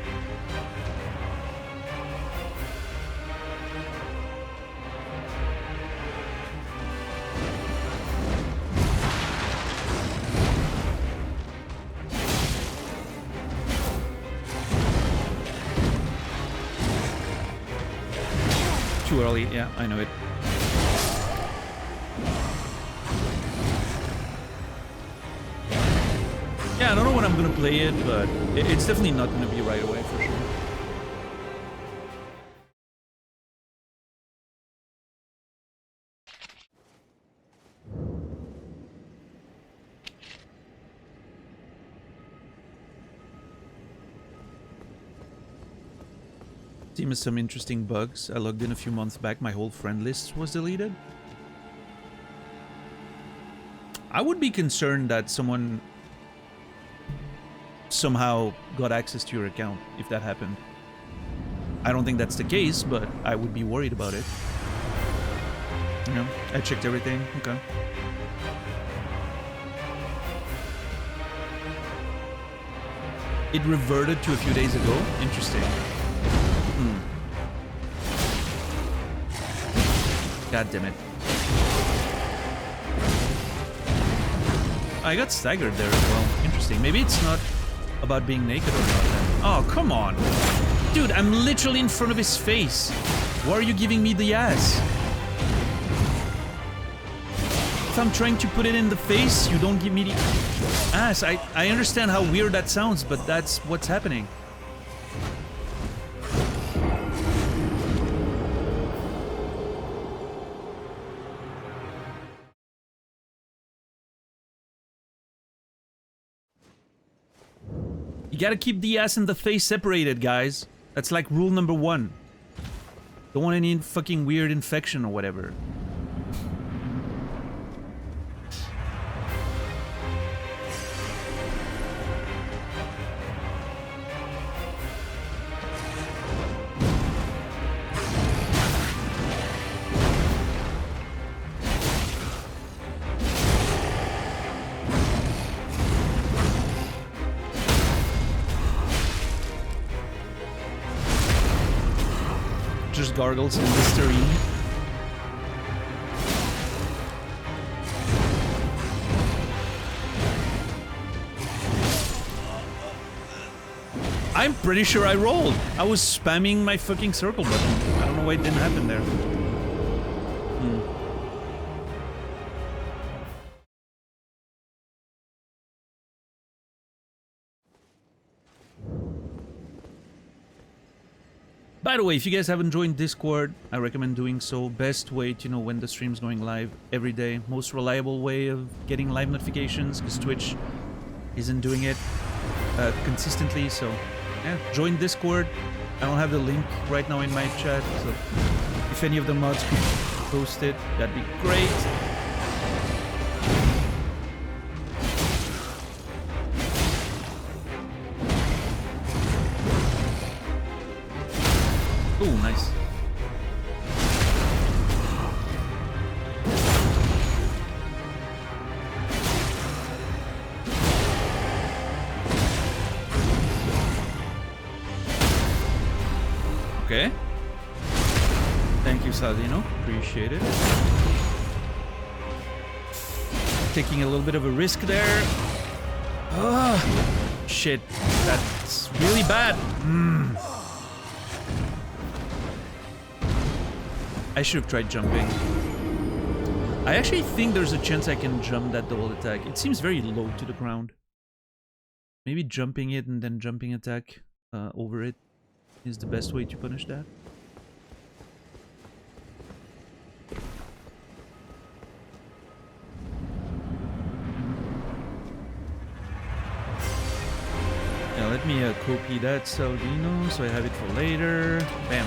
Too early, yeah, I know it. Yeah, I don't know when I'm gonna play it, but it's definitely not gonna be right away for sure. Steam has some interesting bugs. I logged in a few months back, my whole friend list was deleted. I would be concerned that someone somehow got access to your account if that happened. I don't think that's the case, but I would be worried about it. Yeah, I checked everything. Okay. It reverted to a few days ago. Interesting. God damn it. I got staggered there as well. Interesting. Maybe it's not about being naked or not then. Oh, come on. Dude, I'm literally in front of his face. Why are you giving me the ass? If I'm trying to put it in the face, you don't give me the ass. I understand how weird that sounds, but that's what's happening. You gotta keep the ass and the face separated, guys. That's like rule number 1. Don't want any fucking weird infection or whatever. Just gargles and Listerine. I'm pretty sure I rolled. I was spamming my fucking circle button. I don't know why it didn't happen there. By the way, if you guys haven't joined Discord, I recommend doing so. Best way to know when the stream's going live every day. Most reliable way of getting live notifications, because Twitch isn't doing it consistently. So, yeah, join Discord. I don't have the link right now in my chat, so if any of the mods could post it, that'd be great. Oh, nice. Okay. Thank you, Saldino. Appreciate it. Taking a little bit of a risk there. Shit. That's really bad. I should have tried jumping. I actually think there's a chance I can jump that double attack. It seems very low to the ground. Maybe jumping it and then jumping attack over it is the best way to punish that. Now let me copy that Saldino so I have it for later. Bam.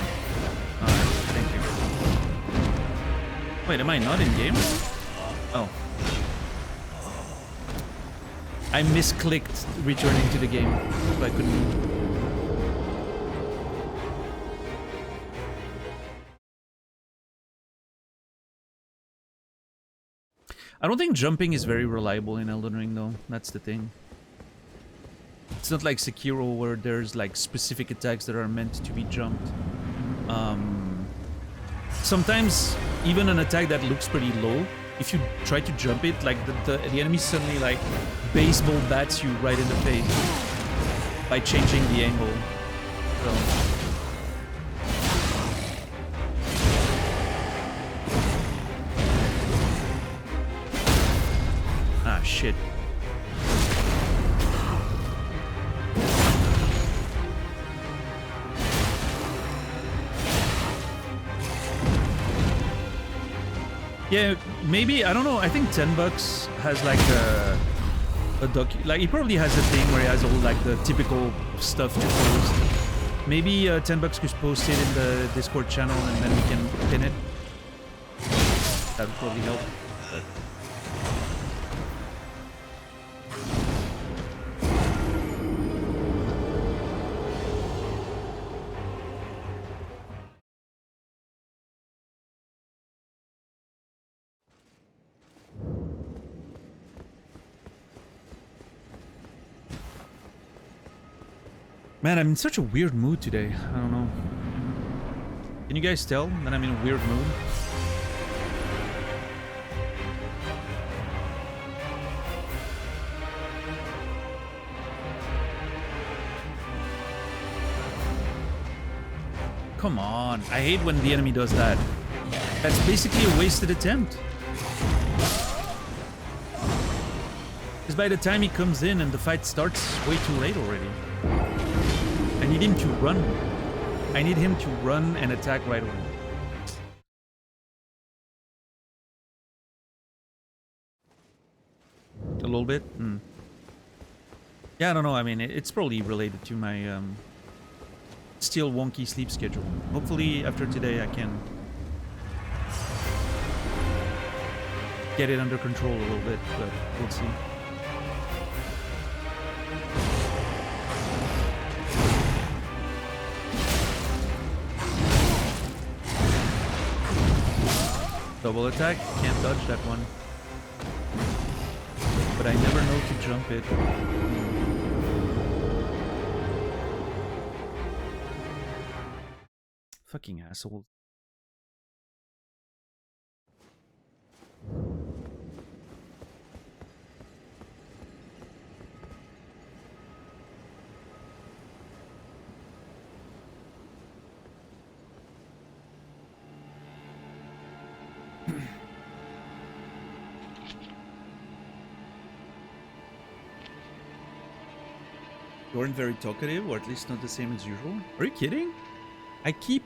Alright, thank you. Wait, am I not in game? Oh. I misclicked returning to the game, so I couldn't move. I don't think jumping is very reliable in Elden Ring, though. That's the thing. It's not like Sekiro, where there's like specific attacks that are meant to be jumped. Sometimes even an attack that looks pretty low, if you try to jump it, like the enemy suddenly like baseball bats you right in the face by changing the angle. So. Ah, shit. Yeah, maybe, I don't know, I think $10 has like a like, he probably has a thing where he has all like the typical stuff to post. Maybe $10 could post it in the Discord channel and then we can pin it. That would probably help. But Man, I'm in such a weird mood today. I don't know. Can you guys tell that I'm in a weird mood? Come on. I hate when the enemy does that. That's basically a wasted attempt. Because by the time he comes in and the fight starts, it's way too late already. I need him to run. I need him to run and attack right away. A little bit? Yeah, I don't know. I mean, it's probably related to my still wonky sleep schedule. Hopefully after today I can get it under control a little bit, but we'll see. Double attack, can't dodge that one. But I never know to jump it. Fucking asshole. You aren't very talkative, or at least not the same as usual. Are you kidding? I keep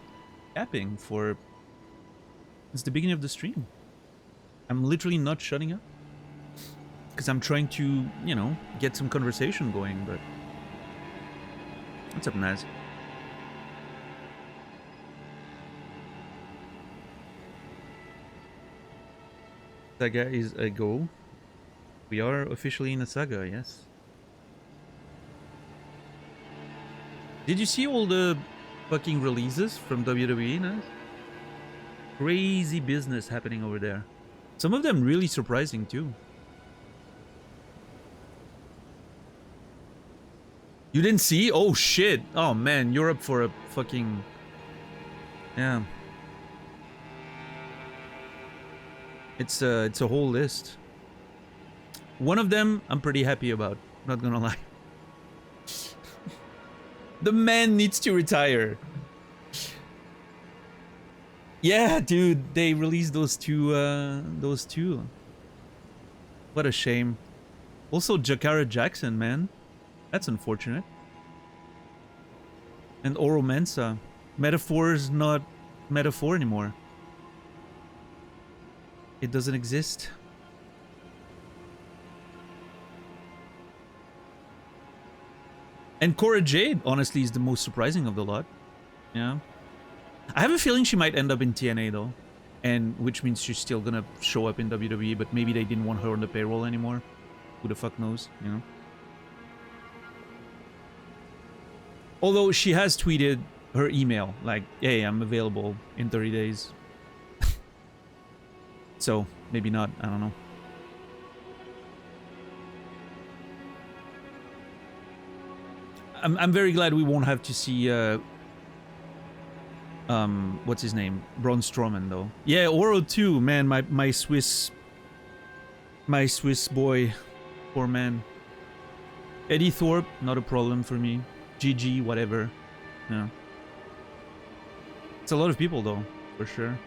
yapping for... It's the beginning of the stream. I'm literally not shutting up. Because I'm trying to, you know, get some conversation going, but... What's up, Naz? Saga is a go. We are officially in a saga, yes. Did you see all the fucking releases from WWE, Naz? Crazy business happening over there. Some of them really surprising too. You didn't see? Oh shit. Oh man, you're up for a fucking... Yeah. It's a whole list. One of them I'm pretty happy about, not gonna lie. The man needs to retire. Yeah, dude, they released those two. What a shame. Also, Jakara Jackson, man. That's unfortunate. And Oro Mensa. Metaphor is not metaphor anymore. It doesn't exist. And Cora Jade, honestly, is the most surprising of the lot. Yeah. I have a feeling she might end up in TNA, though. And which means she's still gonna show up in WWE, but maybe they didn't want her on the payroll anymore. Who the fuck knows, you know? Although she has tweeted her email, like, hey, I'm available in 30 days. So, maybe not, I don't know. I'm very glad we won't have to see what's his name? Braun Strowman, though. Yeah, Oro too, man, my Swiss boy. Poor man. Eddie Thorpe, not a problem for me. GG, whatever. Yeah. It's a lot of people though, for sure.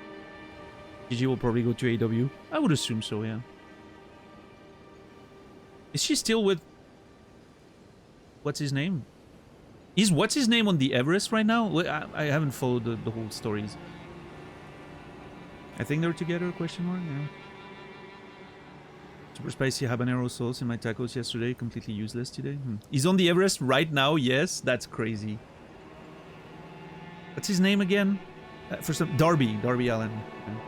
GG will probably go to AEW. I would assume so, yeah. Is she still with... What's his name? Is what's his name on the Everest right now? I haven't followed the whole stories. I think they're together, question mark, yeah. Super spicy habanero sauce in my tacos yesterday, completely useless today. He's on the Everest right now, yes? That's crazy. What's his name again? For some... Darby Allin. Okay.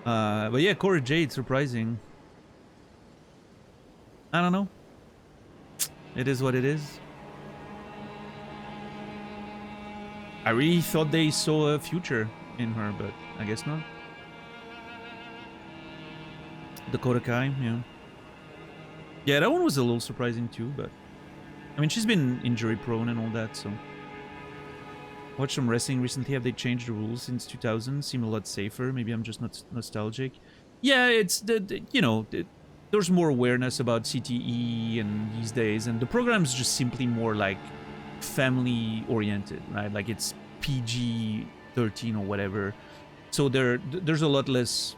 But yeah, Cora Jade, surprising. I don't know. It is what it is. I really thought they saw a future in her, but I guess not. Dakota Kai, yeah. Yeah, that one was a little surprising too, but I mean, she's been injury prone and all that, so. Watched some wrestling recently. Have they changed the rules since 2000? Seem a lot safer. Maybe I'm just not nostalgic. Yeah, it's there's more awareness about CTE and these days, and the program's just simply more like family oriented, right? Like it's PG-13 or whatever. So there's a lot less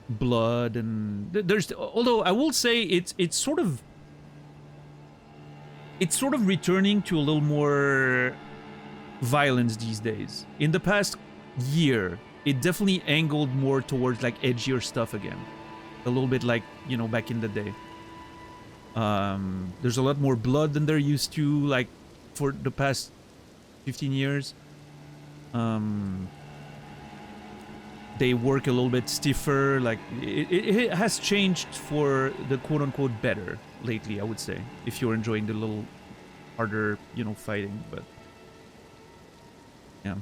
blood, and there's, although I will say it's sort of returning to a little more violence these days. In the past year, it definitely angled more towards like edgier stuff again, a little bit like, you know, back in the day. There's a lot more blood than there used to, like for the past 15 years. They work a little bit stiffer. Like it has changed for the quote-unquote better lately, I would say, if you're enjoying the little harder, you know, fighting. But yeah.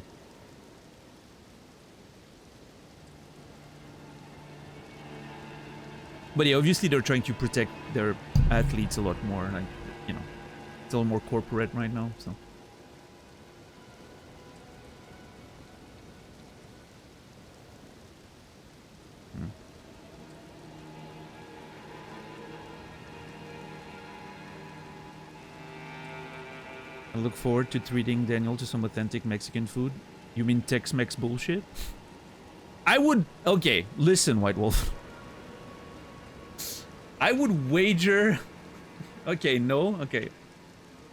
But yeah, obviously they're trying to protect their athletes a lot more. Like, you know, it's a little more corporate right now, so. I look forward to treating Daniel to some authentic Mexican food. You mean Tex-Mex bullshit? I would... Okay, listen, White Wolf. I would wager... Okay, no? Okay.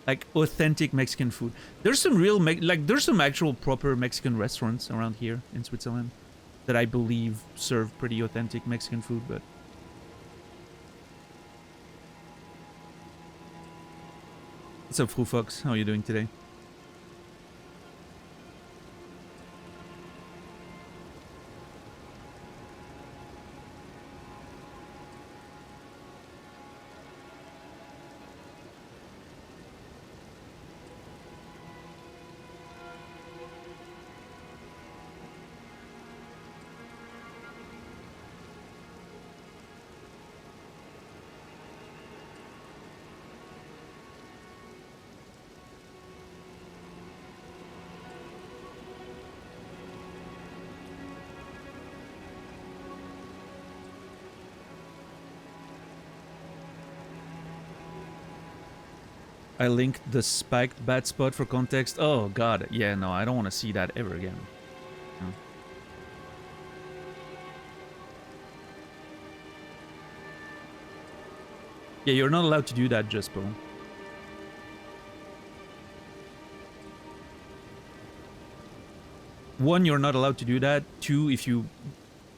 Like, authentic Mexican food. There's some real... there's some actual proper Mexican restaurants around here in Switzerland that I believe serve pretty authentic Mexican food, but... What's up, Fru Fox? How are you doing today? I linked the spiked bat spot for context. Oh god, yeah, no, I don't want to see that ever again. No. Yeah, you're not allowed to do that, Jespo. One, you're not allowed to do that. Two, if you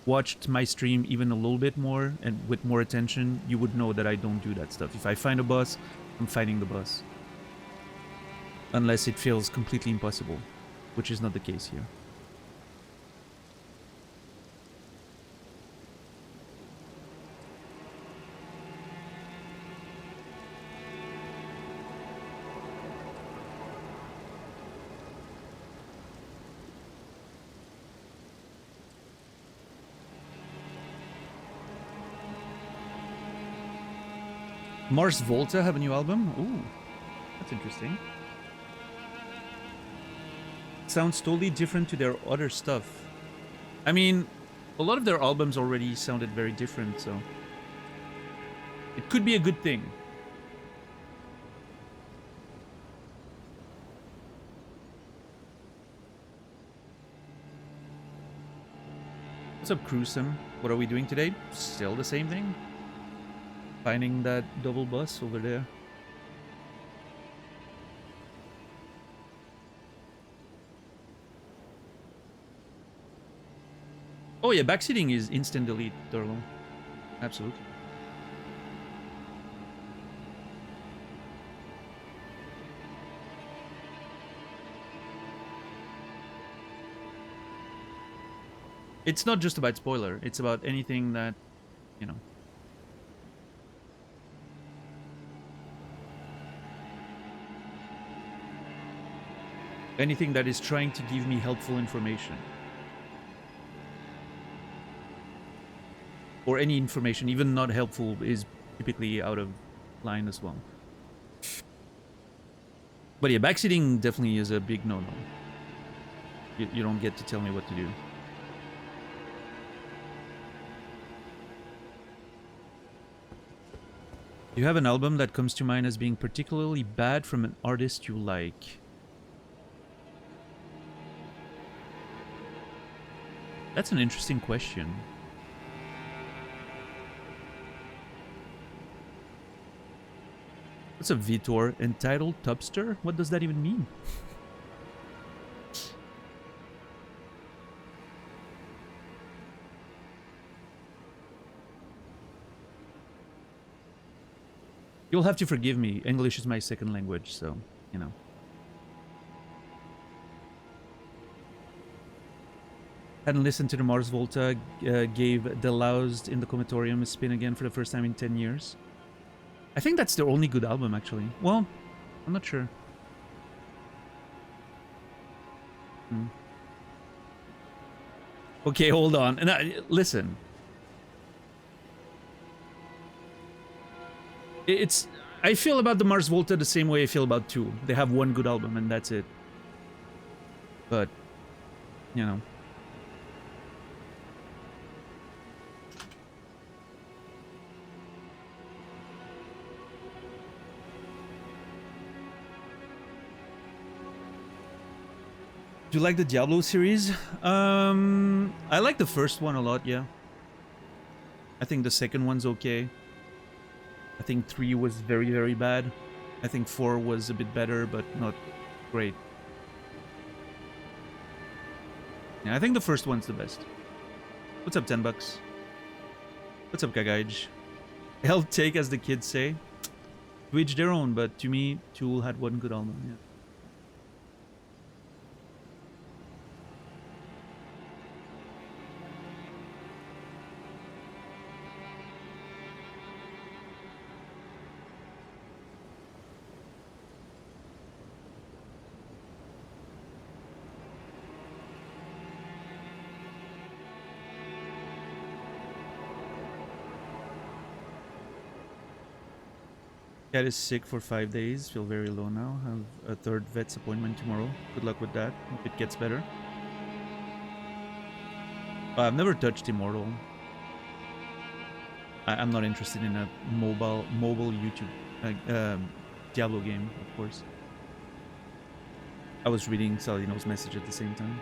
watched my stream even a little bit more and with more attention, you would know that I don't do that stuff. If I find a boss, I'm fighting the boss. Unless it feels completely impossible, which is not the case here. Mars Volta have a new album? Ooh, that's interesting. Sounds totally different to their other stuff. I mean, a lot of their albums already sounded very different, so it could be a good thing. What's up, Cruisem? What are we doing today? Still the same thing? Finding that double bus over there. Oh yeah, backseating is instant delete, Turlo. Absolutely. It's not just about spoiler, it's about anything that, you know. Anything that is trying to give me helpful information. Or any information, even not helpful, is typically out of line as well. But yeah, backseating definitely is a big no-no. You don't get to tell me what to do. Do you have an album that comes to mind as being particularly bad from an artist you like? That's an interesting question. What's a Vitor? Entitled Tubster? What does that even mean? You'll have to forgive me. English is my second language, so, you know. Hadn't listened to the Mars Volta. Gave Deloused in the Comatorium a spin again for the first time in 10 years. I think that's their only good album, actually. Well, I'm not sure. Okay, hold on. And listen. I feel about the Mars Volta the same way I feel about Tool. They have one good album and that's it. But, you know. Do you like the Diablo series? I like the first one a lot, yeah. I think the second one's okay. I think 3 was very, very bad. I think 4 was a bit better, but not great. Yeah, I think the first one's the best. What's up, 10 bucks? What's up, Gagaij? Hell take, as the kids say. To each their own, but to me, Tool had one good album, yeah. Cat is sick for 5 days. Feel very low now. Have a third vet's appointment tomorrow. Good luck with that. If it gets better. I've never touched Immortal. I'm not interested in a mobile YouTube Diablo game, of course. I was reading Salino's message at the same time.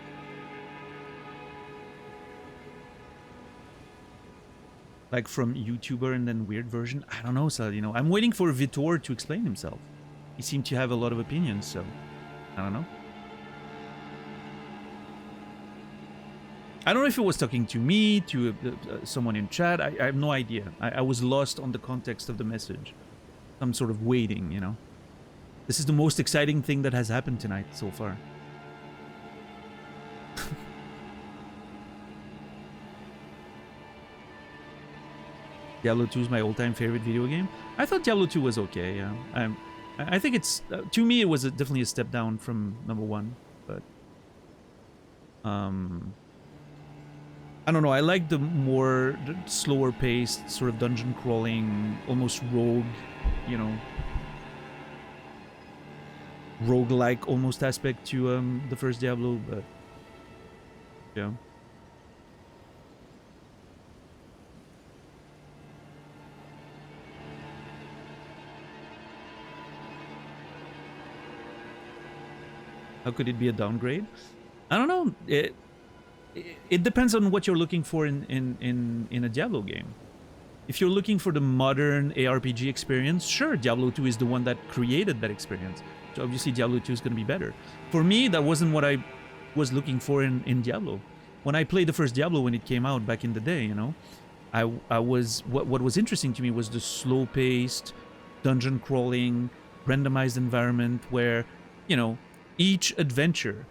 Like from YouTuber and then weird version? I don't know, Salino. I'm waiting for Vitor to explain himself. He seemed to have a lot of opinions, so I don't know. I don't know if he was talking to me, to someone in chat. I have no idea. I was lost on the context of the message. I'm sort of waiting, you know. This is the most exciting thing that has happened tonight so far. Diablo 2 is my all-time favorite video game. I thought Diablo 2 was okay, yeah. I think it's... to me, it was definitely a step down from number 1, but... I don't know, I like the slower-paced, sort of dungeon-crawling, almost rogue, you know... rogue-like almost aspect to the first Diablo, but... yeah. How could it be a downgrade? I don't know. It depends on what you're looking for in a Diablo game. If you're looking for the modern ARPG experience, sure, Diablo 2 is the one that created that experience. So obviously Diablo 2 is going to be better. For me, that wasn't what I was looking for in Diablo. When I played the first Diablo when it came out back in the day, you know, I was what was interesting to me was the slow-paced, dungeon crawling, randomized environment where, you know, each adventure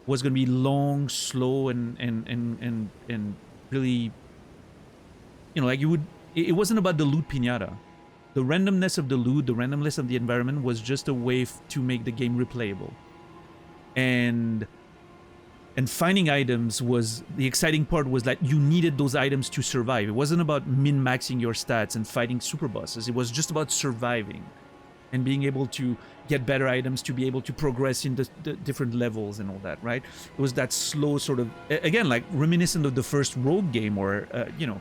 was going to be long, slow, and really, you know, like you would. It wasn't about the loot pinata. The randomness of the loot, the randomness of the environment was just a way to make the game replayable. And finding items was the exciting part. Was that you needed those items to survive. It wasn't about min-maxing your stats and fighting super bosses. It was just about surviving. and being able to get better items to be able to progress in the different levels and all that, right? It was that slow sort of, again, like reminiscent of the first Rogue game or, you know,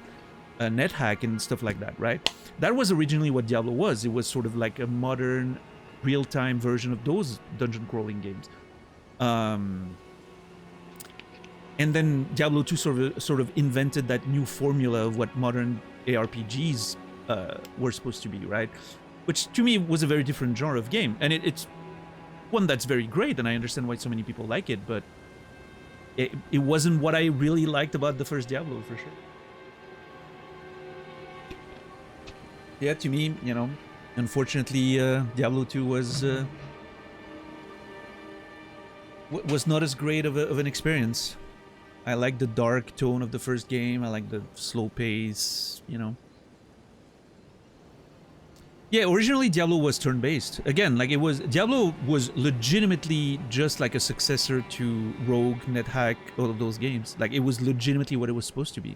a net hack and stuff like that, right? That was originally what Diablo was. It was sort of like a modern, real-time version of those dungeon crawling games. And then Diablo 2 sort of invented that new formula of what modern ARPGs were supposed to be, right? Which to me was a very different genre of game, and it's one that's very great, and I understand why so many people like it, but it wasn't what I really liked about the first Diablo, for sure. Yeah, to me, you know, unfortunately, Diablo 2 was not as great of an experience. I like the dark tone of the first game. I like the slow pace, you know. Yeah, originally Diablo was turn-based. Again, like Diablo was legitimately just like a successor to Rogue, NetHack, all of those games. Like it was legitimately what it was supposed to be.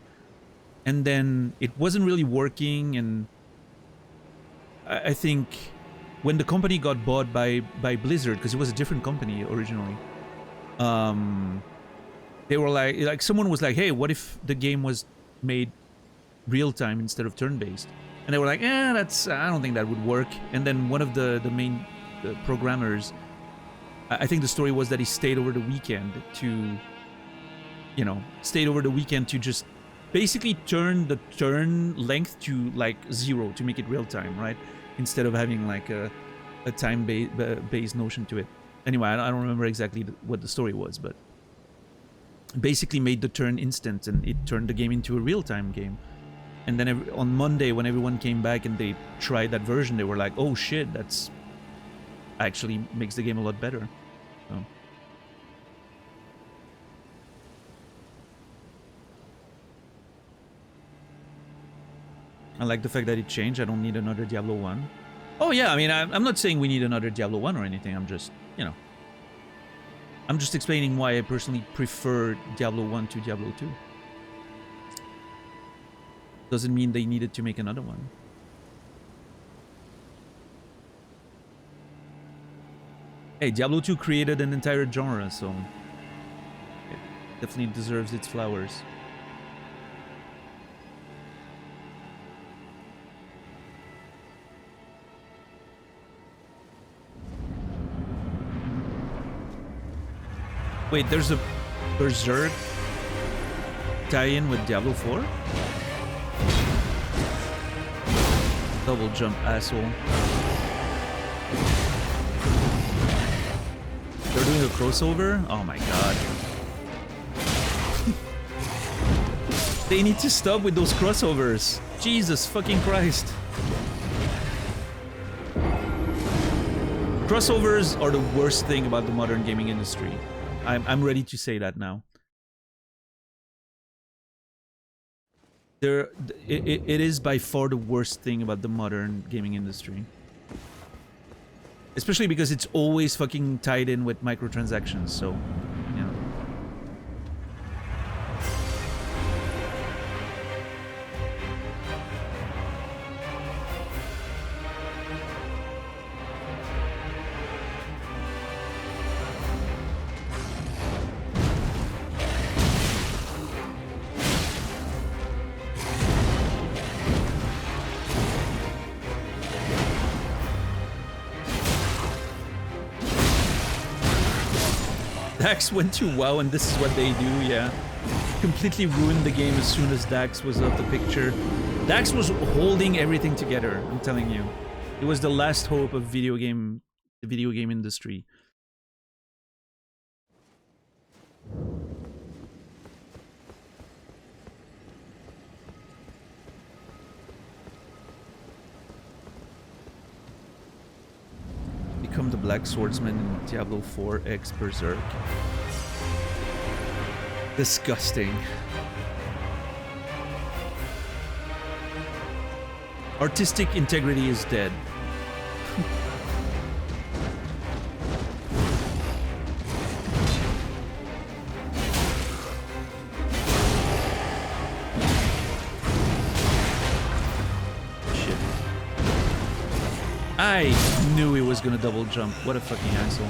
And then it wasn't really working, and I think when the company got bought by Blizzard, because it was a different company originally, they were like someone was like, hey, what if the game was made real time instead of turn-based? And they were like, I don't think that would work. And then one of the main programmers, I think the story was that he stayed over the weekend to just basically turn the turn length to like 0 to make it real time, right? Instead of having like a time-based notion to it. Anyway, I don't remember exactly what the story was, but basically made the turn instant, and it turned the game into a real-time game. And then on Monday, when everyone came back and they tried that version, they were like, oh shit, that's actually makes the game a lot better. So. I like the fact that it changed. I don't need another Diablo 1. Oh yeah, I mean, I'm not saying we need another Diablo 1 or anything. I'm just, you know, I'm just explaining why I personally prefer Diablo 1 to Diablo 2. Doesn't mean they needed to make another one. Hey, Diablo 2 created an entire genre, so it definitely deserves its flowers. Wait, there's a Berserk tie-in with Diablo 4? Double jump, asshole. They're doing a crossover? Oh my god. They need to stop with those crossovers. Jesus fucking Christ. Crossovers are the worst thing about the modern gaming industry. I'm ready to say that now. It is by far the worst thing about the modern gaming industry. Especially because it's always fucking tied in with microtransactions, so, you know. Dax went to WoW and this is what they do, yeah. Completely ruined the game as soon as Dax was out the picture. Dax was holding everything together, I'm telling you. It was the last hope of the video game industry. Become the Black Swordsman in Diablo 4 X Berserk. Disgusting. Artistic integrity is dead. I knew he was gonna double jump. What a fucking asshole.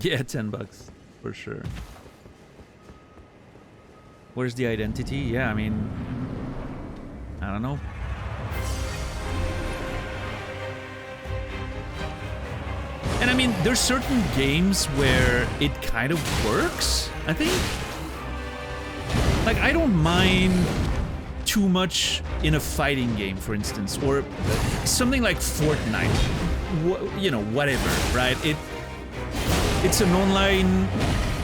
Yeah, $10 for sure. Where's the identity? Yeah, I mean, I don't know. And I mean, there's certain games where it kind of works, I think. Like, I don't mind too much in a fighting game, for instance, or something like Fortnite. You know, whatever, right? It's an online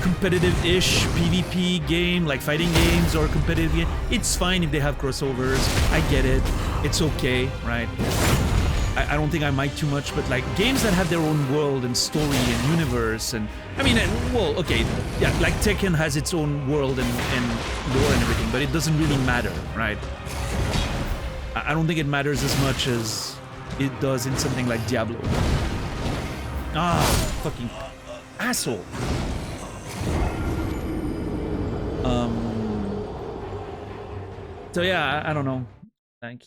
competitive-ish PvP game, like fighting games or competitive game. It's fine if they have crossovers. I get it. It's okay, right? I don't think I mind too much, but like games that have their own world and story and universe and... I mean, well, okay, yeah, like Tekken has its own world and lore and everything, but it doesn't really matter, right? I don't think it matters as much as it does in something like Diablo. Ah, fucking asshole. So yeah, I don't know. Like,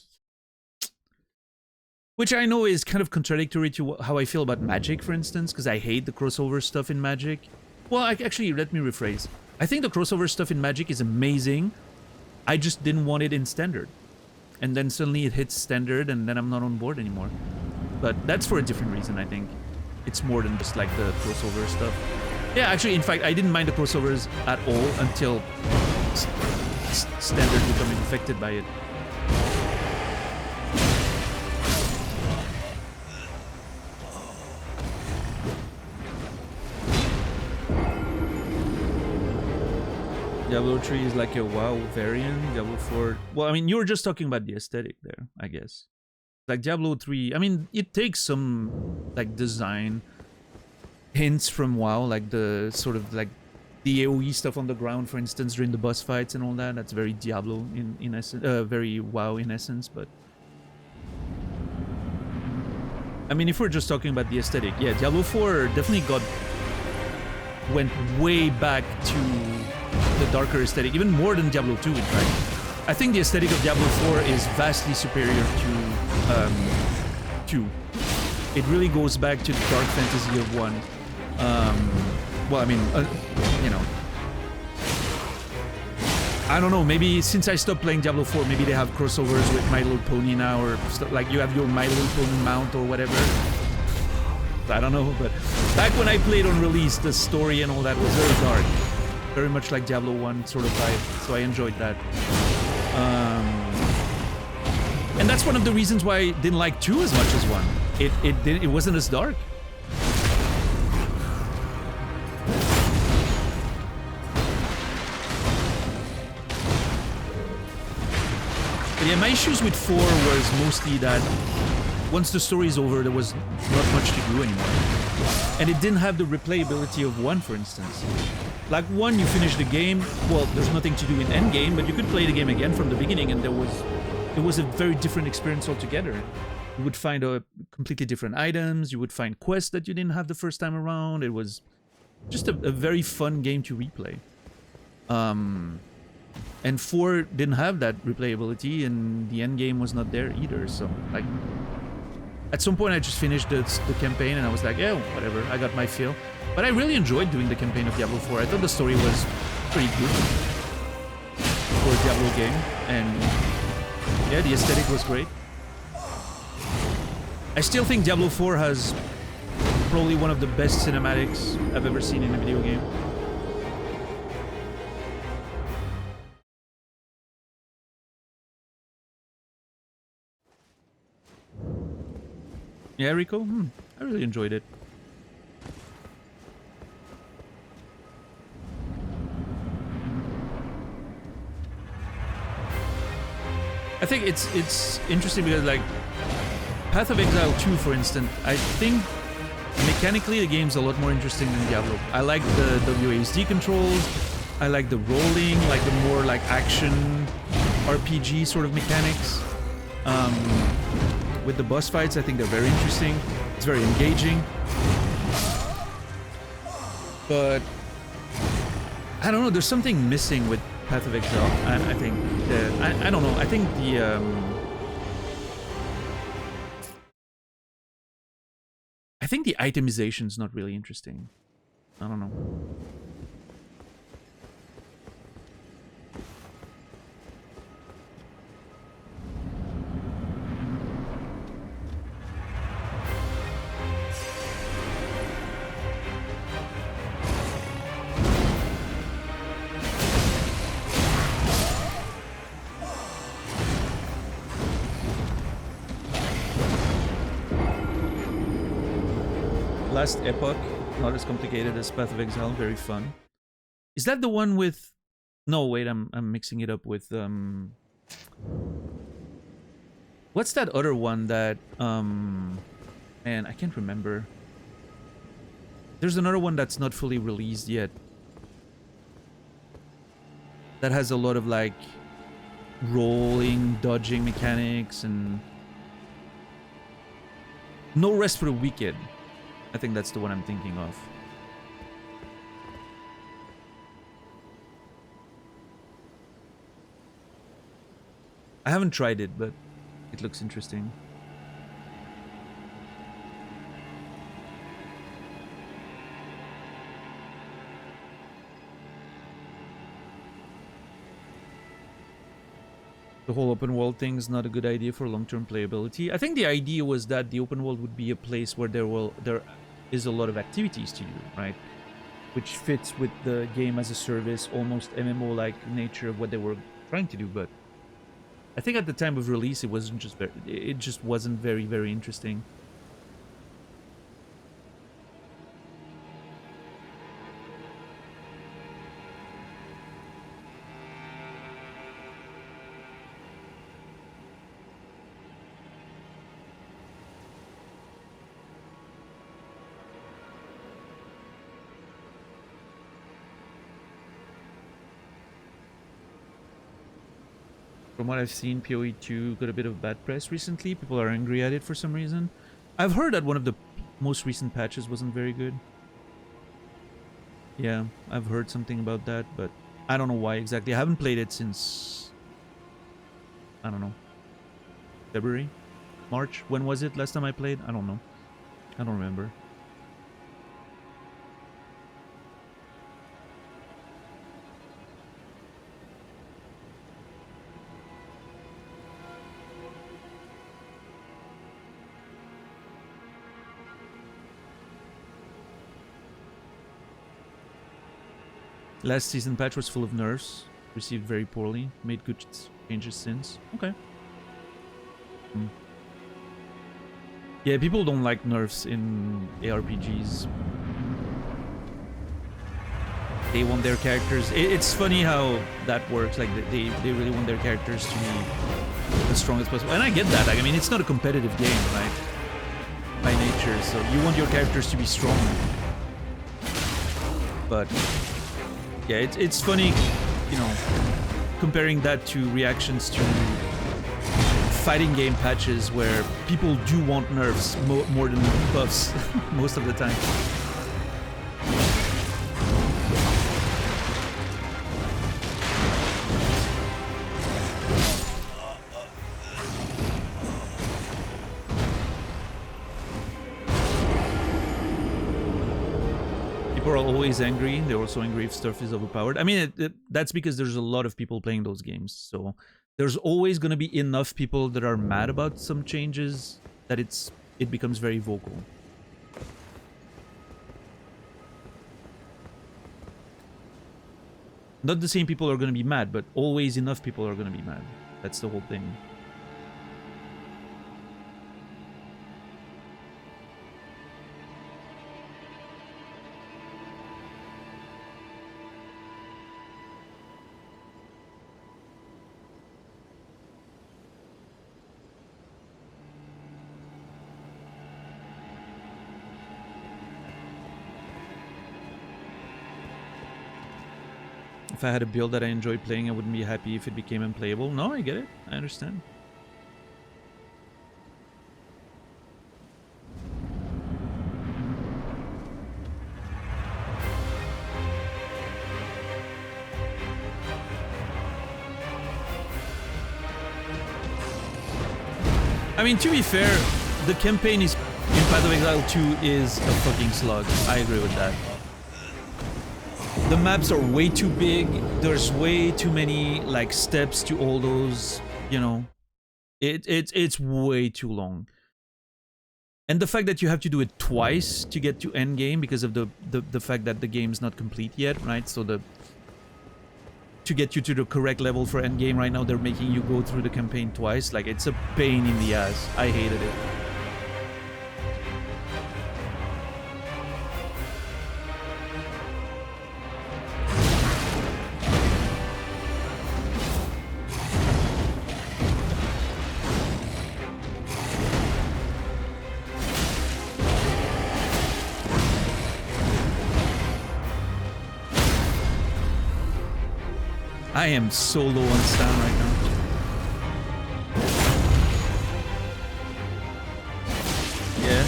which I know is kind of contradictory to how I feel about Magic, for instance, because I hate the crossover stuff in Magic. Well, actually, let me rephrase. I think the crossover stuff in Magic is amazing. I just didn't want it in Standard. And then suddenly it hits Standard, and then I'm not on board anymore. But that's for a different reason, I think. It's more than just like the crossover stuff. Yeah, actually, in fact, I didn't mind the crossovers at all until Standard became infected by it. Diablo 3 is like a WoW variant. Diablo 4... Well, I mean, you were just talking about the aesthetic there, I guess. Like Diablo 3, I mean, it takes some, like, design hints from WoW, like the sort of, like, the AoE stuff on the ground, for instance, during the boss fights and all that. That's very Diablo in essence, very WoW in essence, but... I mean, if we're just talking about the aesthetic, yeah, Diablo 4 definitely went way back to the darker aesthetic, even more than Diablo 2, in fact. I think the aesthetic of Diablo 4 is vastly superior to 2. It really goes back to the dark fantasy of 1. Well, I mean, you know, I don't know, maybe since I stopped playing Diablo 4, maybe they have crossovers with My Little Pony now, or like you have your My Little Pony mount or whatever. I don't know, but back when I played on release, the story and all that was very dark. Very much like Diablo 1 sort of vibe, so I enjoyed that. And that's one of the reasons why I didn't like 2 as much as 1. It wasn't as dark. But yeah, my issues with 4 was mostly that once the story is over, there was not much to do anymore. And it didn't have the replayability of 1, for instance. Like 1, you finish the game, well, there's nothing to do in endgame, but you could play the game again from the beginning, and it was a very different experience altogether. You would find completely different items, you would find quests that you didn't have the first time around. It was just a very fun game to replay. And 4 didn't have that replayability, and the end game was not there either, so, like... At some point, I just finished the campaign, and I was like, yeah, whatever, I got my feel. But I really enjoyed doing the campaign of Diablo 4. I thought the story was pretty good for a Diablo game, and yeah, the aesthetic was great. I still think Diablo 4 has probably one of the best cinematics I've ever seen in a video game. Yeah, Rico? I really enjoyed it. I think it's interesting because, like, Path of Exile 2, for instance, I think mechanically the game's a lot more interesting than Diablo. I like the WASD controls, I like the rolling, like the more like action RPG sort of mechanics. With the boss fights, I think they're very interesting. It's very engaging. But I don't know. There's something missing with Path of Exile. I think. I don't know. I think the itemization is not really interesting. I don't know. Last Epoch, not as complicated as Path of Exile, very fun. Is that the one with... No, wait, I'm mixing it up with... What's that other one that... Man, I can't remember. There's another one that's not fully released yet. That has a lot of, like, rolling, dodging mechanics and... No Rest for the Wicked. I think that's the one I'm thinking of. I haven't tried it, but it looks interesting. The whole open world thing is not a good idea for long-term playability. I think the idea was that the open world would be a place where there is a lot of activities to do, right? Which fits with the game as a service, almost MMO-like nature of what they were trying to do. But I think at the time of release, it just wasn't very, very interesting. From what I've seen, PoE 2 got a bit of bad press recently. People are angry at it for some reason. I've heard that one of the most recent patches wasn't very good. Yeah, I've heard something about that, but I don't know why exactly. I haven't played it since... I don't know. February? March? When was it last time I played? I don't know. I don't remember. Last season patch was full of nerfs, received very poorly, made good changes since. Okay. Yeah, people don't like nerfs in ARPGs. They want their characters... It's funny how that works, like they really want their characters to be as strong as possible. And I get that, like, I mean, it's not a competitive game, right? By nature, so you want your characters to be strong. But... yeah, it's funny, you know, comparing that to reactions to fighting game patches where people do want nerfs more than buffs most of the time. People are always angry. They're also angry if stuff is overpowered. I mean, that's because there's a lot of people playing those games. So there's always going to be enough people that are mad about some changes that it becomes very vocal. Not the same people are going to be mad, but always enough people are going to be mad. That's the whole thing. If I had a build that I enjoyed playing, I wouldn't be happy if it became unplayable. No, I get it. I understand. I mean, to be fair, the campaign is in Path of Exile 2 is a fucking slug. I agree with that. The maps are way too big. There's way too many like steps to all those, you know. It's way too long. And the fact that you have to do it twice to get to end game because of the fact that the game's not complete yet, right? So to get you to the correct level for end game right now, they're making you go through the campaign twice. Like, it's a pain in the ass. I hated it. I am so low on stam right now. Yeah.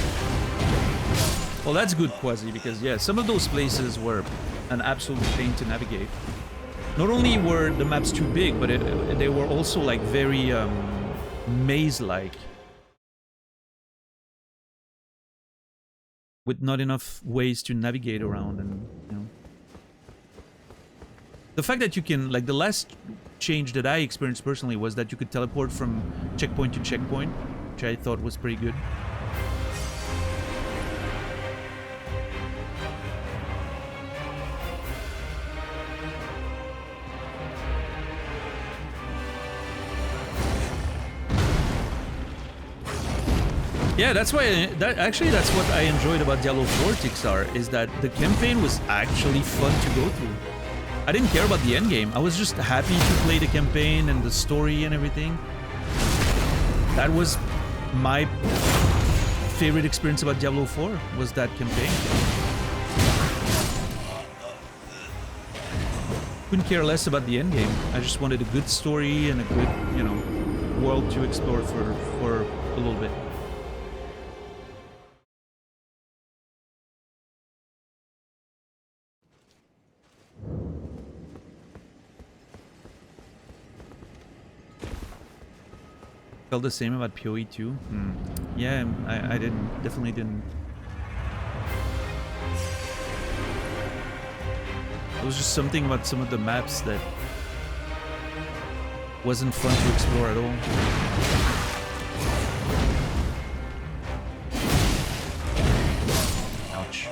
Well, that's good, Quasi, because yeah, some of those places were an absolute pain to navigate. Not only were the maps too big, but they were also like very maze-like, with not enough ways to navigate around, and you know. The fact that you can, like, the last change that I experienced personally was that you could teleport from checkpoint to checkpoint, which I thought was pretty good. Yeah, that's why, that's what I enjoyed about Diablo 4, Tixar, is that the campaign was actually fun to go through. I didn't care about the end game. I was just happy to play the campaign and the story and everything. That was my favorite experience about Diablo 4, was that campaign. Couldn't care less about the end game. I just wanted a good story and a good, you know, world to explore for a little bit. Felt the same about PoE too. Yeah, I definitely didn't. There was just something about some of the maps that wasn't fun to explore at all. Ouch.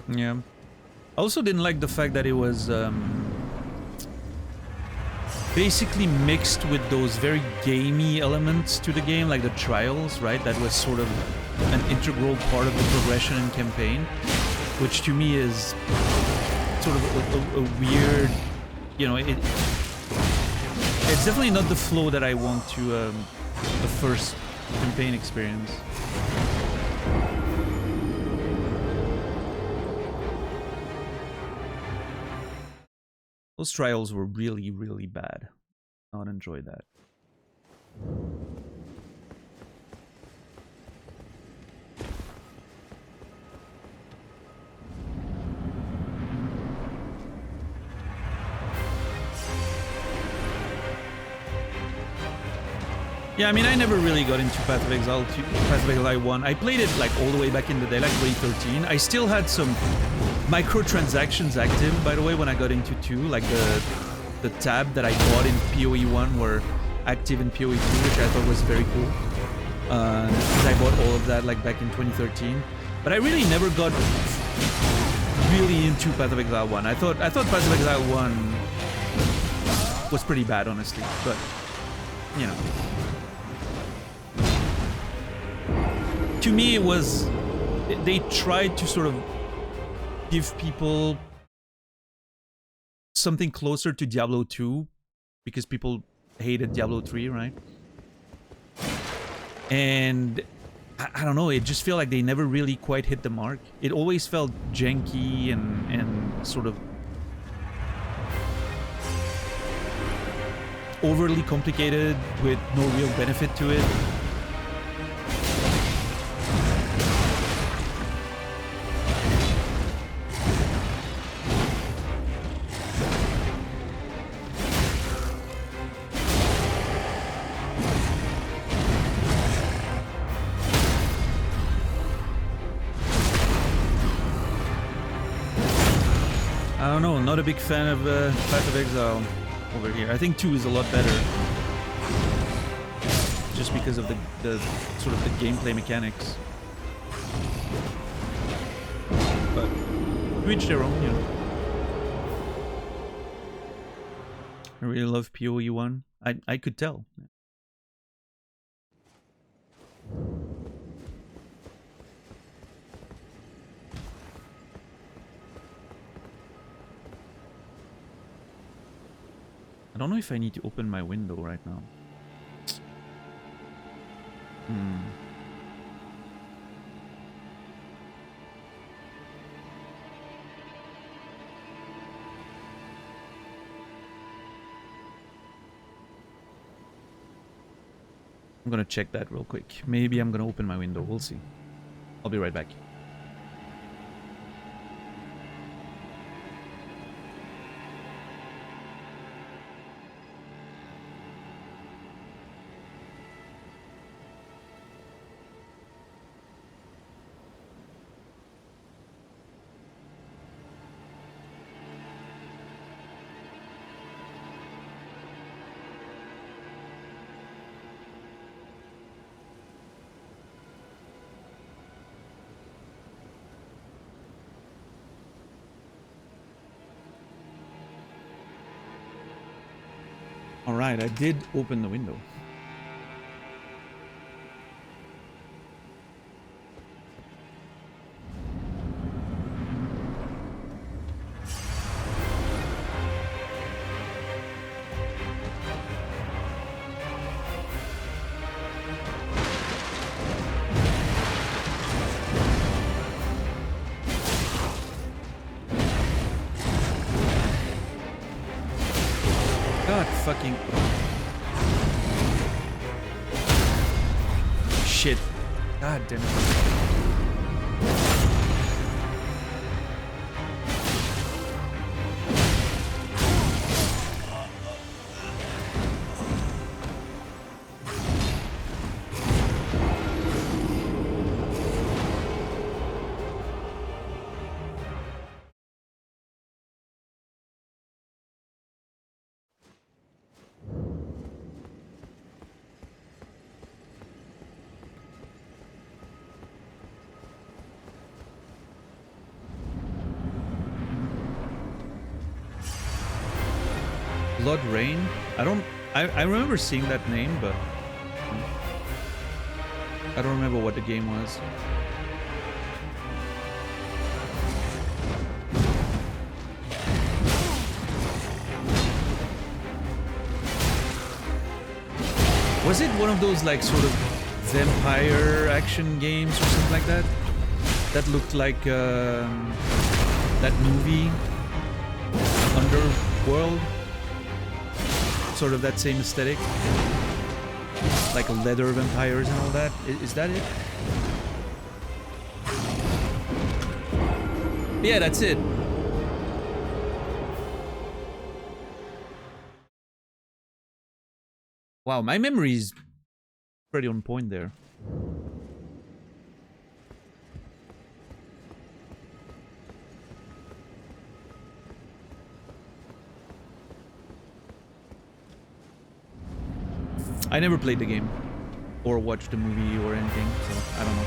Yeah. I also didn't like the fact that it was basically mixed with those very gamey elements to the game, like the trials, right? That was sort of an integral part of the progression and campaign, which to me is sort of a weird, you know, it's definitely not the flow that I want to the first campaign experience. Those trials were really, really bad. I don't enjoy that. Yeah, I mean, I never really got into Path of Exile 2, Path of Exile 1. I played it like all the way back in the day, like 2013. I still had some microtransactions active, by the way, when I got into 2. Like the tab that I bought in PoE 1 were active in PoE 2, which I thought was very cool. Because I bought all of that like back in 2013. But I really never got really into Path of Exile 1. I thought Path of Exile 1 was pretty bad, honestly. But, you know. To me, it was... They tried to sort of give people something closer to Diablo 2, because people hated Diablo 3, right? And I don't know, it just felt like they never really quite hit the mark. It always felt janky and sort of overly complicated with no real benefit to it. I don't know, not a big fan of Path of Exile over here. I think 2 is a lot better. Just because of the sort of the gameplay mechanics. But to each their own, you know. I really love PoE 1. I could tell. I don't know if I need to open my window right now. I'm gonna check that real quick. Maybe I'm gonna open my window. We'll see. I'll be right back. Alright, I did open the window. God fucking... Shit. God damn it. Blood Rain? I remember seeing that name, but I don't remember what the game was. Was it one of those like sort of vampire action games or something like that? That looked like that movie Underworld? Sort of that same aesthetic, like leather vampires and all that. Is that it? Yeah, that's it. Wow, my memory is pretty on point there. I never played the game or watched the movie or anything, so I don't know.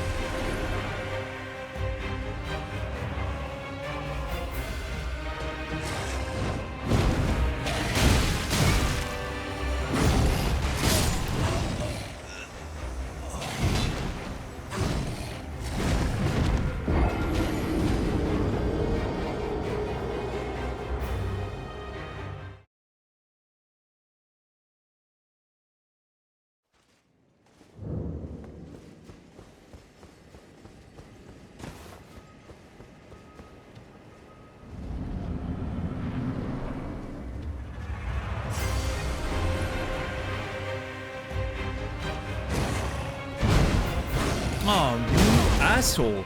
asshole.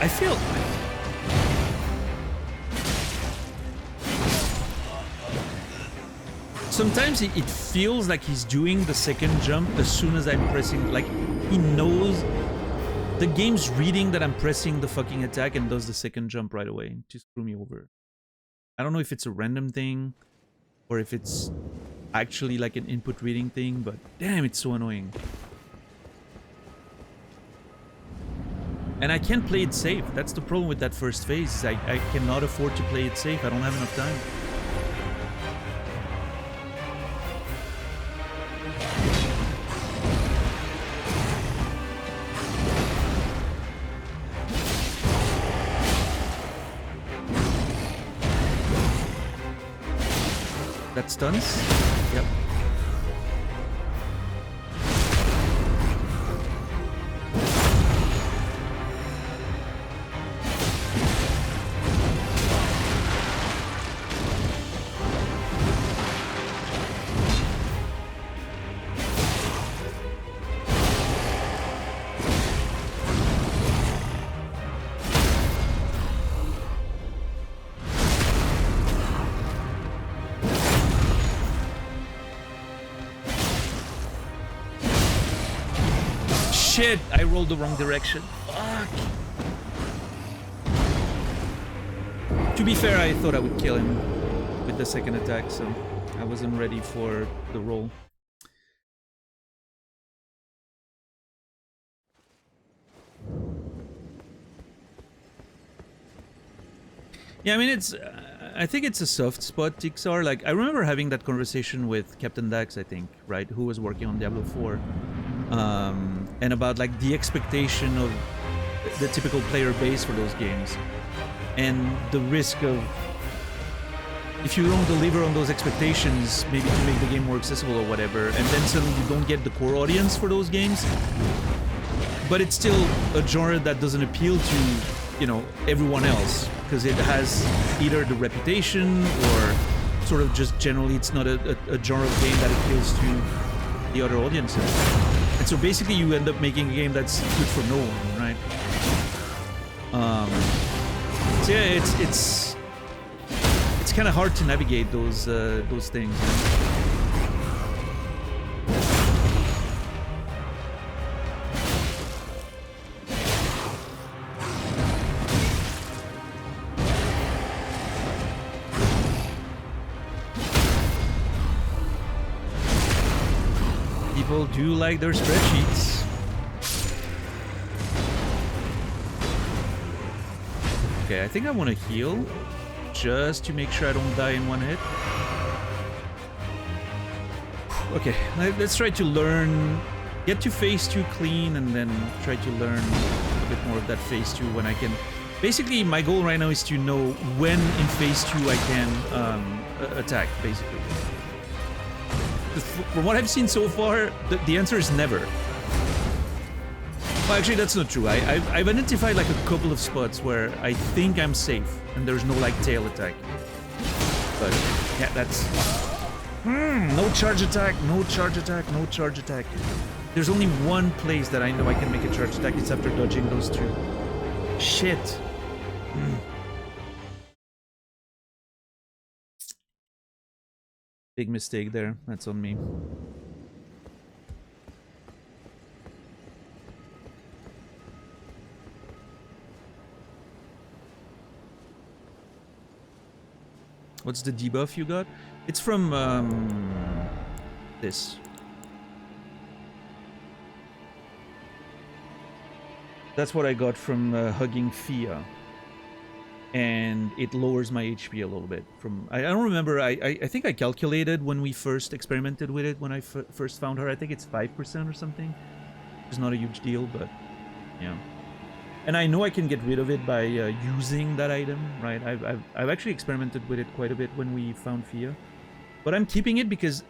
I feel... Sometimes it feels like he's doing the second jump as soon as I'm pressing... Like, he knows... The game's reading that I'm pressing the fucking attack and does the second jump right away to screw me over. I don't know if it's a random thing or if it's actually like an input reading thing, but damn, it's so annoying. And I can't play it safe. That's the problem with that first phase. I cannot afford to play it safe. I don't have enough time. That stuns? Yep. Shit! I rolled the wrong direction. Fuck! To be fair, I thought I would kill him with the second attack, so I wasn't ready for the roll. Yeah, I mean, it's... I think it's a soft spot, Tixar. Like, I remember having that conversation with Captain Dax, I think, right? Who was working on Diablo 4. And about, like, the expectation of the typical player base for those games. And the risk of... If you don't deliver on those expectations, maybe to make the game more accessible or whatever, and then suddenly you don't get the core audience for those games. But it's still a genre that doesn't appeal to, you know, everyone else. Because it has either the reputation or sort of just generally it's not a genre of game that appeals to the other audiences. And so basically you end up making a game that's good for no one, right? So yeah, it's kind of hard to navigate those things. You know? People do like their spreadsheets. Okay, I think I want to heal just to make sure I don't die in one hit. Okay, let's try to learn, get to phase 2 clean and then try to learn a bit more of that phase 2 when I can. Basically, my goal right now is to know when in phase 2 I can attack, basically. From what I've seen so far, the answer is never. Well, actually, that's not true. I've identified like a couple of spots where I think I'm safe and there's no like tail attack. But yeah, that's... no charge attack, no charge attack, no charge attack. There's only one place that I know I can make a charge attack. It's after dodging those two. Shit. Big mistake there. That's on me. What's the debuff you got? It's from this. That's what I got from hugging Fia. And it lowers my HP a little bit. From I don't remember. I think I calculated when we first experimented with it when I first found her. I think it's 5% or something. It's not a huge deal, but yeah. And I know I can get rid of it by using that item, right? I've actually experimented with it quite a bit when we found Fia, but I'm keeping it because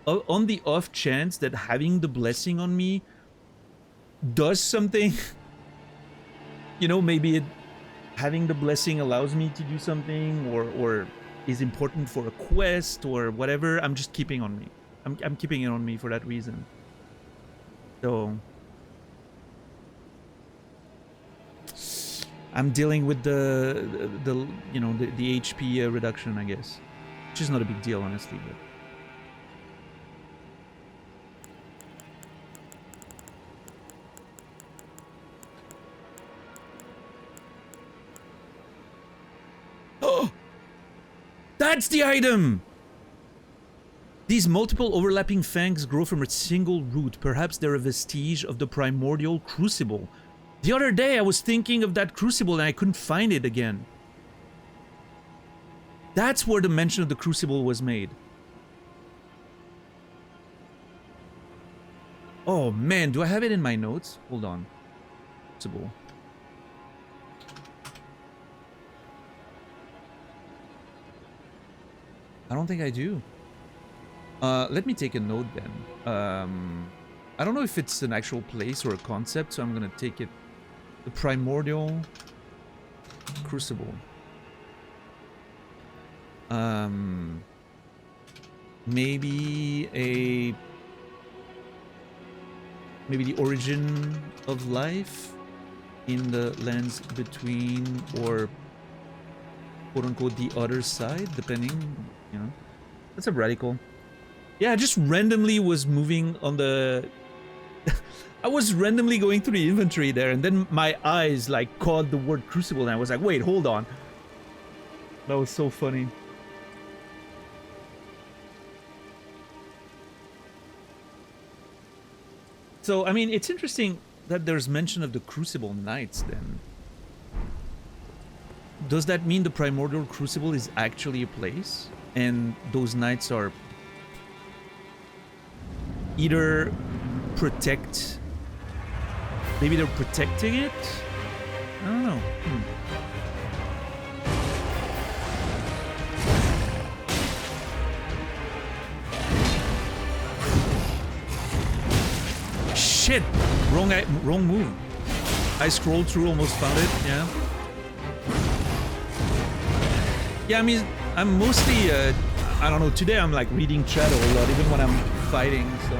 on the off chance that having the blessing on me does something, you know, maybe it. Having the blessing allows me to do something or is important for a quest or whatever. I'm just keeping on me. I'm keeping it on me for that reason. So I'm dealing with the you know the HP reduction, I guess, which is not a big deal, honestly. But oh, that's the item. These multiple overlapping fangs grow from a single root. Perhaps they're a vestige of the primordial crucible. The other day I was thinking of that crucible and I couldn't find it again. That's where the mention of the crucible was made. Oh man, do I have it in my notes? Hold on. Crucible. I don't think I do. Let me take a note then. I don't know if it's an actual place or a concept, so I'm gonna take it. The primordial crucible. Maybe the origin of life in the lands between, or quote unquote the other side, depending, you know. That's a radical. Yeah, I just randomly was moving on the I was randomly going through the inventory there, and then my eyes like caught the word crucible, and I was like, wait, hold on. That was so funny. So, I mean, it's interesting that there's mention of the Crucible Knights then. Does that mean the Primordial Crucible is actually a place? And those knights are either protect... Maybe they're protecting it? I don't know. Shit! Wrong move. I scrolled through, almost found it, yeah. Yeah, I mean, I'm mostly, I don't know, today I'm like reading chat a lot, even when I'm fighting, so...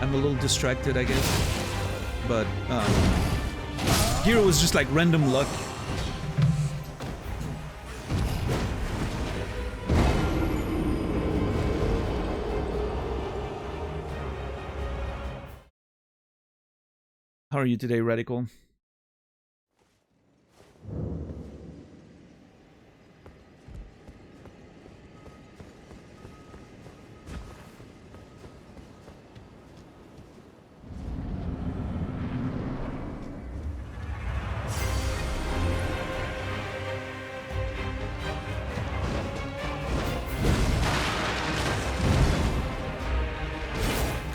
I'm a little distracted, I guess. But, here it was just like random luck. How are you today, Radical?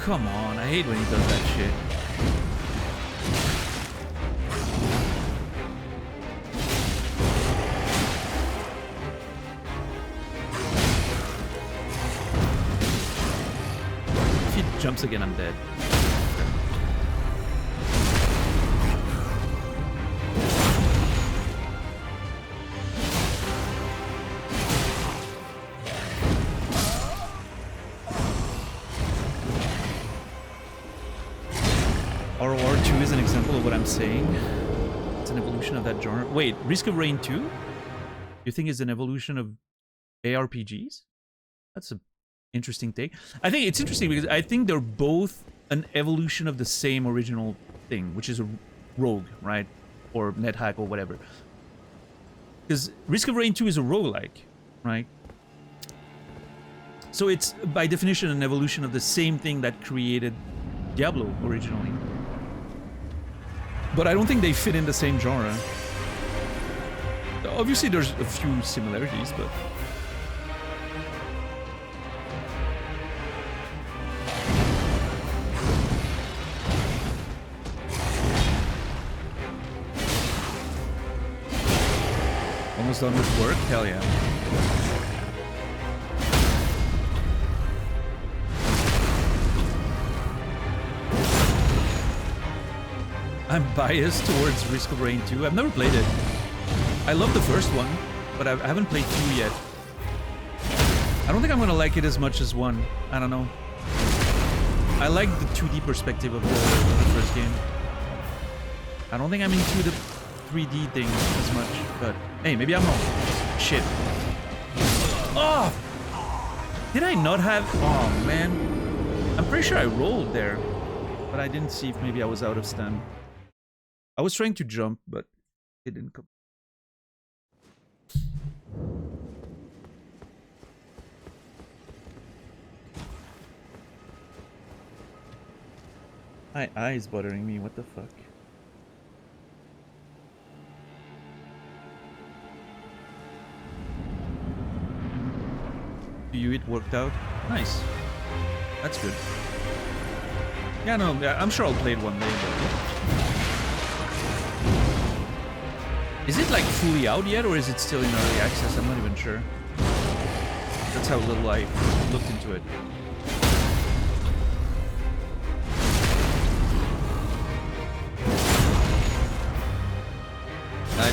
Come on, I hate when he does that shit. If he jumps again, I'm dead. ROR2 is an example of what I'm saying. It's an evolution of that genre. Wait, Risk of Rain 2? You think it's an evolution of ARPGs? That's an interesting take. I think it's interesting because I think they're both an evolution of the same original thing, which is a rogue, right? Or NetHack or whatever. Because Risk of Rain 2 is a roguelike, right? So it's, by definition, an evolution of the same thing that created Diablo originally. But I don't think they fit in the same genre. Obviously, there's a few similarities, but... Almost done with work? Hell yeah. I'm biased towards Risk of Rain 2. I've never played it. I love the first one, but I haven't played 2 yet. I don't think I'm gonna like it as much as 1. I don't know. I like the 2D perspective of the first game. I don't think I'm into the 3D thing as much, but hey, maybe I'm wrong. Shit. Oh! Did I not have... Oh, man. I'm pretty sure I rolled there, but I didn't see if maybe I was out of stamina. I was trying to jump, but it didn't come. My eye is bothering me, what the fuck? It worked out? Nice. That's good. Yeah, no, I'm sure I'll play it one day, but... Is it like fully out yet, or is it still in early access? I'm not even sure. That's how little I looked into it.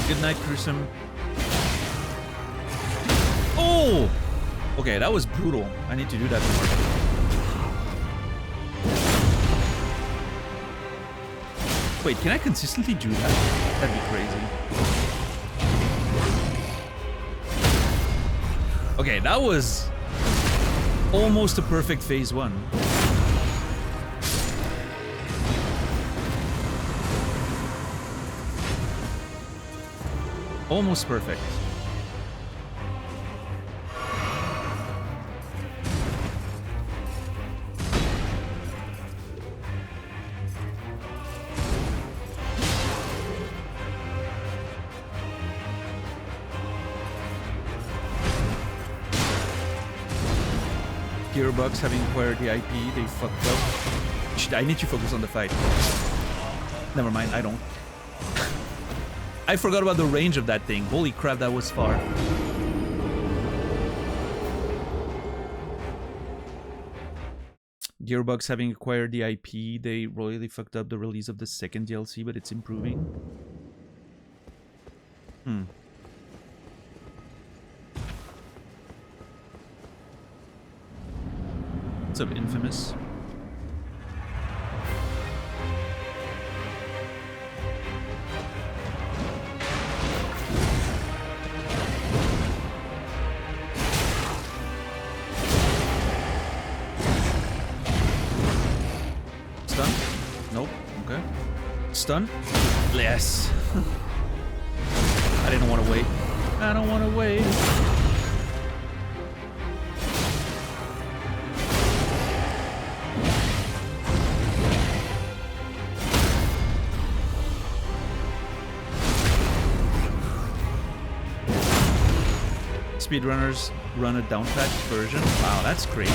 Good night, Gruesome. Oh! Okay, that was brutal. I need to do that more. Wait, can I consistently do that? That'd be crazy. Okay, that was almost a perfect phase 1. Almost perfect. Gearbox having acquired the IP, they fucked up. Shit, I need to focus on the fight. Never mind, I don't. I forgot about the range of that thing. Holy crap, that was far. Gearbox having acquired the IP, they royally fucked up the release of the second DLC, but it's improving. What's up, Infamous? Stun? Nope. Okay. Stun? Yes. I didn't want to wait. I don't want to wait. Speedrunners run a downpatch version. Wow, that's crazy.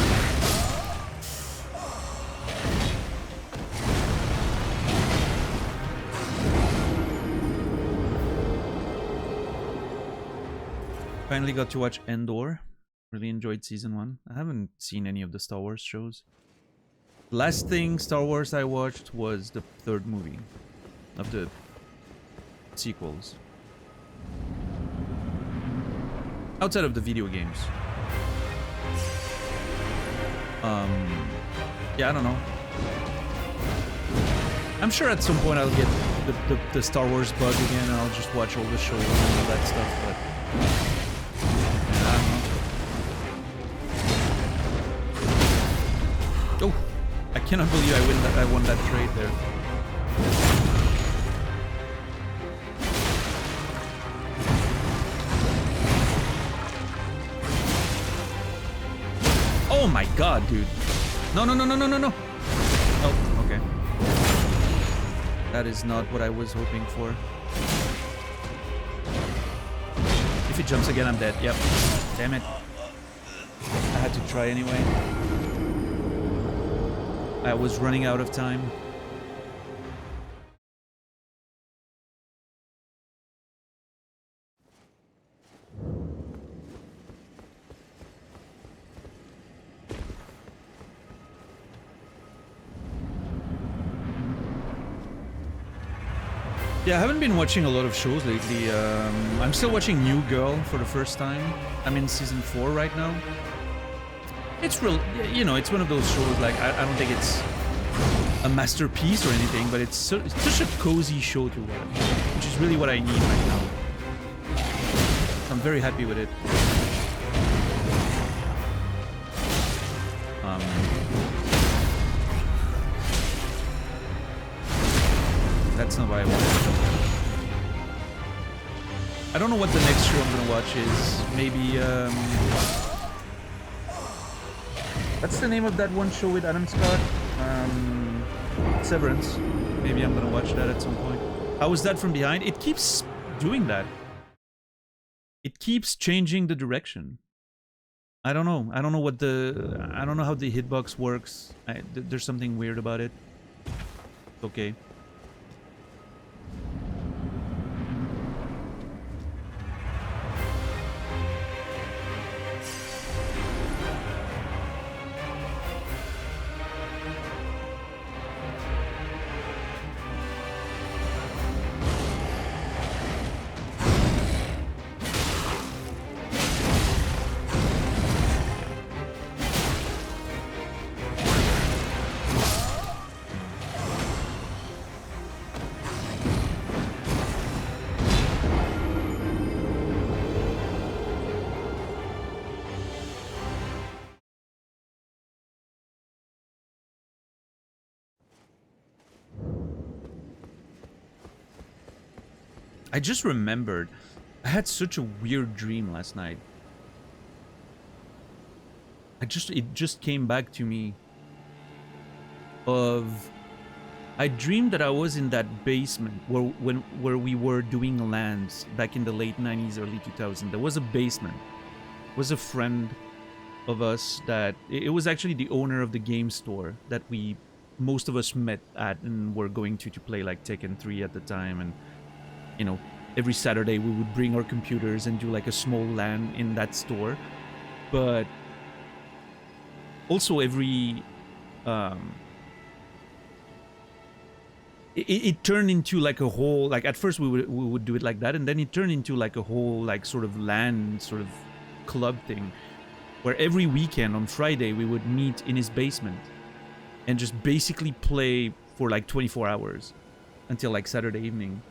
Finally got to watch Endor. Really enjoyed season 1. I haven't seen any of the Star Wars shows. The last thing Star Wars I watched was the 3rd movie of the sequels. Outside of the video games. Yeah, I don't know. I'm sure at some point I'll get the Star Wars bug again and I'll just watch all the shows and all that stuff, but... Yeah, I don't know. Oh! I cannot believe I won that trade there. Oh my god, dude. No, no, no, no, no, no, no. Oh, okay. That is not what I was hoping for. If it jumps again, I'm dead. Yep. Damn it. I had to try anyway. I was running out of time. Yeah, I haven't been watching a lot of shows lately. I'm still watching New Girl for the first time. I'm in season 4 right now. It's real, you know, it's one of those shows, like, I don't think it's a masterpiece or anything, but it's such a cozy show to watch. which is really what I need right now. I'm very happy with it. That's not what I want. I don't know what the next show I'm gonna watch is. Maybe, what's the name of that one show with Adam Scott? Severance. Maybe I'm gonna watch that at some point. How is that from behind? It keeps doing that. It keeps changing the direction. I don't know. I don't know what the... I don't know how the hitbox works. There's something weird about it. It's okay. I just remembered, I had such a weird dream last night. It just came back to me of, I dreamed that I was in that basement where we were doing lands back in the late 90s, early 2000s. There was a basement. It was a friend of us that, it was actually the owner of the game store that most of us met at and were going to play like Tekken 3 at the time. And you know, every Saturday we would bring our computers and do like a small LAN in that store. But also every it turned into like a whole, like at first we would do it like that, and then it turned into like a whole like sort of LAN sort of club thing where every weekend on Friday we would meet in his basement and just basically play for like 24 hours until like Saturday evening.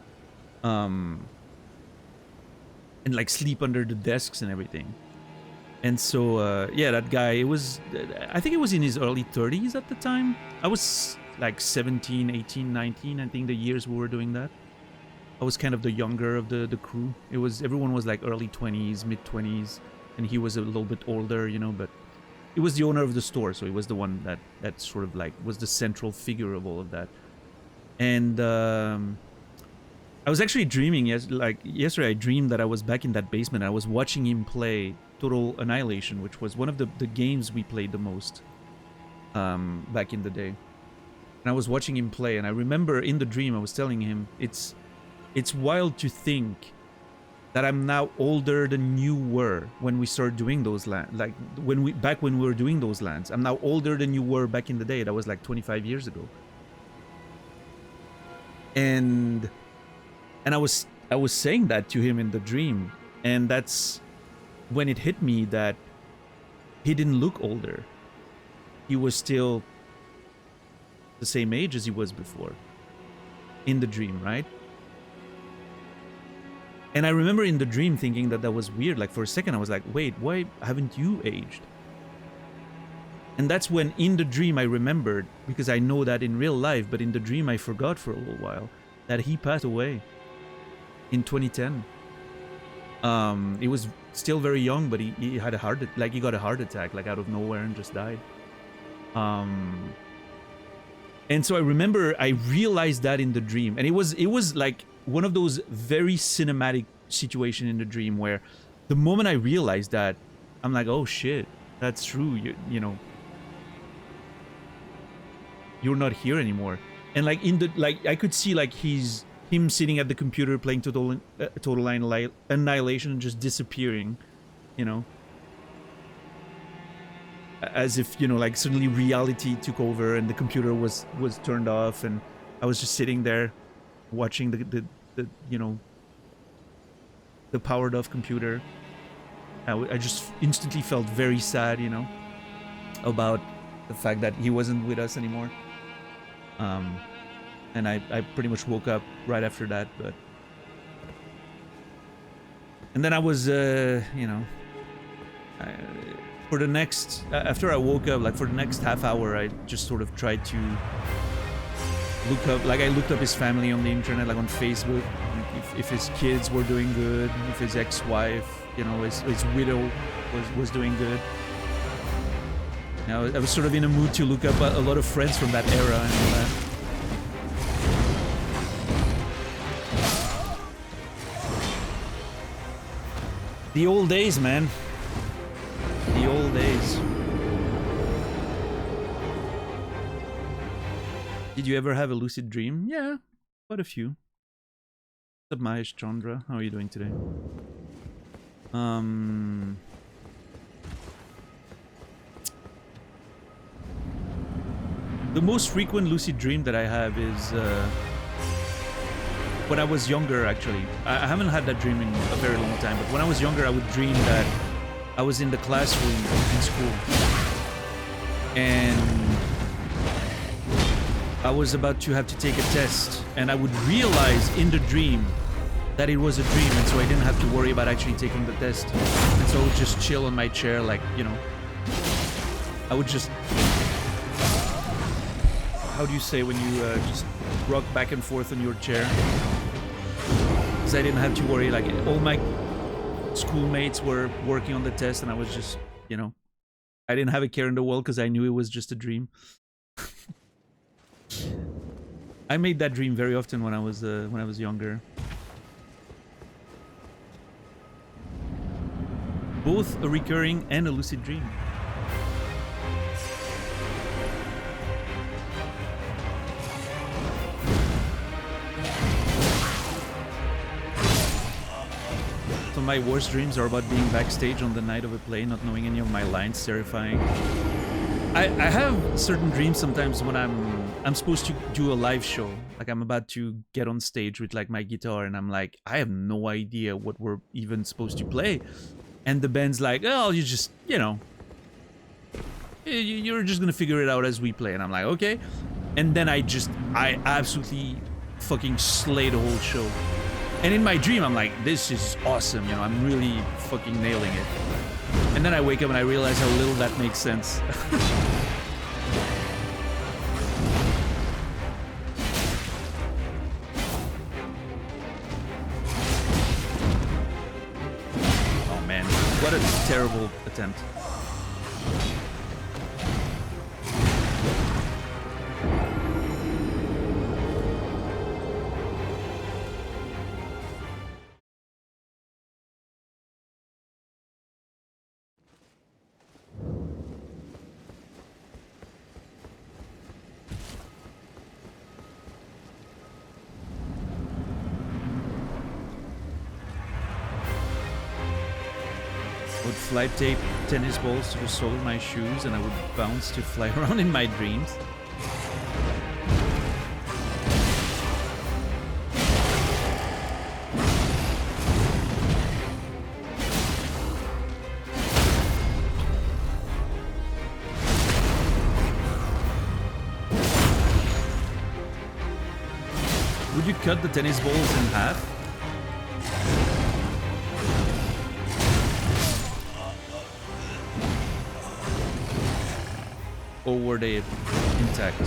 And like sleep under the desks and everything. And so yeah, that guy, I think it was in his early 30s at the time. I was like 17, 18, 19, I think the years we were doing that. I was kind of the younger of the crew. Everyone was like early 20s, mid 20s, and he was a little bit older, you know, but he was the owner of the store, so he was the one that sort of like was the central figure of all of that. And I was actually dreaming, yesterday I dreamed that I was back in that basement. I was watching him play Total Annihilation, which was one of the games we played the most back in the day. And I was watching him play, and I remember in the dream I was telling him, it's wild to think that I'm now older than you were when we started doing those lands. Like, back when we were doing those lands. I'm now older than you were back in the day. That was like 25 years ago. And I was saying that to him in the dream, and that's when it hit me that he didn't look older. He was still the same age as he was before in the dream, right? And I remember in the dream thinking that was weird. Like for a second I was like, wait, why haven't you aged? And that's when in the dream I remembered, because I know that in real life, but in the dream I forgot for a little while, that he passed away in 2010. He was still very young, but he had he got a heart attack like out of nowhere and just died. And so I remember I realized that in the dream, and it was like one of those very cinematic situation in the dream where the moment I realized that, I'm like, oh shit, that's true. You know, you're not here anymore. And like I could see like him sitting at the computer playing Total Annihilation and just disappearing, you know, as if, you know, like suddenly reality took over and the computer was turned off, and I was just sitting there watching the you know, the powered off computer. I just instantly felt very sad, you know, about the fact that he wasn't with us anymore. And I pretty much woke up right after that, but And then I was, you know, for the next, after I woke up, like for the next half hour, I just sort of tried to look up, like I looked up his family on the internet, like on Facebook, like if his kids were doing good, if his ex-wife, you know, his widow was doing good. You know, I was sort of in a mood to look up a lot of friends from that era and all that. The old days, man. The old days. Did you ever have a lucid dream? Yeah, quite a few. What's up, Mahesh Chandra? How are you doing today? The most frequent lucid dream that I have is when I was younger, actually. I haven't had that dream in a very long time, but when I was younger, I would dream that I was in the classroom in school. And I was about to have to take a test, and I would realize in the dream that it was a dream, and so I didn't have to worry about actually taking the test. And so I would just chill on my chair, like, you know, I would just... How do you say when you just rock back and forth on your chair? Because I didn't have to worry, like, all my schoolmates were working on the test, and I was just, you know, I didn't have a care in the world because I knew it was just a dream. I made that dream very often when I was younger. Both a recurring and a lucid dream. So my worst dreams are about being backstage on the night of a play, not knowing any of my lines, terrifying. I have certain dreams sometimes when I'm supposed to do a live show. Like I'm about to get on stage with like my guitar and I'm like, I have no idea what we're even supposed to play. And the band's like, oh, you just, you know, you're just gonna figure it out as we play. And I'm like, okay. And then I absolutely fucking slay the whole show. And in my dream, I'm like, this is awesome. You know, I'm really fucking nailing it. And then I wake up and I realize how little that makes sense. Oh man, what a terrible attempt. Flight tape tennis balls to the sole of my shoes and I would bounce to fly around in my dreams. Would you cut the tennis balls in half? Or were they intact?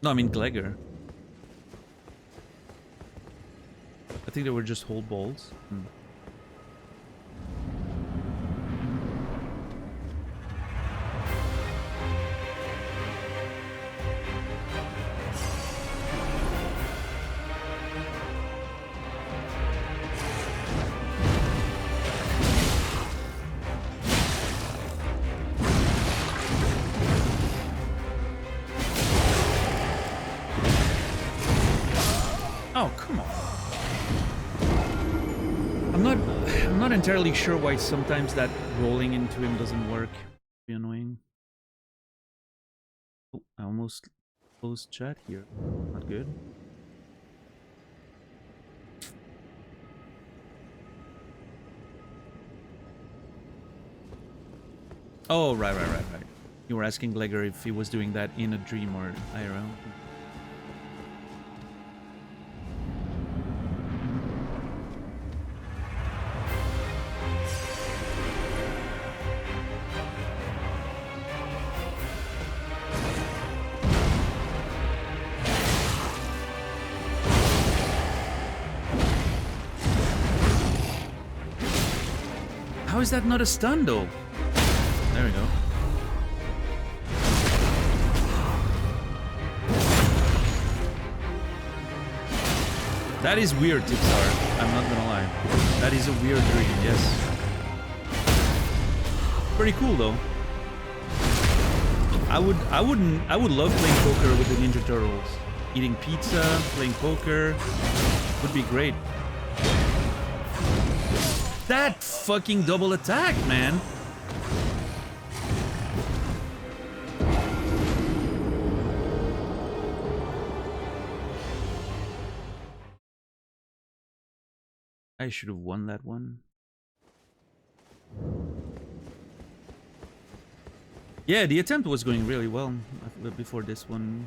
No, I mean Glegor. I think they were just whole balls. Entirely sure why sometimes that rolling into him doesn't work. Be annoying. Oh, I almost closed chat here. Not good. Oh, right. You were asking Glegor if he was doing that in a dream or IRL. How is that not a stun though? There we go. That is weird, Tipsar. I'm not gonna lie. That is a weird dream, yes. Pretty cool though. I would love playing poker with the Ninja Turtles. Eating pizza, playing poker would be great. That fucking double attack, man. I should have won that one. Yeah, the attempt was going really well before this one.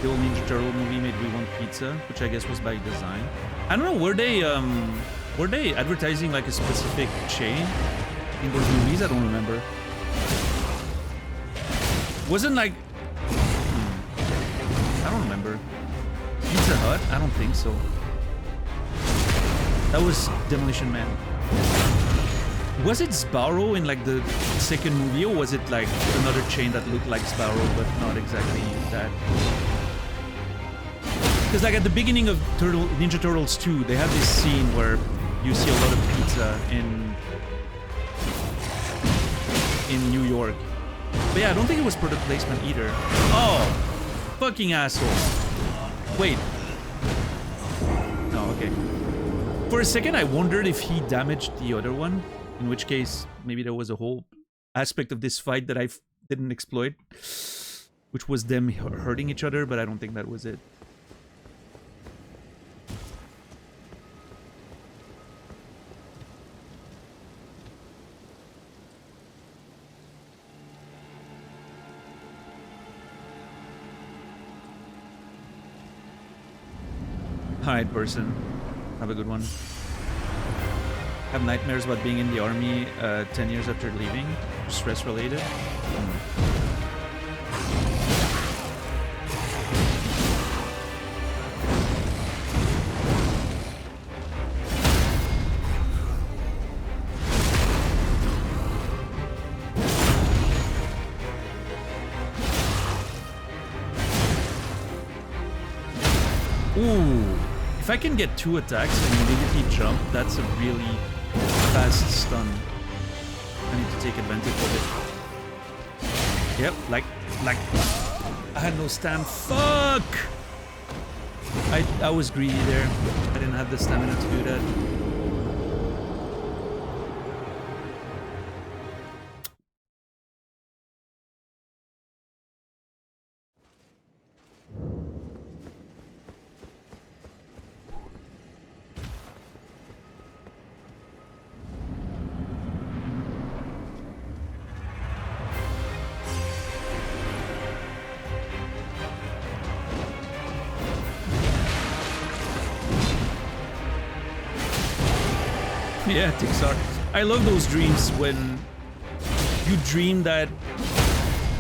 The old Ninja Turtle movie made me want pizza, which I guess was by design. I don't know, were they advertising like a specific chain in those movies? I don't remember. Wasn't like I don't remember. Pizza Hut? I don't think so. That was Demolition Man. Was it Sparrow in like the second movie, or was it like another chain that looked like Sparrow but not exactly that? Because like at the beginning of Ninja Turtles 2, they have this scene where you see a lot of pizza in New York. But yeah, I don't think it was product placement either. Oh, fucking asshole. Wait. No, okay. For a second, I wondered if he damaged the other one, in which case maybe there was a whole aspect of this fight that I didn't exploit, which was them hurting each other, but I don't think that was it. Alright, person. Have a good one. Have nightmares about being in the army 10 years after leaving? Stress related? Ooh. If I can get 2 attacks and immediately jump, that's a really fast stun. I need to take advantage of it. Yep, like I had no stam. Fuck! I was greedy there. I didn't have the stamina to do that. Yeah, Tixar. I love those dreams when you dream that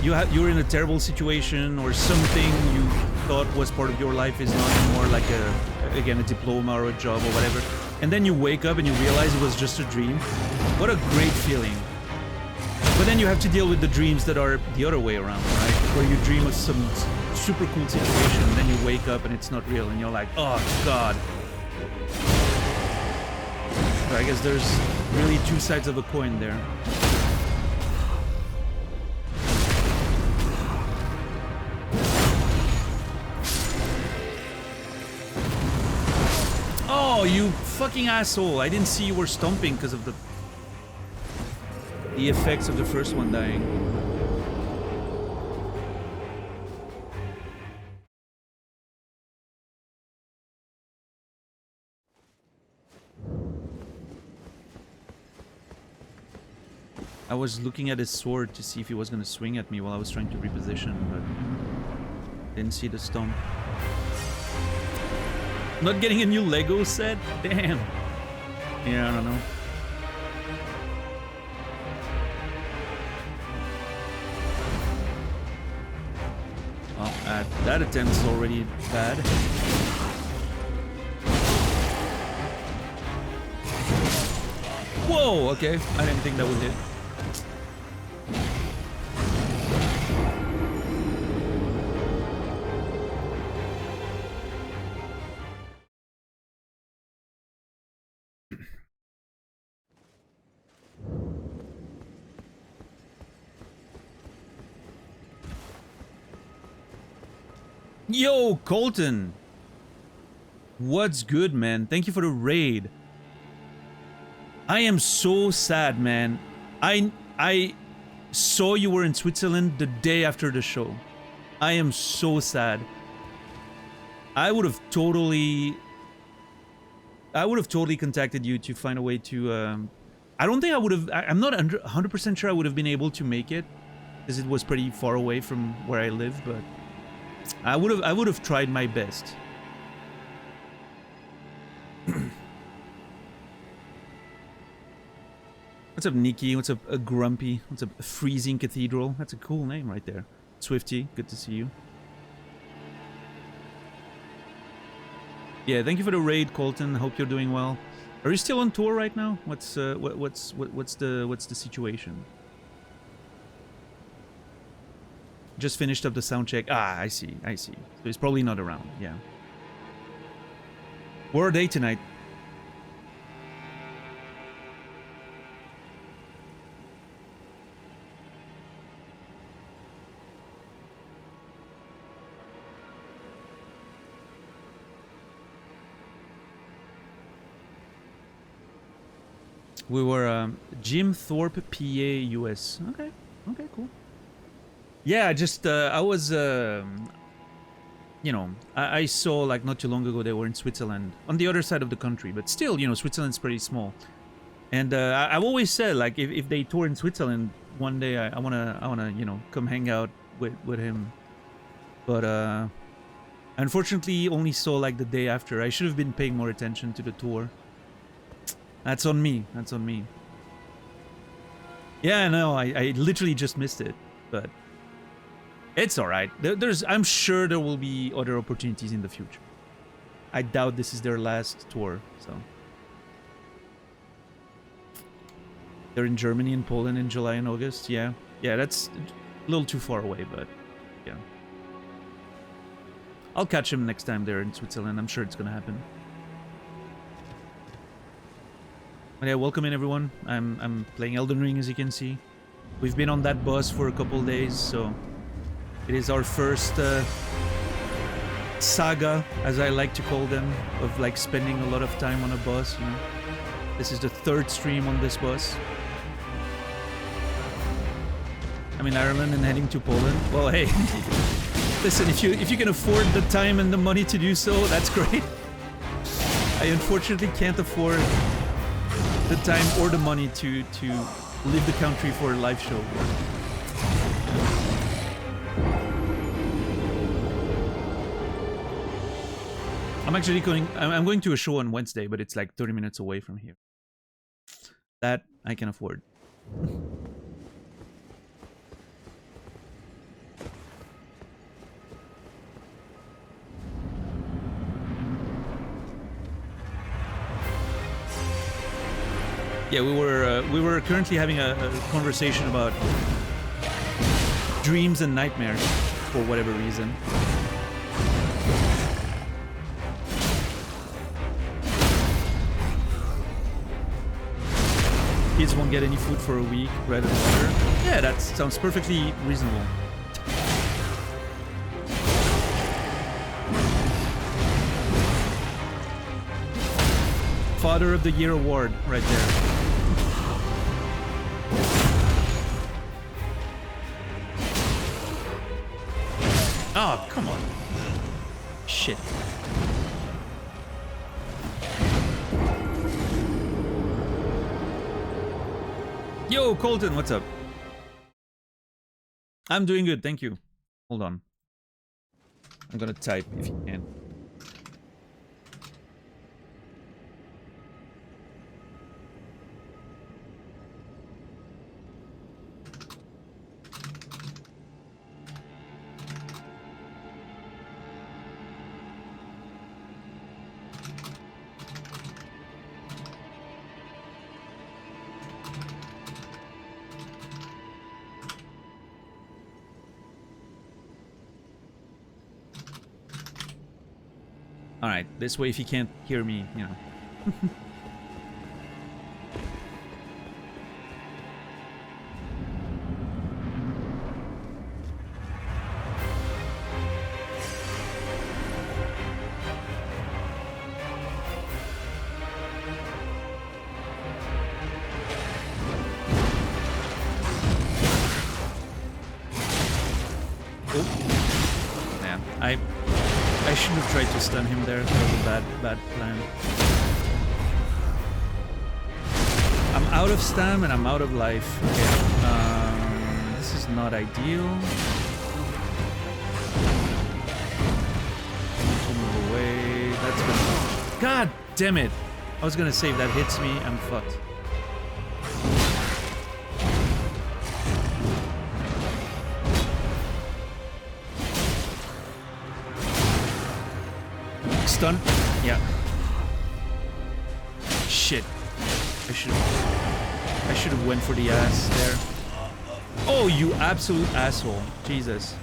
you're in a terrible situation or something you thought was part of your life is not anymore, like a diploma or a job or whatever, and then you wake up and you realize it was just a dream. What a great feeling. But then you have to deal with the dreams that are the other way around, right? Where you dream of some super cool situation and then you wake up and it's not real and you're like, oh god. So I guess there's really 2 sides of a coin there. Oh, you fucking asshole. I didn't see you were stomping because of the effects of the first one dying. I was looking at his sword to see if he was going to swing at me while I was trying to reposition, but didn't see the stomp. Not getting a new Lego set? Damn. Yeah, I don't know. Oh, that attempt is already bad. Whoa, okay. I didn't think that would hit. Yo, Colton! What's good, man? Thank you for the raid. I am so sad, man. I saw you were in Switzerland the day after the show. I am so sad. I would have totally contacted you to find a way to I don't think I would have I'm not 100% sure I would have been able to make it because it was pretty far away from where I live, but I would have tried my best. What's up, Nikki? What's up, Grumpy? What's up, Freezing Cathedral? That's a cool name right there. Swifty, good to see you. Yeah, thank you for the raid, Colton. Hope you're doing well. Are you still on tour right now? What's the situation? Just finished up the sound check. Ah, I see. So he's probably not around. Yeah. Where are they tonight? We were Jim Thorpe, PA, US. Okay, cool. Yeah, just I was, you know, I saw like not too long ago they were in Switzerland on the other side of the country, but still, you know, Switzerland's pretty small. And I've always said like if they tour in Switzerland one day, I wanna you know come hang out with him. But unfortunately, only saw like the day after. I should have been paying more attention to the tour. That's on me. Yeah, no, I literally just missed it, but it's all right. I'm sure there will be other opportunities in the future. I doubt this is their last tour, so. They're in Germany and Poland in July and August. Yeah, that's a little too far away, but yeah. I'll catch him next time they're in Switzerland. I'm sure it's gonna happen. But yeah, welcome in everyone. I'm playing Elden Ring, as you can see. We've been on that bus for a couple days, so it is our first saga, as I like to call them, of like spending a lot of time on a bus. You know, this is the third stream on this bus. I'm in Ireland and heading to Poland. Well, hey, listen, if you can afford the time and the money to do so, that's great. I unfortunately can't afford the time or the money to leave the country for a live show. I'm going to a show on Wednesday, but it's like 30 minutes away from here. That I can afford. Yeah, we were currently having a conversation about dreams and nightmares for whatever reason. Kids won't get any food for a week, bread and water. Yeah, that sounds perfectly reasonable. Father of the Year award right there. Oh, come on. Shit. Yo, Colton, what's up? I'm doing good, thank you. Hold on. I'm gonna type if you can. Alright, this way if you can't hear me, you know. Oh. Man, I shouldn't have tried to stun him there. That was a bad plan. I'm out of stam and I'm out of life. Okay. This is not ideal. Move away. That's gonna... God damn it! I was gonna say if that hits me, I'm fucked. Stun? Yeah. Shit. I should have went for the ass there. Oh, you absolute asshole. Jesus.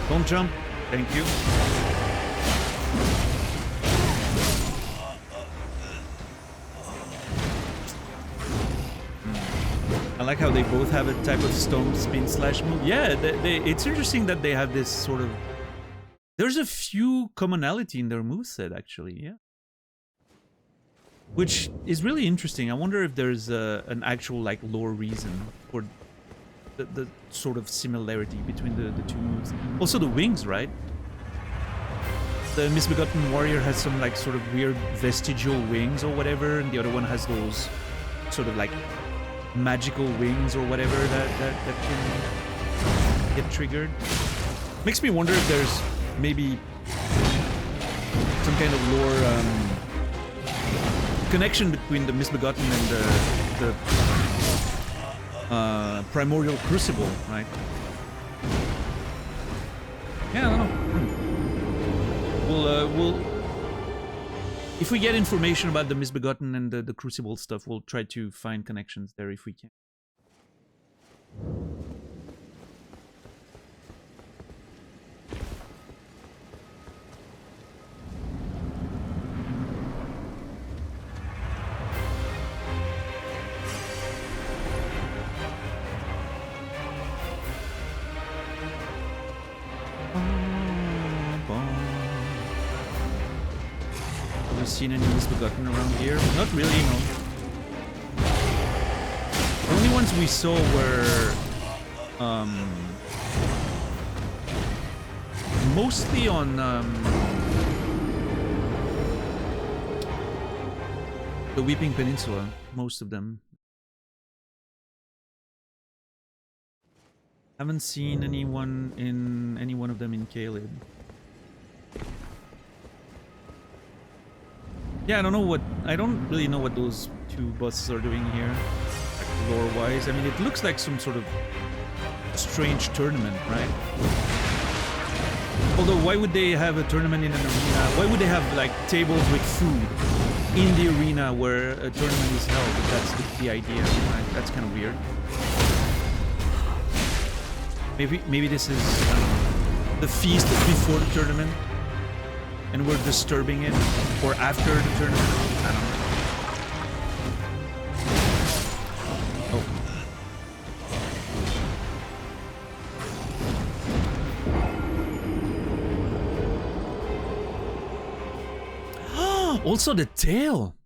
Don't jump. Thank you. I like how they both have a type of stone spin slash move. Yeah, it's interesting that they have this sort of... There's a few commonality in their moveset, actually, yeah. Which is really interesting. I wonder if there's an actual, like, lore reason for the sort of similarity between the two moves. Also the wings, right? The Misbegotten Warrior has some, like, sort of weird vestigial wings or whatever, and the other one has those sort of, like, magical wings or whatever that can get triggered. Makes me wonder if there's maybe some kind of lore connection between the Misbegotten and the Primordial Crucible, right? Yeah, I don't know. We'll if we get information about the Misbegotten and the Crucible stuff, we'll try to find connections there if we can. Seen any Misbegotten around here? Not really, no. The only ones we saw were mostly on the Weeping Peninsula, most of them. Haven't seen anyone in any one of them in Caleb. Yeah, I don't really know what those two bosses are doing here, like lore-wise. I mean, it looks like some sort of strange tournament, right? Although, why would they have a tournament in an arena? Why would they have, like, tables with food in the arena where a tournament is held. If that's the idea. Right? That's kind of weird. Maybe this is the feast before the tournament, and we're disturbing it, or after the tournament. I don't know. Oh. Also the tail.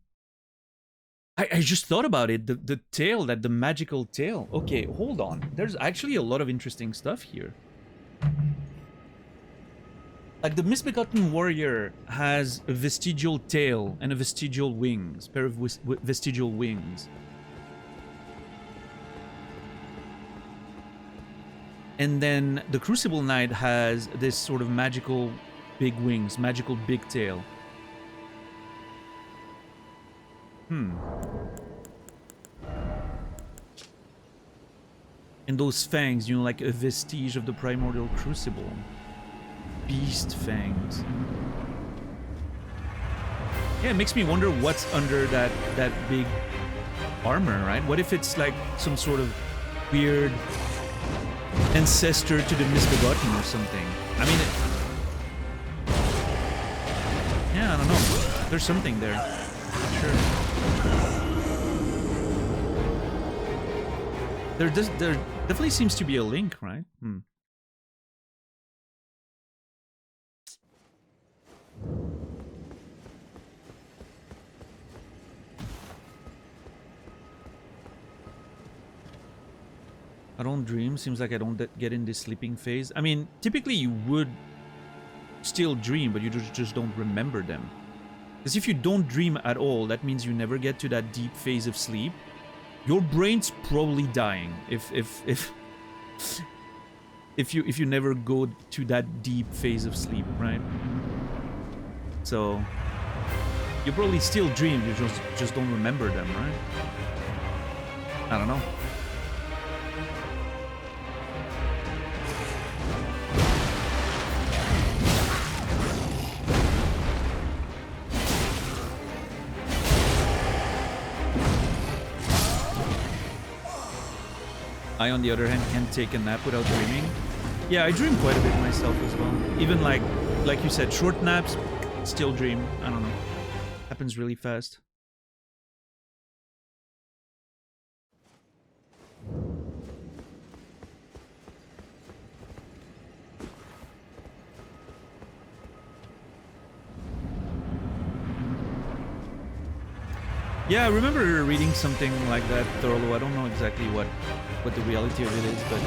I just thought about it. The tail, the magical tail. Okay, hold on. There's actually a lot of interesting stuff here. Like the misbegotten warrior has a vestigial tail and a vestigial wings, pair of vestigial wings. And then the Crucible Knight has this sort of magical big wings, magical big tail. And those fangs, you know, like a vestige of the primordial crucible. Beast fangs. Yeah, it makes me wonder what's under that big armor, right? What if it's like some sort of weird ancestor to the misbegotten or something? I mean, yeah, I don't know. There's something there. Sure. There definitely seems to be a link, right? I don't dream. Seems like I don't get in this sleeping phase. I mean, typically you would still dream, but you just don't remember them. Because if you don't dream at all, that means you never get to that deep phase of sleep. Your brain's probably dying if you never go to that deep phase of sleep, right? So you probably still dream, you just don't remember them, right? I don't know. I, on the other hand, can't take a nap without dreaming. Yeah, I dream quite a bit myself as well. Even like you said, short naps, still dream. I don't know. Happens really fast. Yeah, I remember reading something like that, although I don't know exactly what the reality of it is, but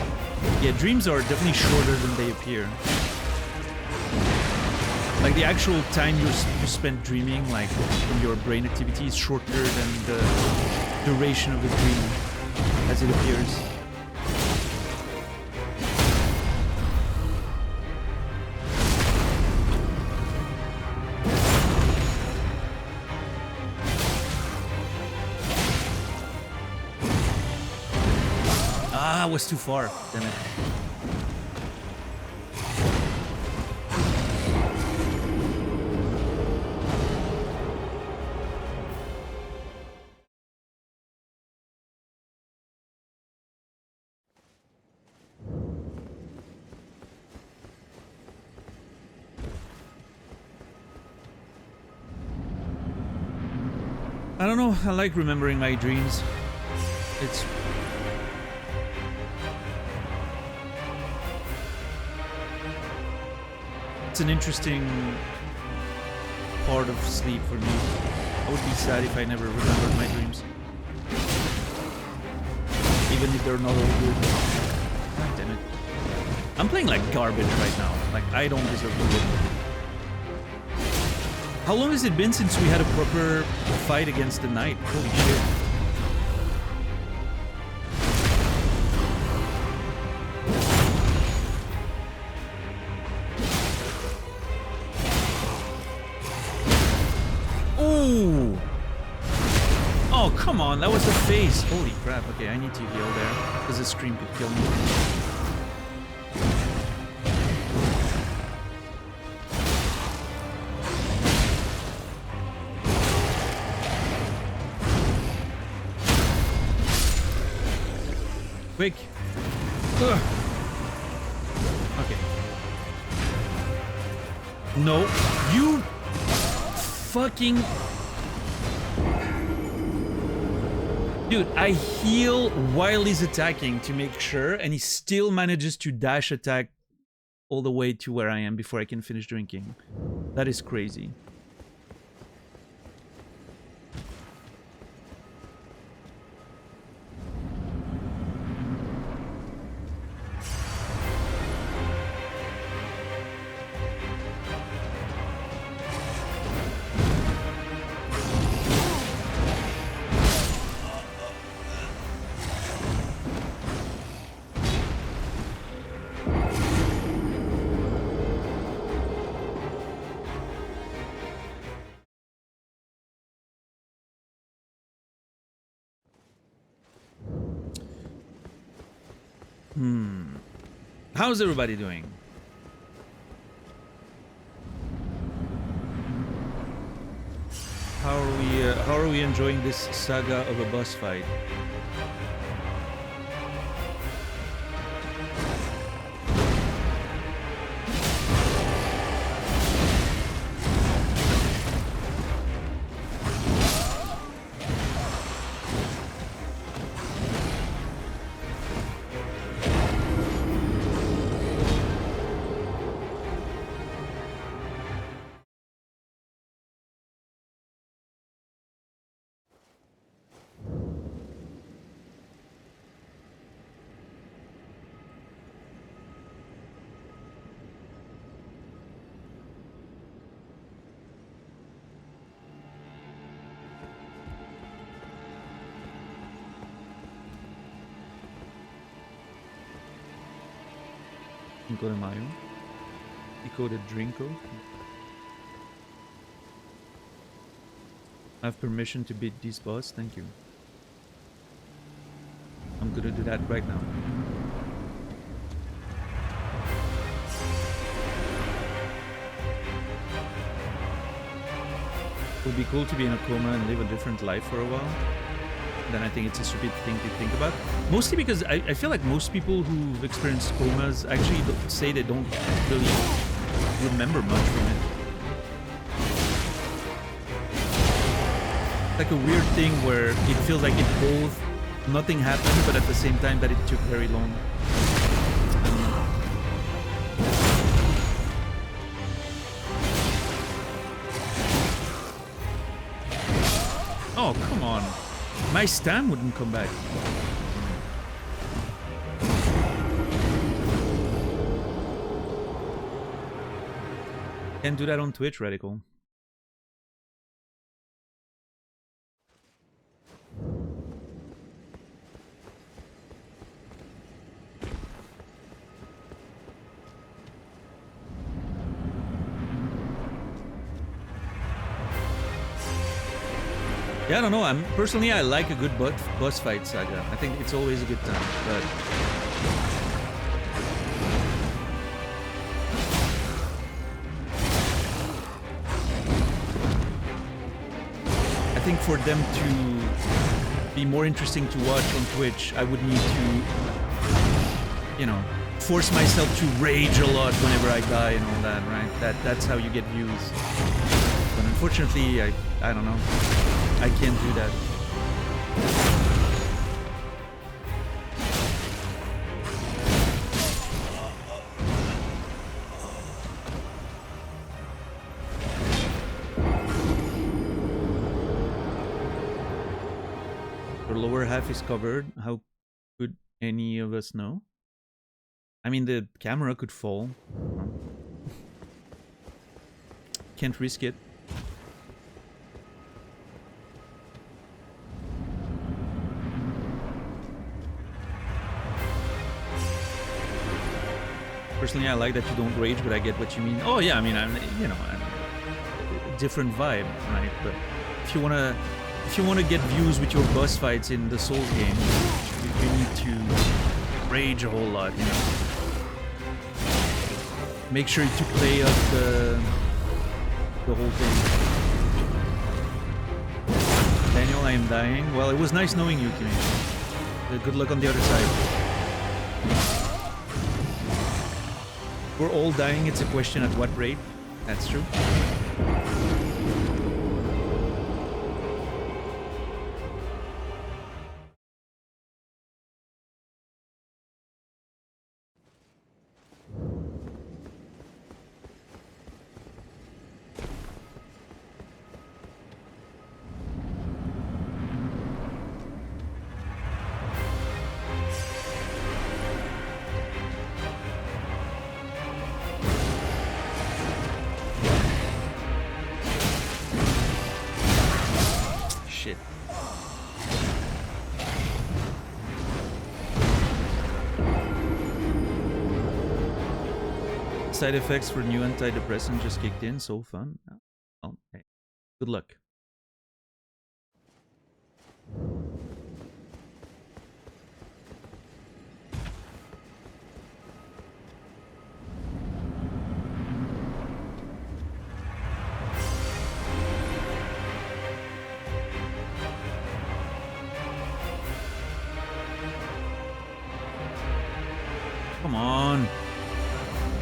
yeah, dreams are definitely shorter than they appear. Like the actual time you spend dreaming, like from your brain activity, is shorter than the duration of the dream as it appears. Ah, was too far. Damn it. I don't know. I like remembering my dreams. It's an interesting part of sleep for me. I would be sad if I never remembered my dreams. Even if they're not all good. God damn it. I'm playing like garbage right now. Like, I don't deserve to win. How long has it been since we had a proper fight against the knight? Holy shit. Ooh! Oh, come on, that was the face. Holy crap. Okay, I need to heal there, because the scream could kill me. quick. Ugh. Okay. No, you fucking... Dude, I heal while he's attacking to make sure, and he still manages to dash attack all the way to where I am before I can finish drinking. That is crazy. How's everybody doing? How are we enjoying this saga of a boss fight? Cinco de Mayo. Pico de Drinko. I have permission to beat this boss, thank you. I'm gonna do that right now. It would be cool to be in a coma and live a different life for a while. Then I think it's a stupid thing to think about. Mostly because I feel like most people who've experienced comas actually say they don't really remember much from it. It's like a weird thing where it feels like it both nothing happened, but at the same time that it took very long. Oh, come on. My stam wouldn't come back. Can't do that on Twitch, Radical. Yeah, I don't know. Personally, I like a good boss fight saga. I think it's always a good time, but I think for them to be more interesting to watch on Twitch, I would need to, you know, force myself to rage a lot whenever I die and all that, right? That's how you get views. But unfortunately, I don't know. I can't do that. Your lower half is covered. How could any of us know? I mean, the camera could fall. Can't risk it. Personally, I like that you don't rage, but I get what you mean. Oh yeah, I mean, you know, different vibe, right? But if you wanna get views with your boss fights in the Souls game, you need to rage a whole lot, you know. Make sure to play up the whole thing. Daniel, I am dying. Well, it was nice knowing you, Kimmy. Good luck on the other side. We're all dying. It's a question at what rate. That's true. Shit. Side effects for new antidepressant just kicked in. So fun. Oh, hey. Good luck. Come on.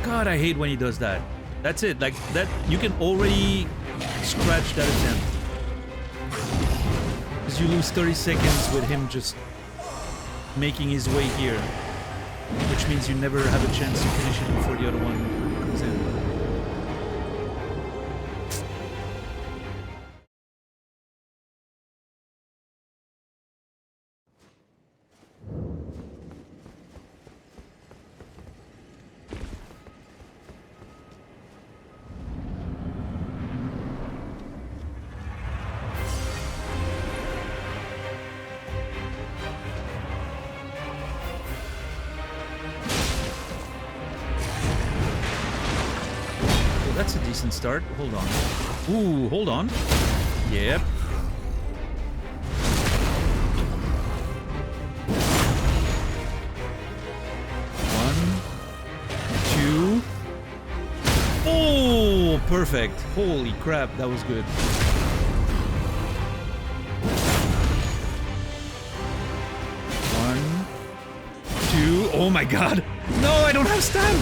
God, I hate when he does that. That's it. Like, that, you can already scratch that attempt. Because you lose 30 seconds with him just making his way here. Which means you never have a chance to finish it before the other one comes in. That's a decent start. Hold on. Ooh, hold on. Yep. One, two. Oh, perfect. Holy crap, that was good. One, two. Oh my god. No, I don't have stun.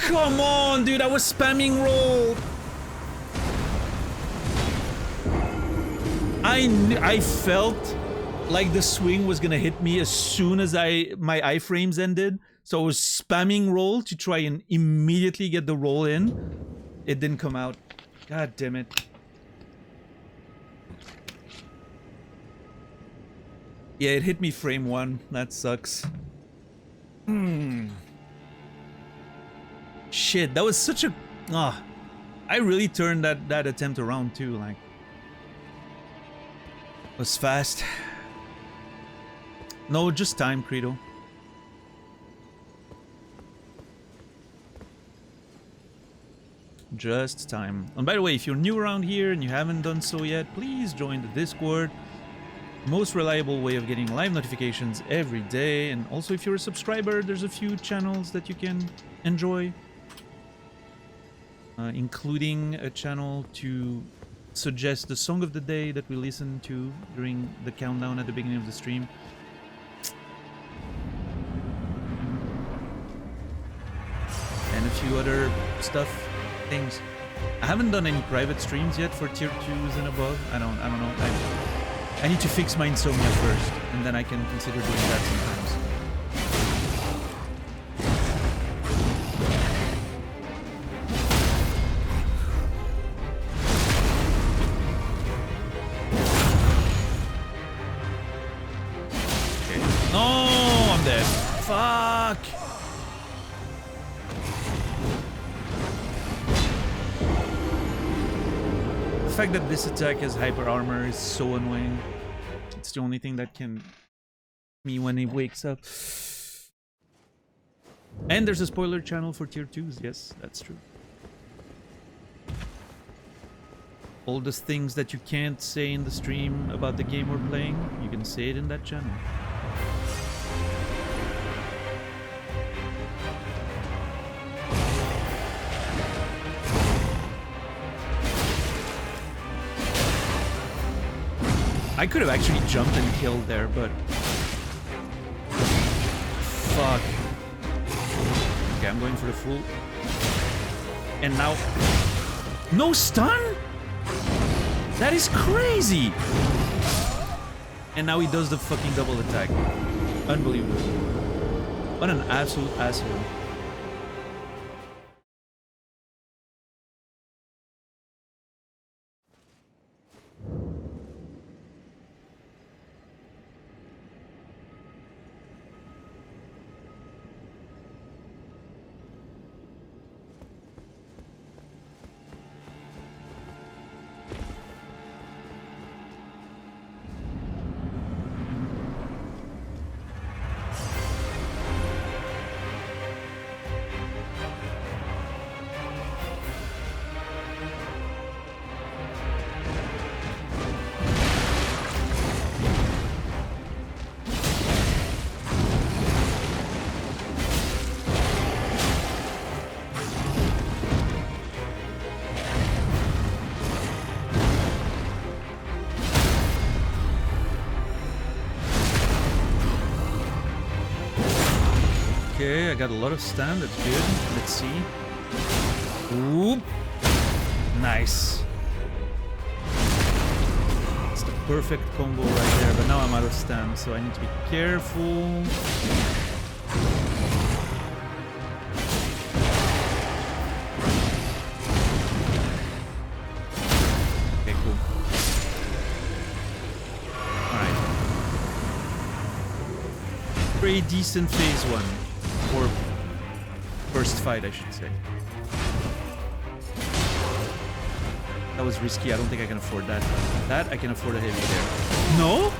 Come on, dude, I was spamming roll. I felt like the swing was gonna hit me as soon as my iframes ended. So I was spamming roll to try and immediately get the roll in. It didn't come out. God damn it. Yeah, it hit me frame 1. That sucks. Shit, that was such a... I really turned that attempt around too, like... It was fast. No, just time, Credo. Just time. And by the way, if you're new around here and you haven't done so yet, please join the Discord. Most reliable way of getting live notifications every day. And also, if you're a subscriber, there's a few channels that you can enjoy. Including a channel to suggest the song of the day that we listen to during the countdown at the beginning of the stream. And a few other things. I haven't done any private streams yet for tier 2s and above. I don't know. I need to fix my insomnia first, and then I can consider doing that sometimes. Fuck! The fact that this attack has hyper armor is so annoying. It's the only thing that can me when he wakes up. And there's a spoiler channel for tier 2s. Yes, that's true. All the things that you can't say in the stream about the game we're playing, you can say it in that channel. I could have actually jumped and killed there, but... Fuck. Okay, I'm going for the full. And now... No stun?! That is crazy! And now he does the fucking double attack. Unbelievable. What an absolute asshole. Okay, I got a lot of stun, that's good. Let's see. Oop. Nice. It's the perfect combo right there, but now I'm out of stun, so I need to be careful. Okay, cool. Alright. Pretty decent phase 1. Or first fight, I should say. That was risky. I don't think I can afford that. That I can afford a heavy there. No?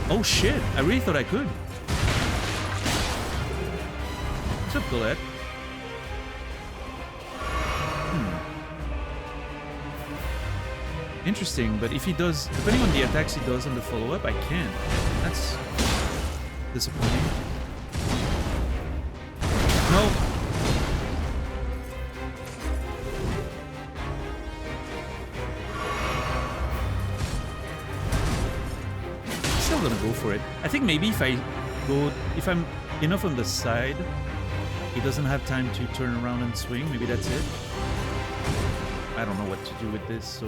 Oh shit! I really thought I could. What's up, Colette? Interesting, but if he does, depending on the attacks he does on the follow-up, I can't. That's disappointing. No. Still gonna go for it. I think maybe if if I'm enough on the side, he doesn't have time to turn around and swing. Maybe that's it. I don't know what to do with this, so...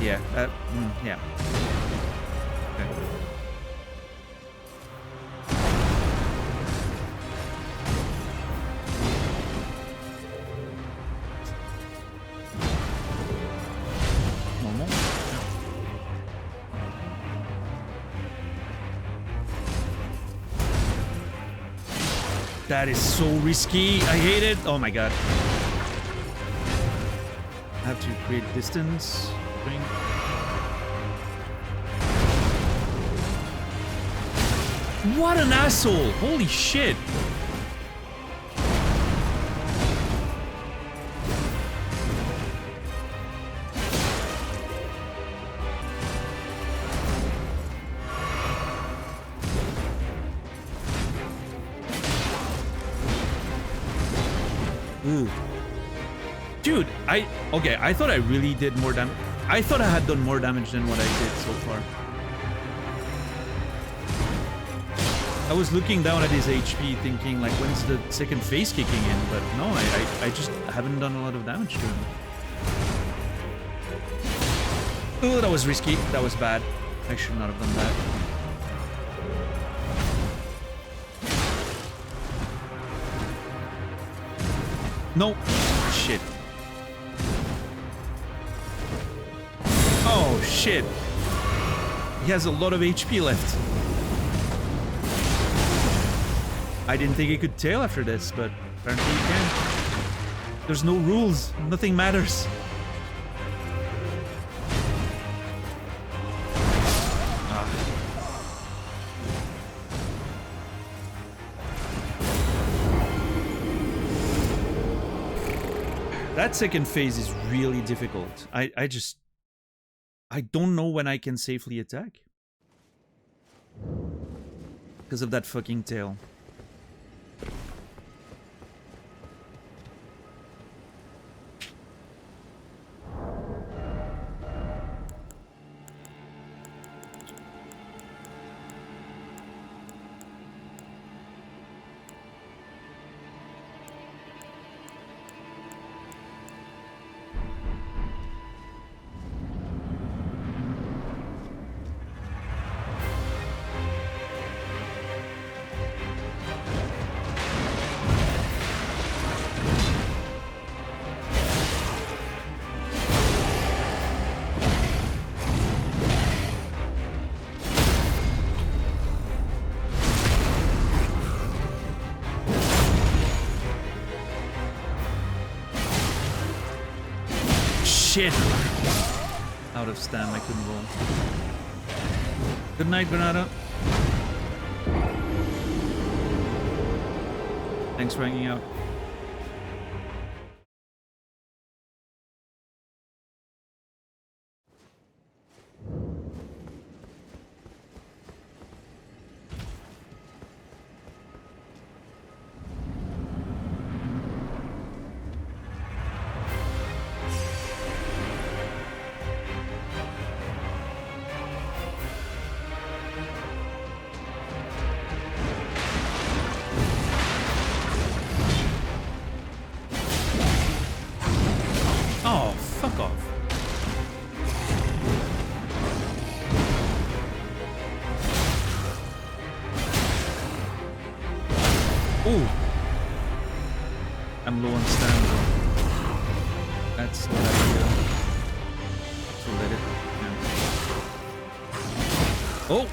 Yeah, yeah. Okay. Normal? That is so risky. I hate it. Oh my god. I have to create distance. What an asshole! Holy shit! Ooh. Dude, okay, I thought I really did more damage. I thought I had done more damage than what I did so far. I was looking down at his HP thinking, like, when's the second phase kicking in? But no, I just haven't done a lot of damage to him. Oh, that was risky. That was bad. I should not have done that. No. Shit. Oh, shit. He has a lot of HP left. I didn't think he could tail after this, but apparently he can. There's no rules. Nothing matters. That second phase is really difficult. I don't know when I can safely attack. Because of that fucking tail. shit! Out of stam, I couldn't roll. Good night, Bernardo. Thanks for hanging out.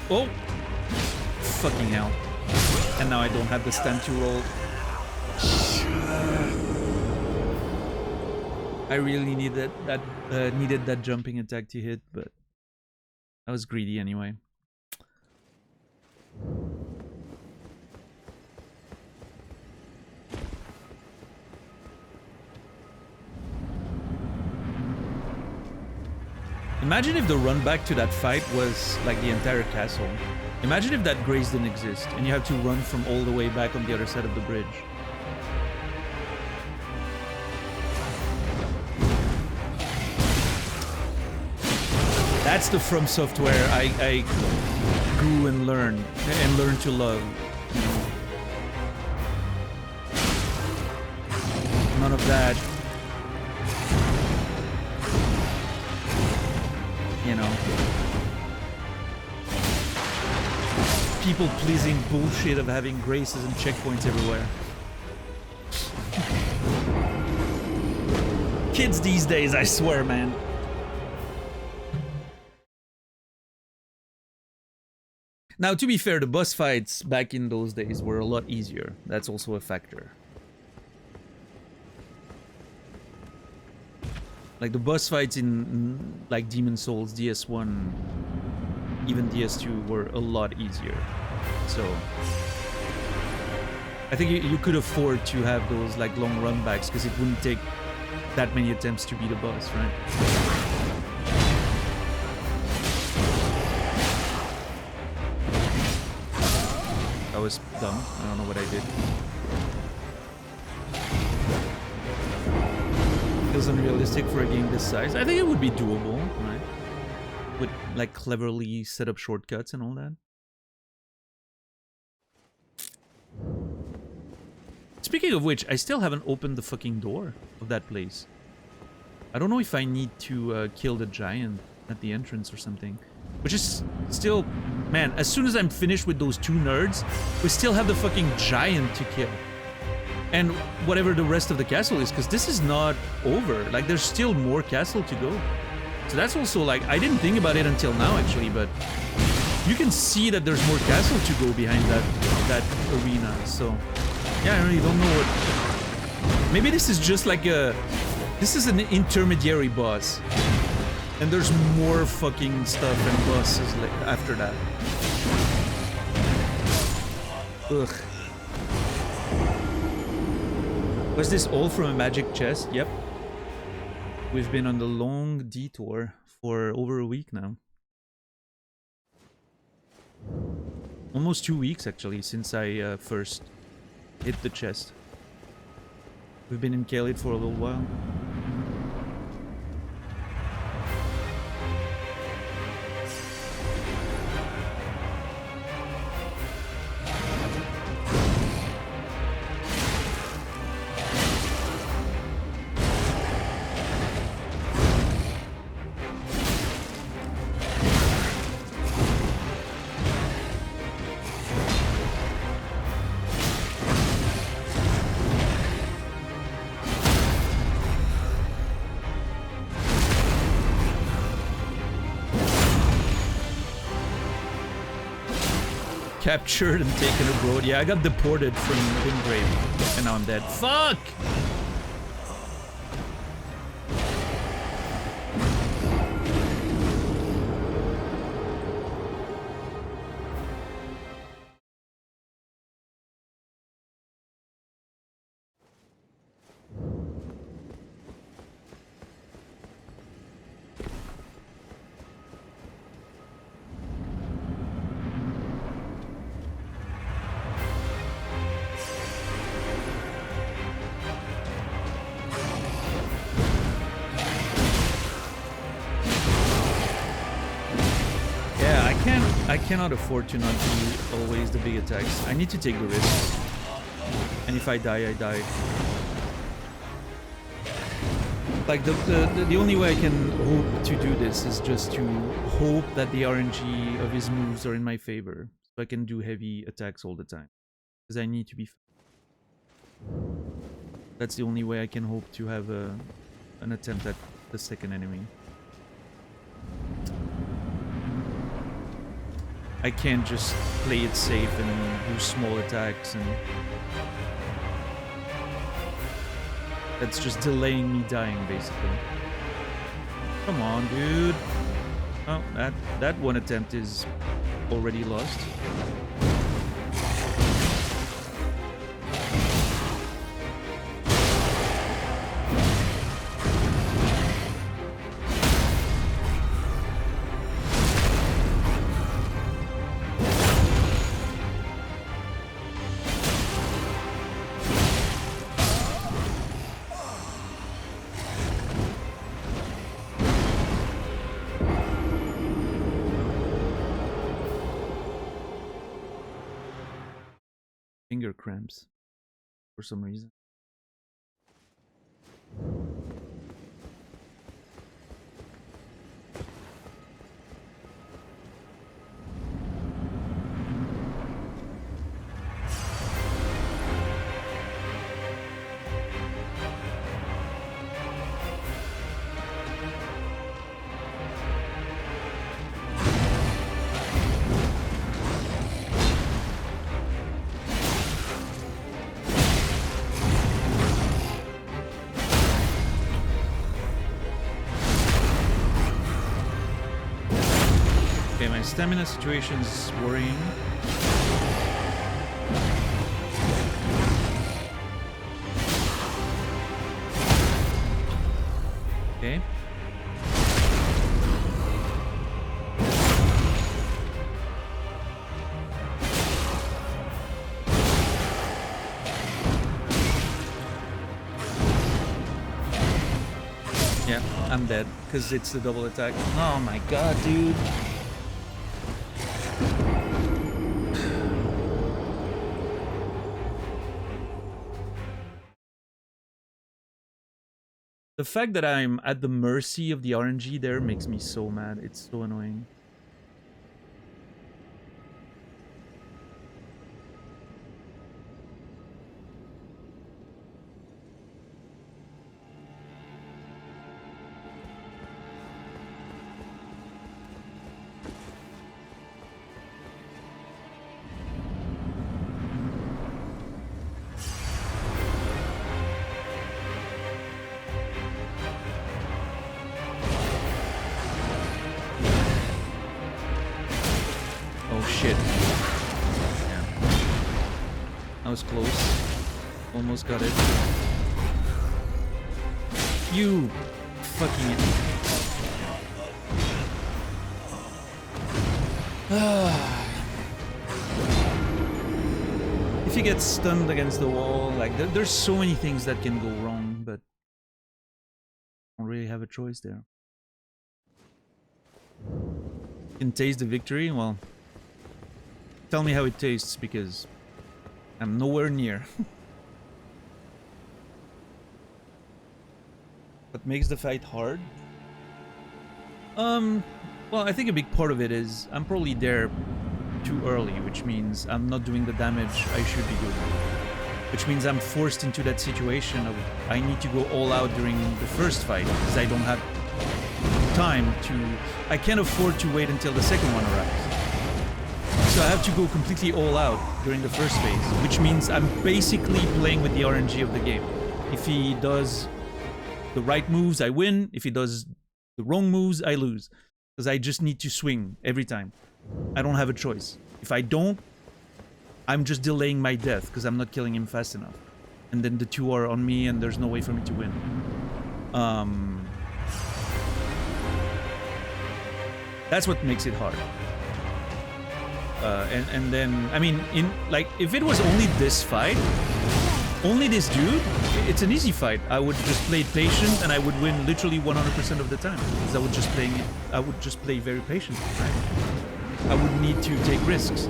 Oh! Fucking hell. And now I don't have the stand to roll. I really needed that jumping attack to hit, but I was greedy anyway. Imagine if the run back to that fight was like the entire castle. Imagine if that grace didn't exist and you have to run from all the way back on the other side of the bridge. That's the From Software I grew and learned to love. You know? None of that. You know, people-pleasing bullshit of having graces and checkpoints everywhere. Kids these days, I swear, man. Now, to be fair, the boss fights back in those days were a lot easier. That's also a factor. Like the boss fights in like Demon Souls, DS1, even DS2 were a lot easier. So I think you could afford to have those like long run backs because it wouldn't take that many attempts to beat a boss, right? That was dumb. I don't know what I did. Feels unrealistic for a game this size. I think it would be doable, right? With like cleverly set up shortcuts and all that. Speaking of which, I still haven't opened the fucking door of that place. I don't know if I need to kill the giant at the entrance or something. Which is still... Man, as soon as I'm finished with those two nerds, we still have the fucking giant to kill. And whatever the rest of the castle is, because this is not over. Like, there's still more castle to go. So that's also, like, I didn't think about it until now, actually, but you can see that there's more castle to go behind that arena. So, yeah, I really don't know what... Maybe this is just like a... This is an intermediary boss. And there's more fucking stuff and bosses after that. Ugh. Was this all from a magic chest? Yep. We've been on the long detour for over a week now. Almost 2 weeks, actually, since I first hit the chest. We've been in Khalid for a little while. Captured and taken abroad. Yeah, I got deported from Wingrave, and now I'm dead. Fuck! I cannot afford to not do always the big attacks. I need to take the risks. And if I die, I die. Like, the only way I can hope to do this is just to hope that the RNG of his moves are in my favor. So I can do heavy attacks all the time. Because I need to be... That's the only way I can hope to have an attempt at the second enemy. I can't just play it safe and do small attacks, and that's just delaying me dying, basically. Come on, dude. Oh, that one attempt is already lost. Finger cramps for some reason. My stamina situation is worrying. Okay. Yeah, I'm dead because it's the double attack. Oh my god, dude. The fact that I'm at the mercy of the RNG there makes me so mad. It's so annoying. Close. Almost got it. You fucking idiot. If you get stunned against the wall, like there's so many things that can go wrong, but I don't really have a choice there. You can taste the victory? Well, tell me how it tastes, because I'm nowhere near. What makes the fight hard? Well, I think a big part of it is I'm probably there too early, which means I'm not doing the damage I should be doing. Which means I'm forced into that situation of I need to go all out during the first fight, because I don't have time to... I can't afford to wait until the second one arrives. So I have to go completely all out during the first phase, which means I'm basically playing with the RNG of the game. If he does the right moves, I win. If he does the wrong moves, I lose. Because I just need to swing every time. I don't have a choice. If I don't, I'm just delaying my death because I'm not killing him fast enough. And then the two are on me and there's no way for me to win. That's what makes it hard. And then, I mean, if it was only this fight, only this dude, it's an easy fight. I would just play patient and I would win literally 100% of the time. Because I would just play very patient, right? I would need to take risks.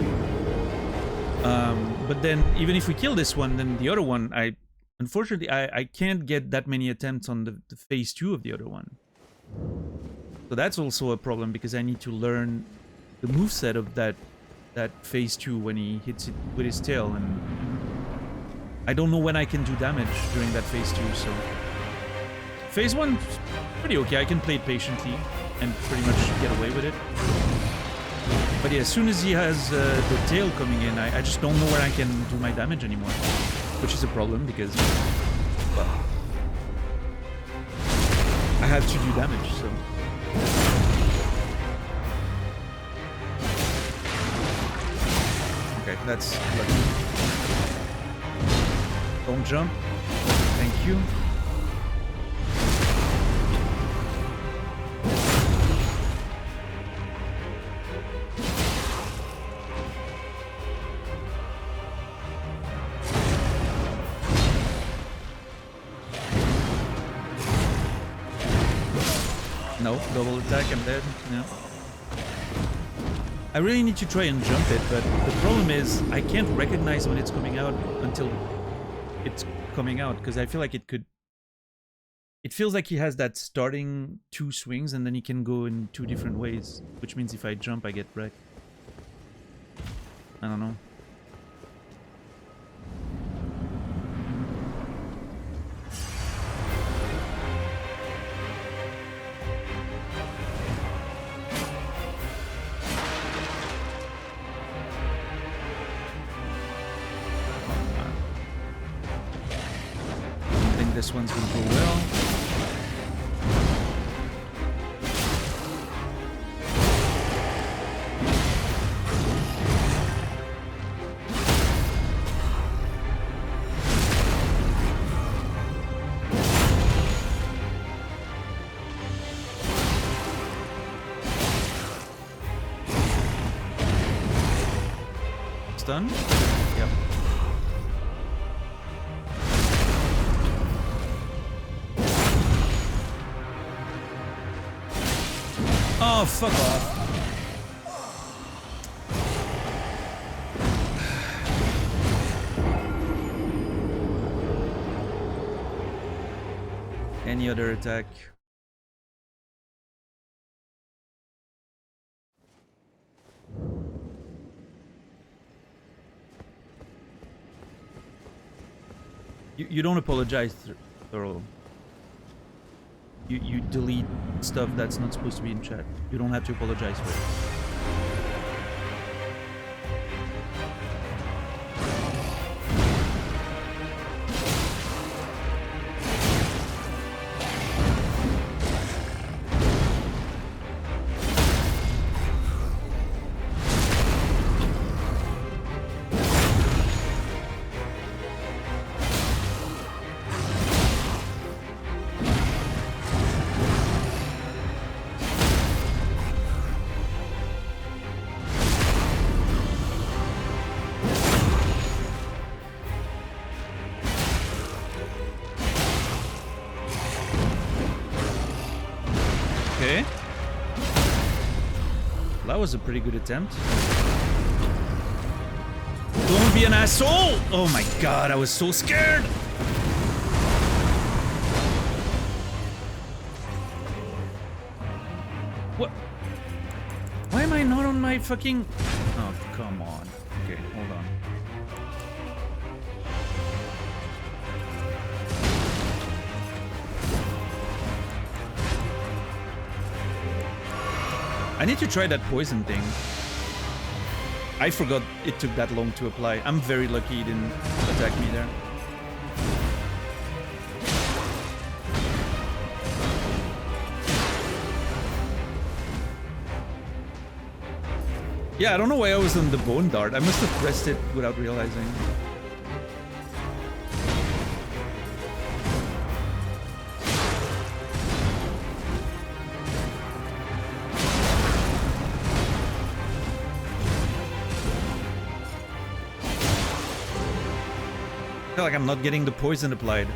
But then even if we kill this one, then the other one, unfortunately I can't get that many attempts on the phase 2 of the other one. So that's also a problem because I need to learn the moveset of that phase 2 when he hits it with his tail, and I don't know when I can do damage during that phase 2, so phase 1 pretty okay. I can play it patiently and pretty much get away with it. But yeah, as soon as he has the tail coming in, I just don't know where I can do my damage anymore, which is a problem because, well, I have to do damage, so. Okay, that's lucky. Don't jump. Thank you. No, double attack, I'm dead. No. I really need to try and jump it, but the problem is I can't recognize when it's coming out until it's coming out, because I feel like it could... It feels like he has that starting 2 swings and then he can go in 2 different ways, which means if I jump I get wrecked. I don't know. This one's gonna go well. Stun? Yep. Oh, fuck off. Any other attack? You don't apologize, Thorough. You delete stuff that's not supposed to be in chat. You don't have to apologize for it. That was a pretty good attempt. Don't be an asshole! Oh my god, I was so scared! What? Why am I not on my fucking... Oh, come on. Okay, hold on. I need to try that poison thing. I forgot it took that long to apply. I'm very lucky he didn't attack me there. Yeah, I don't know why I was on the bone dart. I must have pressed it without realizing. I feel like I'm not getting the poison applied.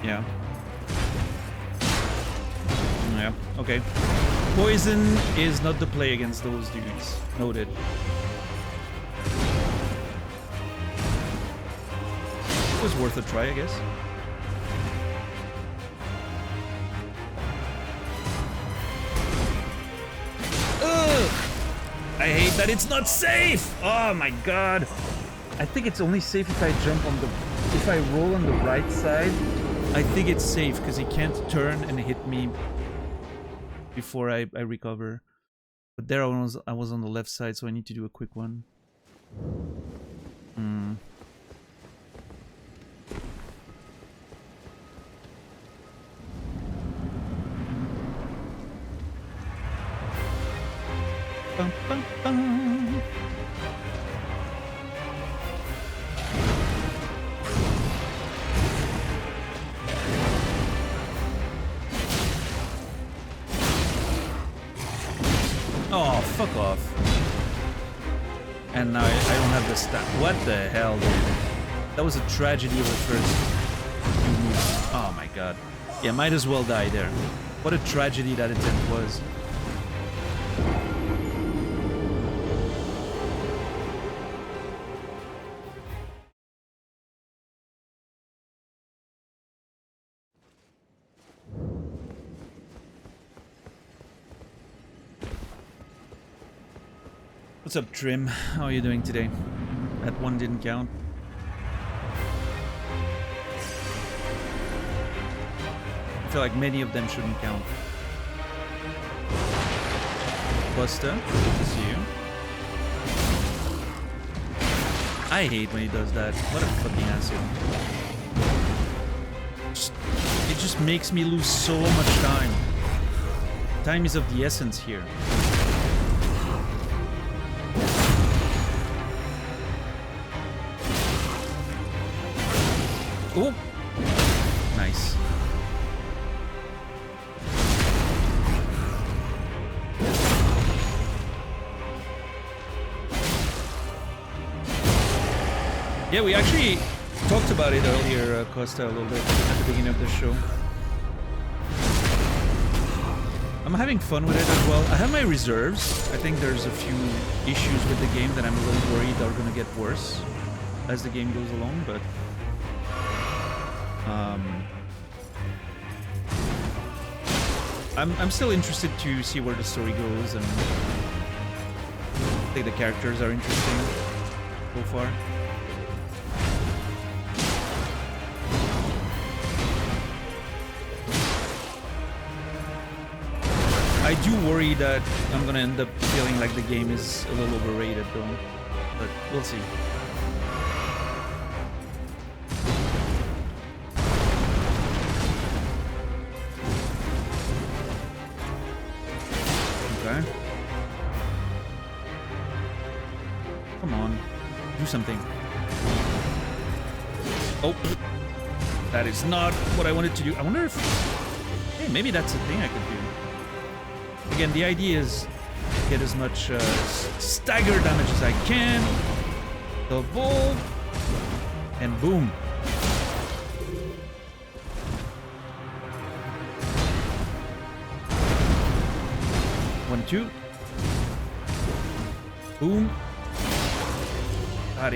Yeah. Yeah, okay. Poison is not the play against those dudes. Noted. It was worth a try, I guess. Ugh! I hate that it's not safe! Oh my god. I think it's only safe if I jump on the... If I roll on the right side, I think it's safe because he can't turn and hit me before I recover. But there I was on the left side, so I need to do a quick one. Bum, bum, bum. Oh, fuck off. And now I don't have the stat. What the hell, dude? That was a tragedy of the first few moves. Oh my god. Yeah, might as well die there. What a tragedy that attempt was. What's up, Trim? How are you doing today? That one didn't count. I feel like many of them shouldn't count. Buster, good to see you. I hate when he does that. What a fucking asshole. It just makes me lose so much time. Time is of the essence here. Oh! Nice. Yeah, we actually talked about it earlier, Costa, a little bit at the beginning of the show. I'm having fun with it as well. I have my reserves. I think there's a few issues with the game that I'm a little worried are going to get worse as the game goes along, but... I'm still interested to see where the story goes, and I think the characters are interesting so far. I do worry that I'm gonna end up feeling like the game is a little overrated though, but we'll see. Come on, do something. Oh, that is not what I wanted to do. I wonder if... Hey, maybe that's a thing I could do. Again, the idea is get as much stagger damage as I can. The ball. And boom. One, two. Boom. God,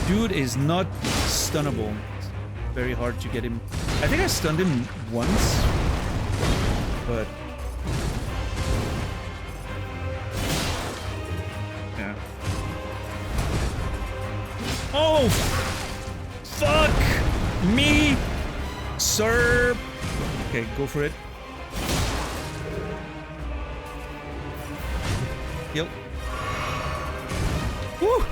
dude is not stunnable. It's very hard to get him. I think I stunned him once, but yeah. Oh, fuck me, sir. Okay, go for it. Yep. Woo!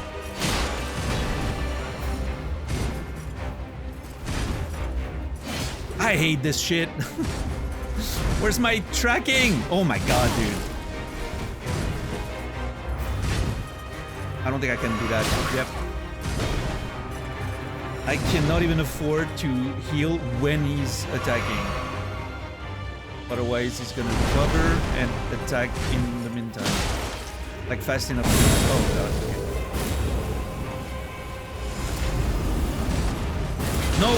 I hate this shit. Where's my tracking? Oh my god, dude. I don't think I can do that. Yep. I cannot even afford to heal when he's attacking. Otherwise, he's gonna recover and attack in the meantime. Like fast enough. Oh god. Okay. No!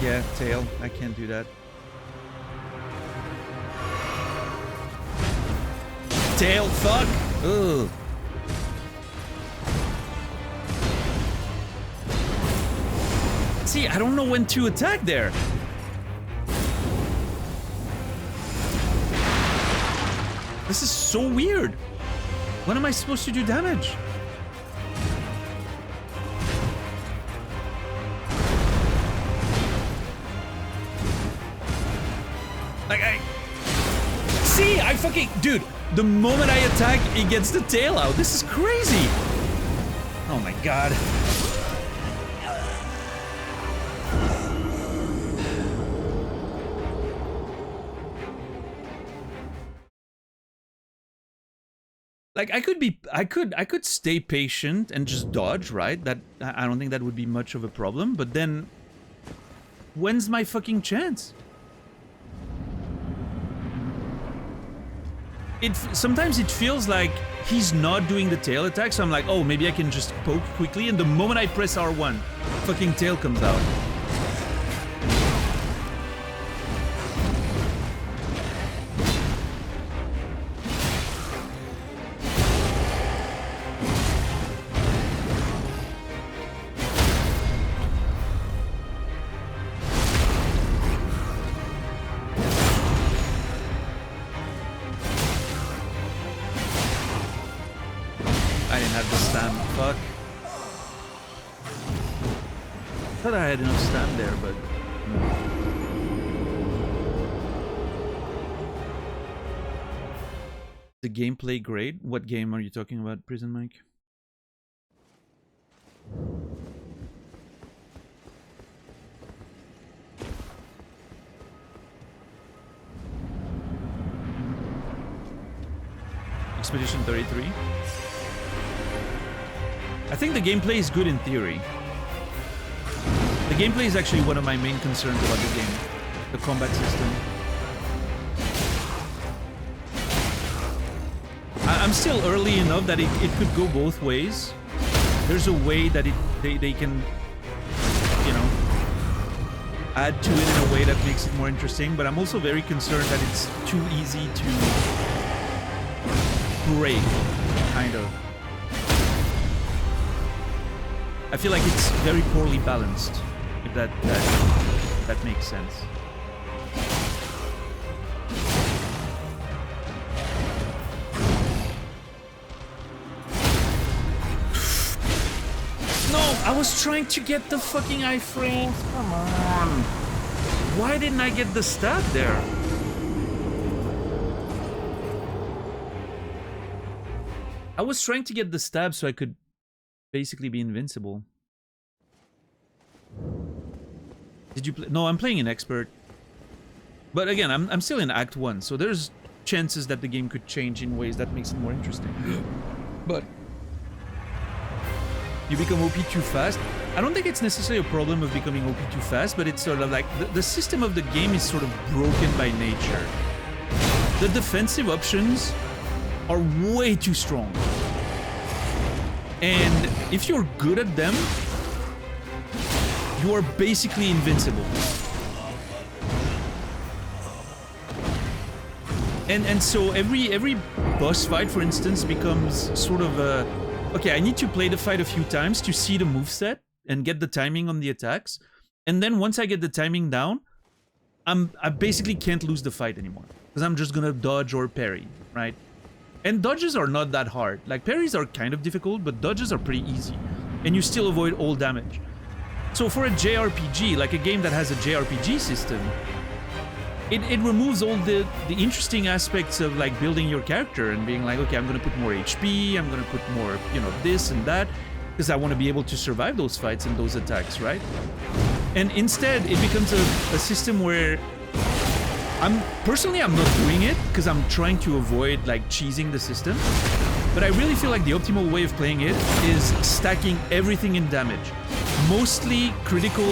Yeah, tail. I can't do that. Tail, fuck! Ugh. See, I don't know when to attack there. This is so weird. When am I supposed to do damage? Like, see, I fucking... Dude, the moment I attack, it gets the tail out. This is crazy. Oh my god. Like, I could stay patient and just dodge, right? That, I don't think that would be much of a problem, but then... When's my fucking chance? Sometimes it feels like he's not doing the tail attack, so I'm like, oh, maybe I can just poke quickly, and the moment I press R1, fucking tail comes out. I thought I had enough stand there, but no. The gameplay great? What game are you talking about, Prison Mike? Expedition 33? I think the gameplay is good in theory. The gameplay is actually one of my main concerns about the game. The combat system. I'm still early enough that it could go both ways. There's a way that they can, you know, add to it in a way that makes it more interesting, but I'm also very concerned that it's too easy to break, kind of. I feel like it's very poorly balanced, if that makes sense. No, I was trying to get the fucking iframes. Come on. Why didn't I get the stab there? I was trying to get the stab so I could basically be invincible. Did you play? No, I'm playing an expert. But again, I'm still in Act 1, so there's chances that the game could change in ways that makes it more interesting. But you become OP too fast. I don't think it's necessarily a problem of becoming OP too fast, but it's sort of like the system of the game is sort of broken by nature. The defensive options are way too strong. And if you're good at them, you are basically invincible. And so every boss fight, for instance, becomes sort of a... Okay, I need to play the fight a few times to see the moveset and get the timing on the attacks. And then once I get the timing down, I basically can't lose the fight anymore. Because I'm just gonna dodge or parry, right? And dodges are not that hard. Like, parries are kind of difficult, but dodges are pretty easy. And you still avoid all damage. So for a JRPG, like a game that has a JRPG system, it removes all the interesting aspects of, like, building your character and being like, okay, I'm gonna put more HP, I'm gonna put more, you know, this and that, because I want to be able to survive those fights and those attacks, right? And instead, it becomes a system where I'm not doing it because I'm trying to avoid, like, cheesing the system. But I really feel like the optimal way of playing it is stacking everything in damage. Mostly critical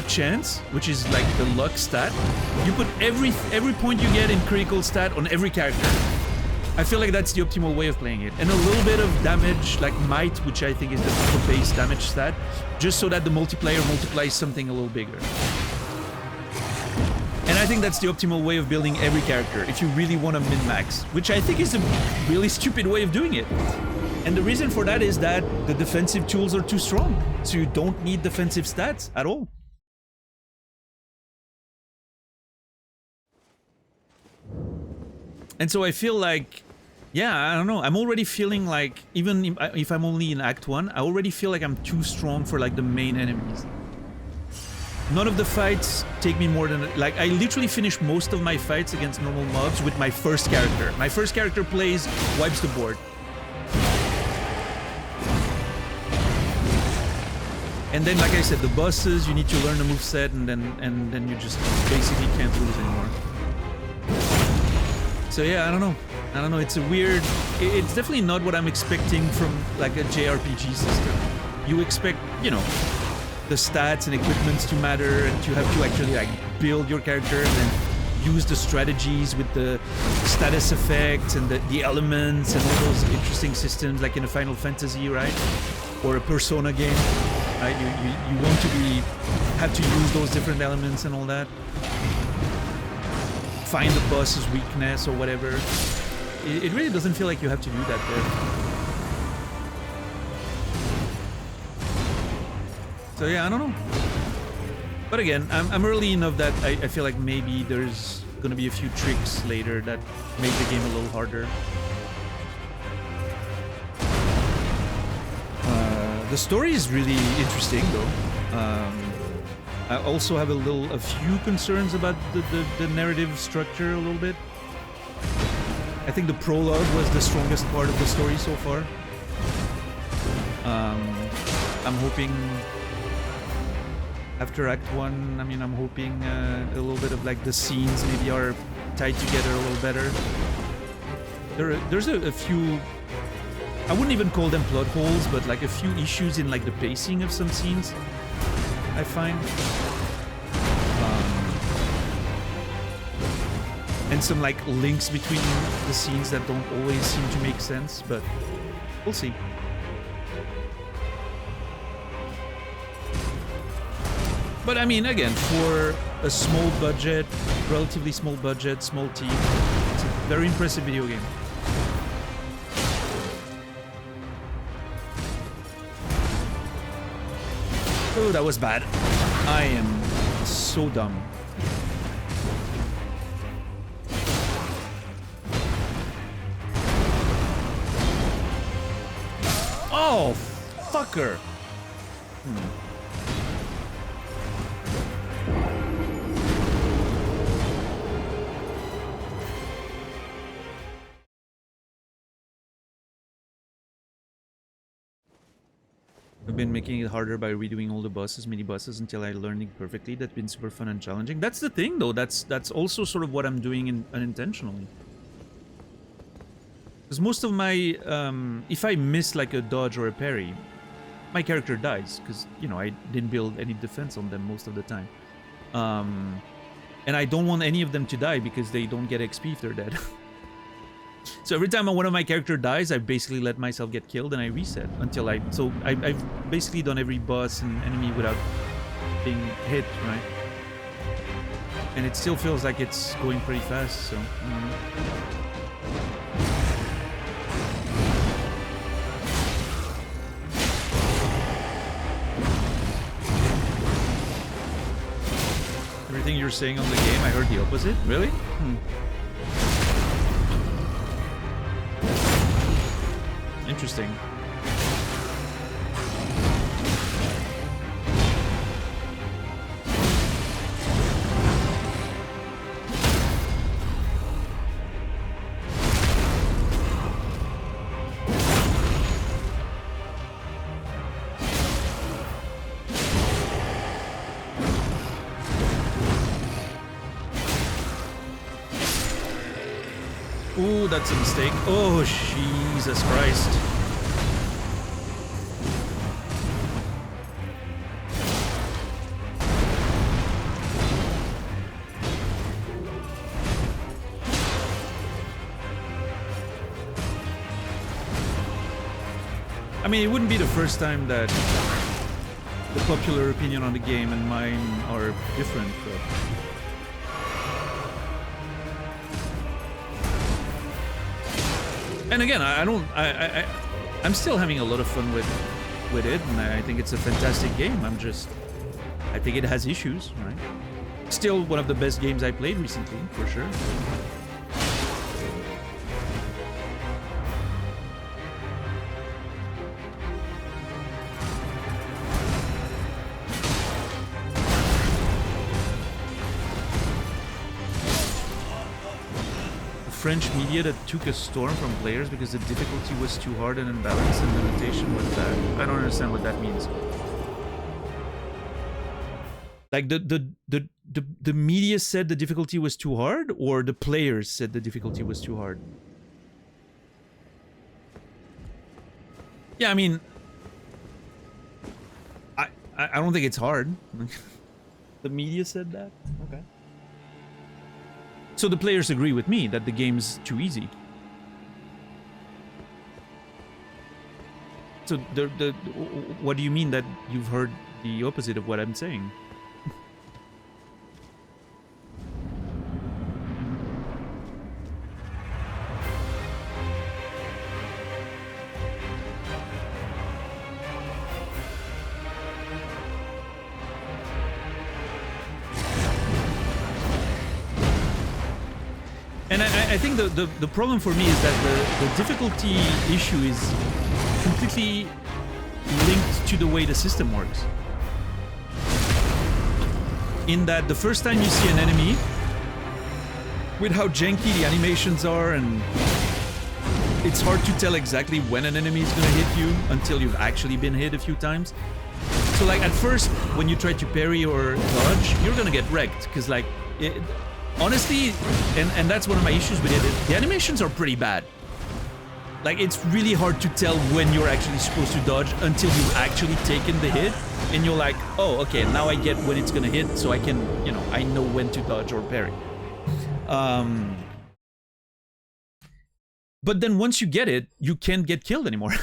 chance, which is like the luck stat. You put every point you get in critical stat on every character. I feel like that's the optimal way of playing it. And a little bit of damage, like might, which I think is the base damage stat, just so that the multiplayer multiplies something a little bigger. I think that's the optimal way of building every character if you really want to min-max, which I think is a really stupid way of doing it. And the reason for that is that the defensive tools are too strong, so you don't need defensive stats at all. And so I feel like, yeah, I don't know, I'm already feeling like, even if I'm only in Act 1, I already feel like I'm too strong for like the main enemies. None of the fights take me more than, like, I literally finish most of my fights against normal mobs with my first character. My first character plays, wipes the board. And then, like I said, the bosses, you need to learn the moveset, and then you just basically can't lose anymore. So yeah, I don't know, it's a weird, it's definitely not what I'm expecting from like a JRPG system. You expect, you know, the stats and equipments to matter, and you have to actually like build your character and then use the strategies with the status effects and the elements and all those interesting systems like in a Final Fantasy, right? Or a Persona game, right? You want to have to use those different elements and all that. Find the boss's weakness or whatever. It really doesn't feel like you have to do that there. So yeah, I don't know. But again, I'm early enough that I feel like maybe there's gonna be a few tricks later that make the game a little harder. The story is really interesting though. I also have a few concerns about the narrative structure a little bit. I think the prologue was the strongest part of the story so far. I'm hoping after Act 1, I mean, I'm hoping a little bit of like the scenes maybe are tied together a little better. There's a few, I wouldn't even call them plot holes, but like a few issues in like the pacing of some scenes, I find. And some like links between the scenes that don't always seem to make sense, but we'll see. But I mean, again, for a small budget, relatively small budget, small team, it's a very impressive video game. Oh, that was bad. I am so dumb. Oh, fucker. I've been making it harder by redoing all the bosses, mini bosses, until I learned it perfectly. That's been super fun and challenging. That's the thing, though. That's also sort of what I'm doing unintentionally. Because most of my, if I miss like a dodge or a parry, my character dies. Because, you know, I didn't build any defense on them most of the time. And I don't want any of them to die because they don't get XP if they're dead. So every time one of my character dies, I basically let myself get killed and I reset until I've basically done every boss and enemy without being hit, right? And it still feels like it's going pretty fast, so I don't know. Everything you're saying on the game, I heard the opposite. Really? Interesting. Ooh, that's a mistake. Oh, Jesus Christ. I mean, it wouldn't be the first time that the popular opinion on the game and mine are different, but And again, I'm still having a lot of fun with it, and I think it's a fantastic game. I think it has issues, right? Still one of the best games I played recently, for sure. French media that took a storm from players because the difficulty was too hard and unbalanced and limitation was that. I don't understand what that means. Like the media said the difficulty was too hard, or the players said the difficulty was too hard? Yeah, I mean, I don't think it's hard. The media said that? Okay. So the players agree with me that the game's too easy. So what do you mean that you've heard the opposite of what I'm saying? And I think the problem for me is that the difficulty issue is completely linked to the way the system works. In that the first time you see an enemy, with how janky the animations are, and it's hard to tell exactly when an enemy is going to hit you until you've actually been hit a few times. So like at first, when you try to parry or dodge, you're going to get wrecked, because like... honestly, and that's one of my issues with it, the animations are pretty bad. Like, it's really hard to tell when you're actually supposed to dodge until you've actually taken the hit, and you're like, oh, okay, now I get when it's gonna hit, so I can, you know, I know when to dodge or parry. But then once you get it, you can't get killed anymore.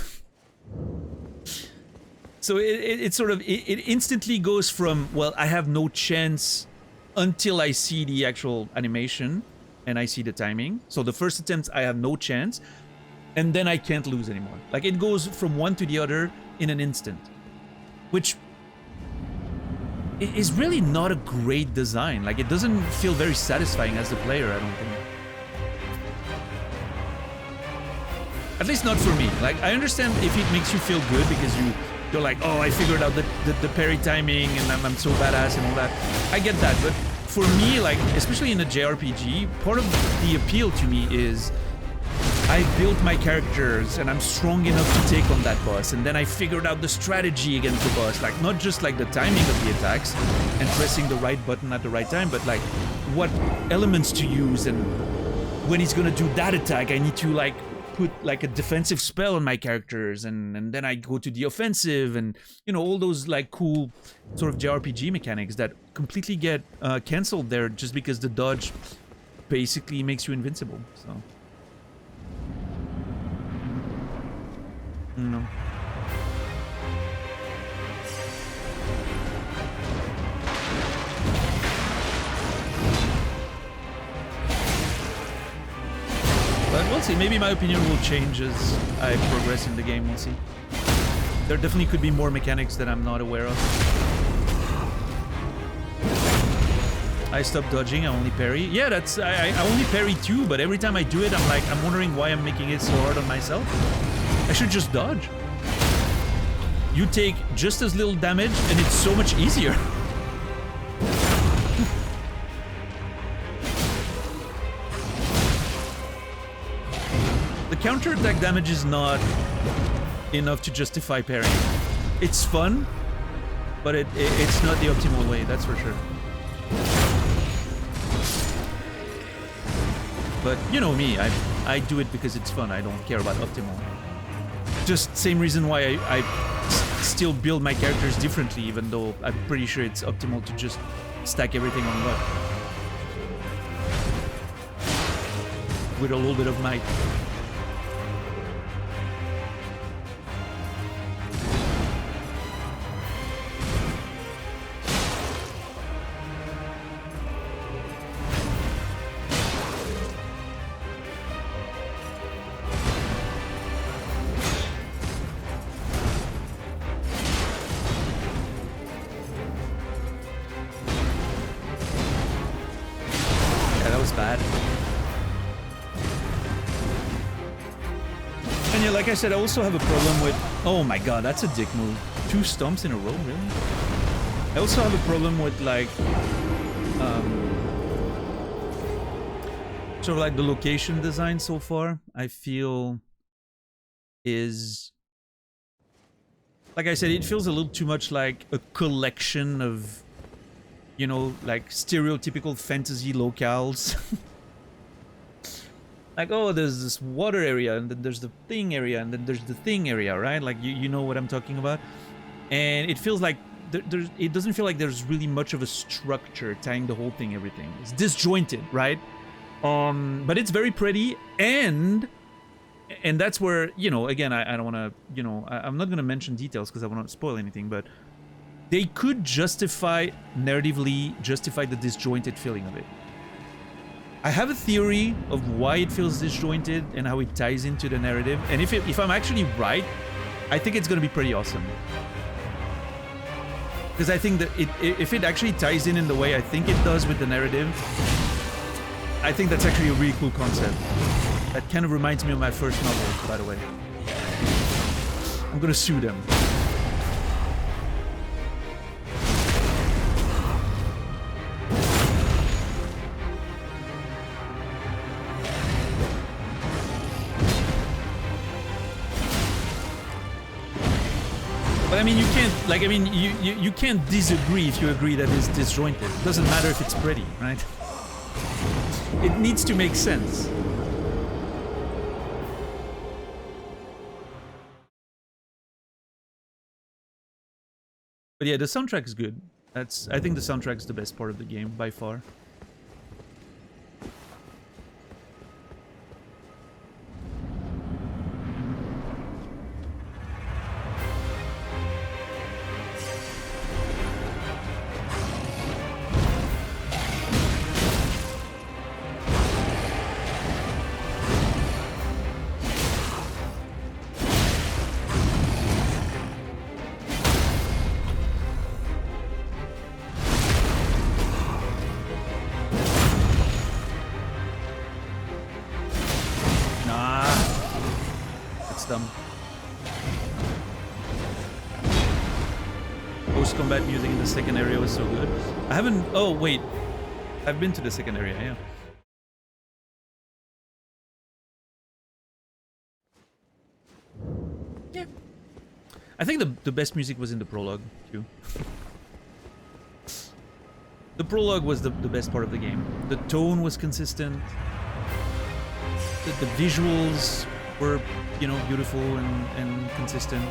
So it sort of, it instantly goes from, well, I have no chance until I see the actual animation and I see the timing. So the first attempt, I have no chance, and then I can't lose anymore. Like, it goes from one to the other in an instant, which is really not a great design. Like, it doesn't feel very satisfying as a player, I don't think. At least not for me. Like, I understand if it makes you feel good because you're like, oh, I figured out the parry timing and I'm so badass and all that. I get that, but for me, like, especially in a JRPG, part of the appeal to me is I built my characters and I'm strong enough to take on that boss, and then I figured out the strategy against the boss, like not just like the timing of the attacks and pressing the right button at the right time, but like what elements to use, and when he's gonna do that attack, I need to like put like a defensive spell on my characters, and then I go to the offensive, and you know, all those like cool sort of JRPG mechanics that completely get cancelled there just because the dodge basically makes you invincible. So no. But we'll see. Maybe my opinion will change as I progress in the game. We'll see. There definitely could be more mechanics that I'm not aware of. I stopped dodging, I only parry. Yeah, that's... I only parry too, but every time I do it, I'm like, I'm wondering why I'm making it so hard on myself. I should just dodge. You take just as little damage, and it's so much easier. The counterattack damage is not enough to justify parrying. It's fun, but it's not the optimal way, that's for sure. But you know me, I do it because it's fun. I don't care about optimal. Just same reason why I still build my characters differently, even though I'm pretty sure it's optimal to just stack everything on luck. With a little bit of might. bad. And yeah, like I said, I also have a problem with... Oh my god, that's a dick move. 2 stomps in a row, really? I also have a problem with, like... sort of like the location design so far, I feel is... Like I said, it feels a little too much like a collection of, you know, like stereotypical fantasy locales. Like, oh, there's this water area, and then there's the thing area, and then there's the thing area, right? Like, you know what I'm talking about? And it feels like it doesn't feel like there's really much of a structure tying the whole thing, everything. It's disjointed, right? But it's very pretty, and that's where, you know, again, I don't want to, you know, I'm not going to mention details because I want to spoil anything, but they could narratively justify the disjointed feeling of it. I have a theory of why it feels disjointed and how it ties into the narrative, and if I'm actually right, I think it's going to be pretty awesome. Because I think that if it actually ties in the way I think it does with the narrative, I think that's actually a really cool concept. That kind of reminds me of my first novel, by the way. I'm gonna sue them. But I mean, you can't, like, I mean, you can't disagree if you agree that it's disjointed. It doesn't matter if it's pretty, right? It needs to make sense. But yeah, the soundtrack is good. I think the soundtrack is the best part of the game by far. Post-combat music in the second area was so good. I haven't... Oh, wait. I've been to the second area, yeah. Yeah. I think the best music was in the prologue, too. The prologue was the best part of the game. The tone was consistent. The visuals were, you know, beautiful and consistent.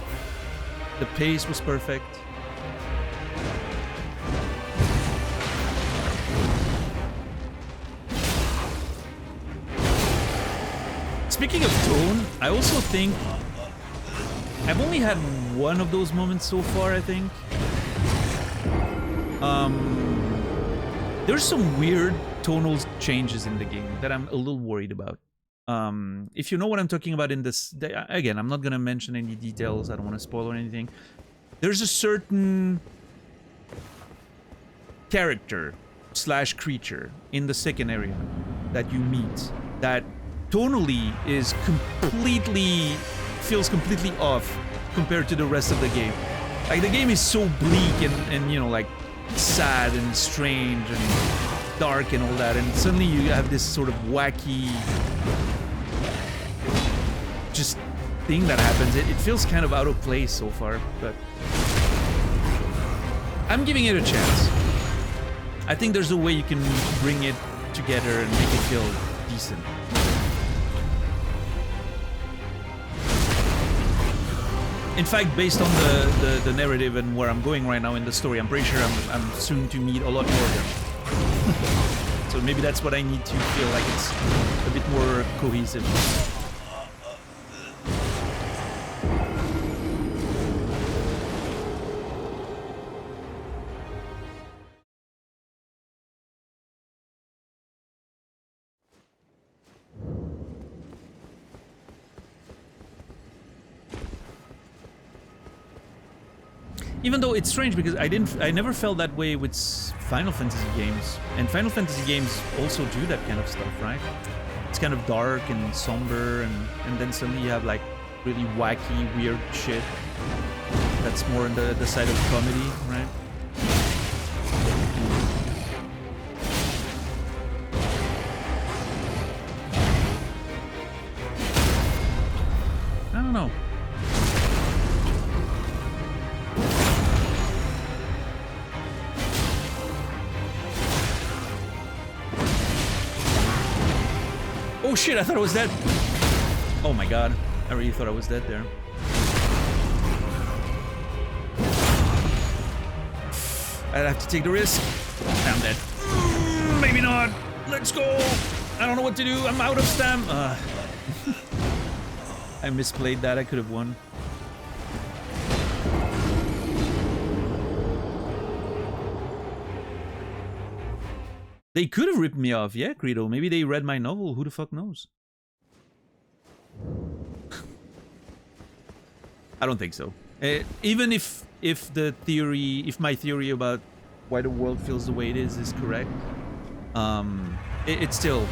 The pace was perfect. Speaking of tone, I also think I've only had one of those moments so far, I think. There's some weird tonal changes in the game that I'm a little worried about. If you know what I'm talking about in this... Again, I'm not going to mention any details. I don't want to spoil or anything. There's a certain character / creature in the second area that you meet that tonally is feels completely off compared to the rest of the game. Like, the game is so bleak and you know, like, sad and strange and dark and all that, and suddenly you have this sort of wacky just thing that happens. It feels kind of out of place so far, but I'm giving it a chance. I think there's a way you can bring it together and make it feel decent. In fact, based on the narrative and where I'm going right now in the story, I'm pretty sure I'm soon to meet a lot more of them. So maybe that's what I need to feel like it's a bit more cohesive. Even though it's strange because I never felt that way with Final Fantasy games, and Final Fantasy games also do that kind of stuff, right? It's kind of dark and somber, and then suddenly you have like really wacky, weird shit that's more on the side of comedy, right? I don't know. Oh shit, I thought I was dead. Oh my god, I really thought I was dead there. I'd have to take the risk. I'm dead. Maybe not. Let's go. I don't know what to do. I'm out of stam. I misplayed that. I could have won. They could have ripped me off, yeah, Credo. Maybe they read my novel. Who the fuck knows? I don't think so. Even if my theory about why the world feels the way it is correct, it still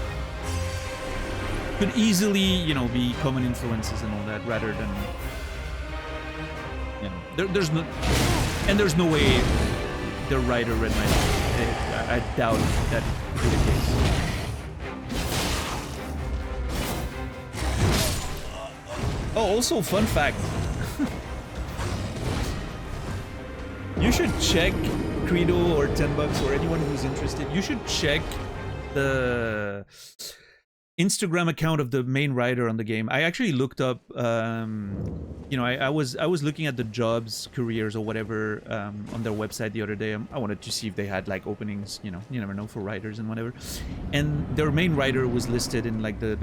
could easily, you know, be common influences and all that, rather than, you know, there's no way the writer read my novel. I doubt that could be the case. Oh, also, fun fact. You should check, Credo or 10 bucks or anyone who's interested, you should check the Instagram account of the main writer on the game. I actually looked up, you know, I was looking at the jobs, careers, or whatever on their website the other day. I wanted to see if they had like openings, you know, you never know, for writers and whatever. And their main writer was listed in like the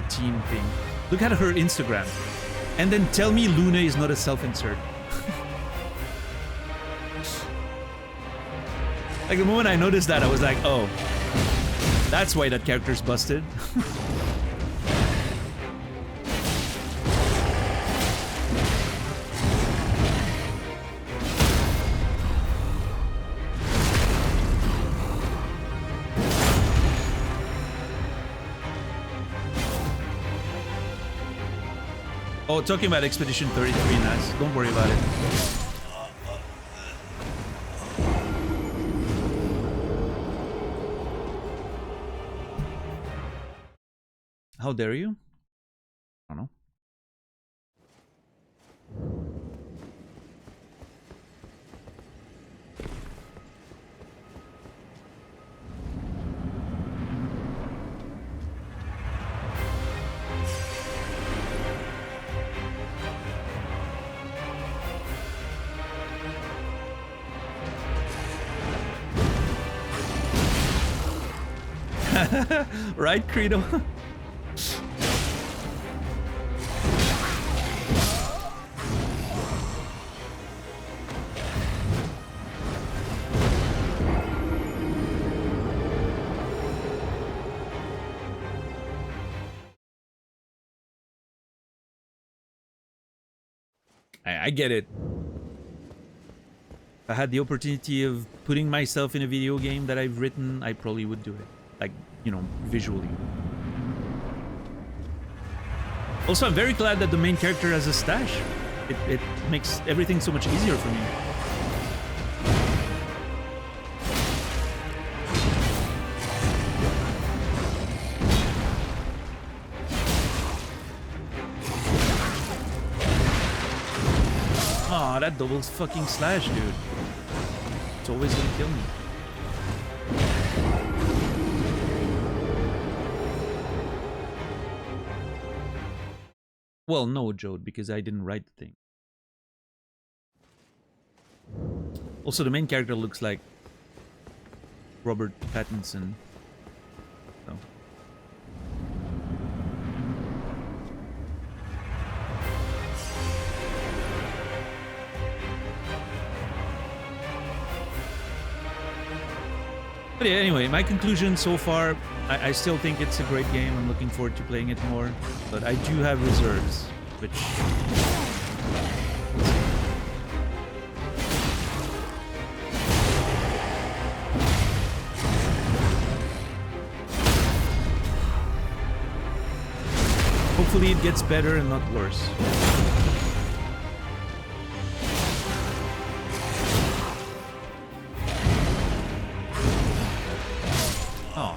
team thing. Look at her Instagram, and then tell me Luna is not a self-insert. Like the moment I noticed that, I was like, oh, that's why that character's busted. Oh, talking about Expedition 33, nice. Don't worry about it. How dare you? I don't know. Right, Credo? I get it. If I had the opportunity of putting myself in a video game that I've written, I probably would do it. Like, you know, visually. Also, I'm very glad that the main character has a stash. It makes everything so much easier for me. Aw, that double fucking slash, dude. It's always gonna kill me. Well, no, Jode, because I didn't write the thing. Also, the main character looks like Robert Pattinson. So. But yeah, anyway, my conclusion so far, I still think it's a great game. I'm looking forward to playing it more. But I do have reserves, which... Hopefully it gets better and not worse. Oh.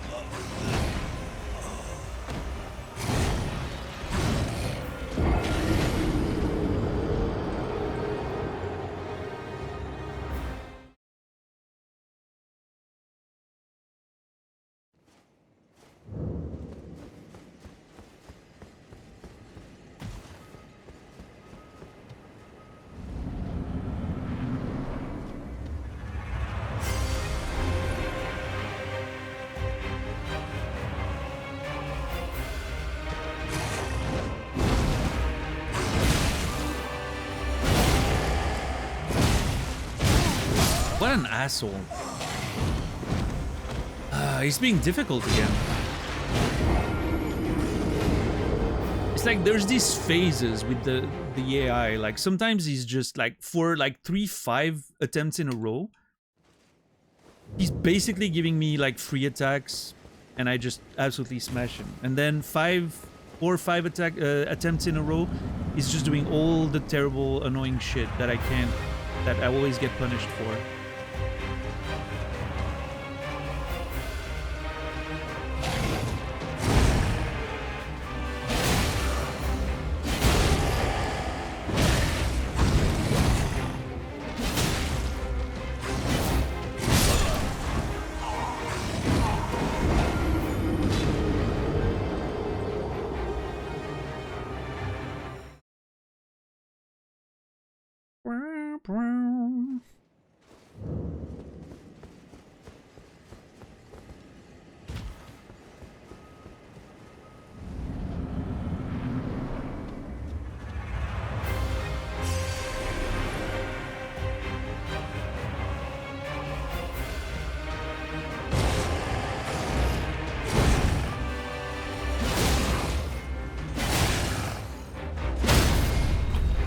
What an asshole. He's being difficult again. It's like there's these phases with the AI. Like sometimes he's just like for like 3-5 attempts in a row. He's basically giving me like free attacks and I just absolutely smash him. And then 4 or 5 attempts in a row, he's just doing all the terrible, annoying shit that I always get punished for.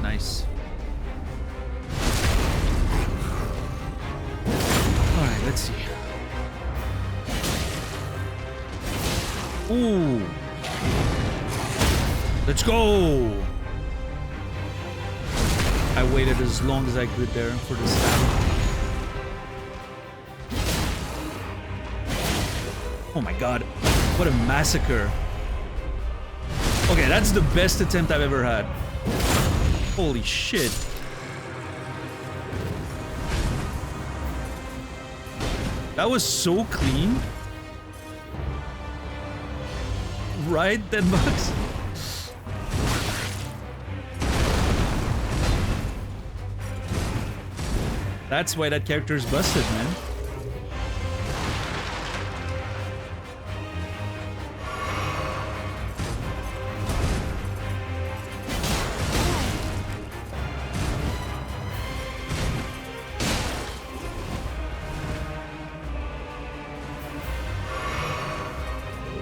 Nice. Alright, let's see. Ooh. Let's go! I waited as long as I could there for the stab. Oh my god. What a massacre. Okay, that's the best attempt I've ever had. Holy shit. That was so clean. Right, $10? That's why that character is busted, man.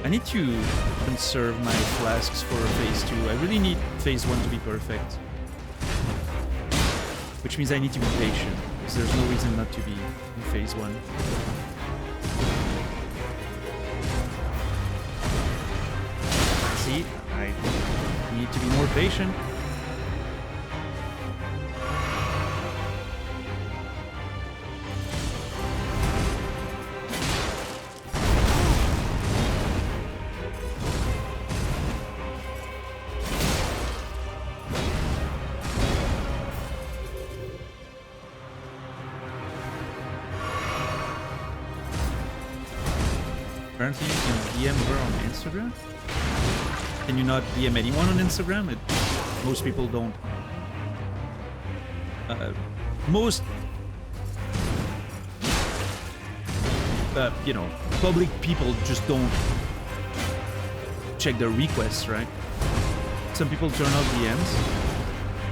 I need to conserve my flasks for phase 2. I really need phase 1 to be perfect. Which means I need to be patient, because there's no reason not to be in phase 1. See, I need to be more patient. Apparently you can DM her on Instagram? Can you not DM anyone on Instagram? Most people don't. Most... you know, public people just don't check their requests, right? Some people turn off DMs.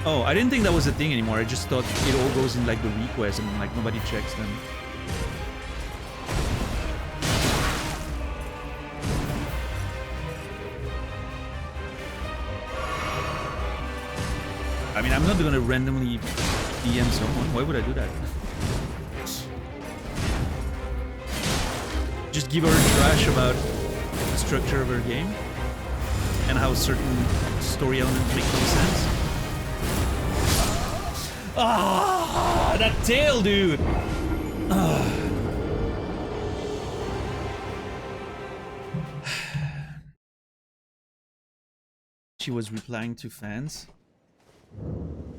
Oh, I didn't think that was a thing anymore. I just thought it all goes in like the requests and like nobody checks them. I mean, I'm not gonna randomly DM someone. Why would I do that? Just give her trash about the structure of her game. and how certain story elements make no sense. Ah, that tail, dude. Ah. She was replying to fans.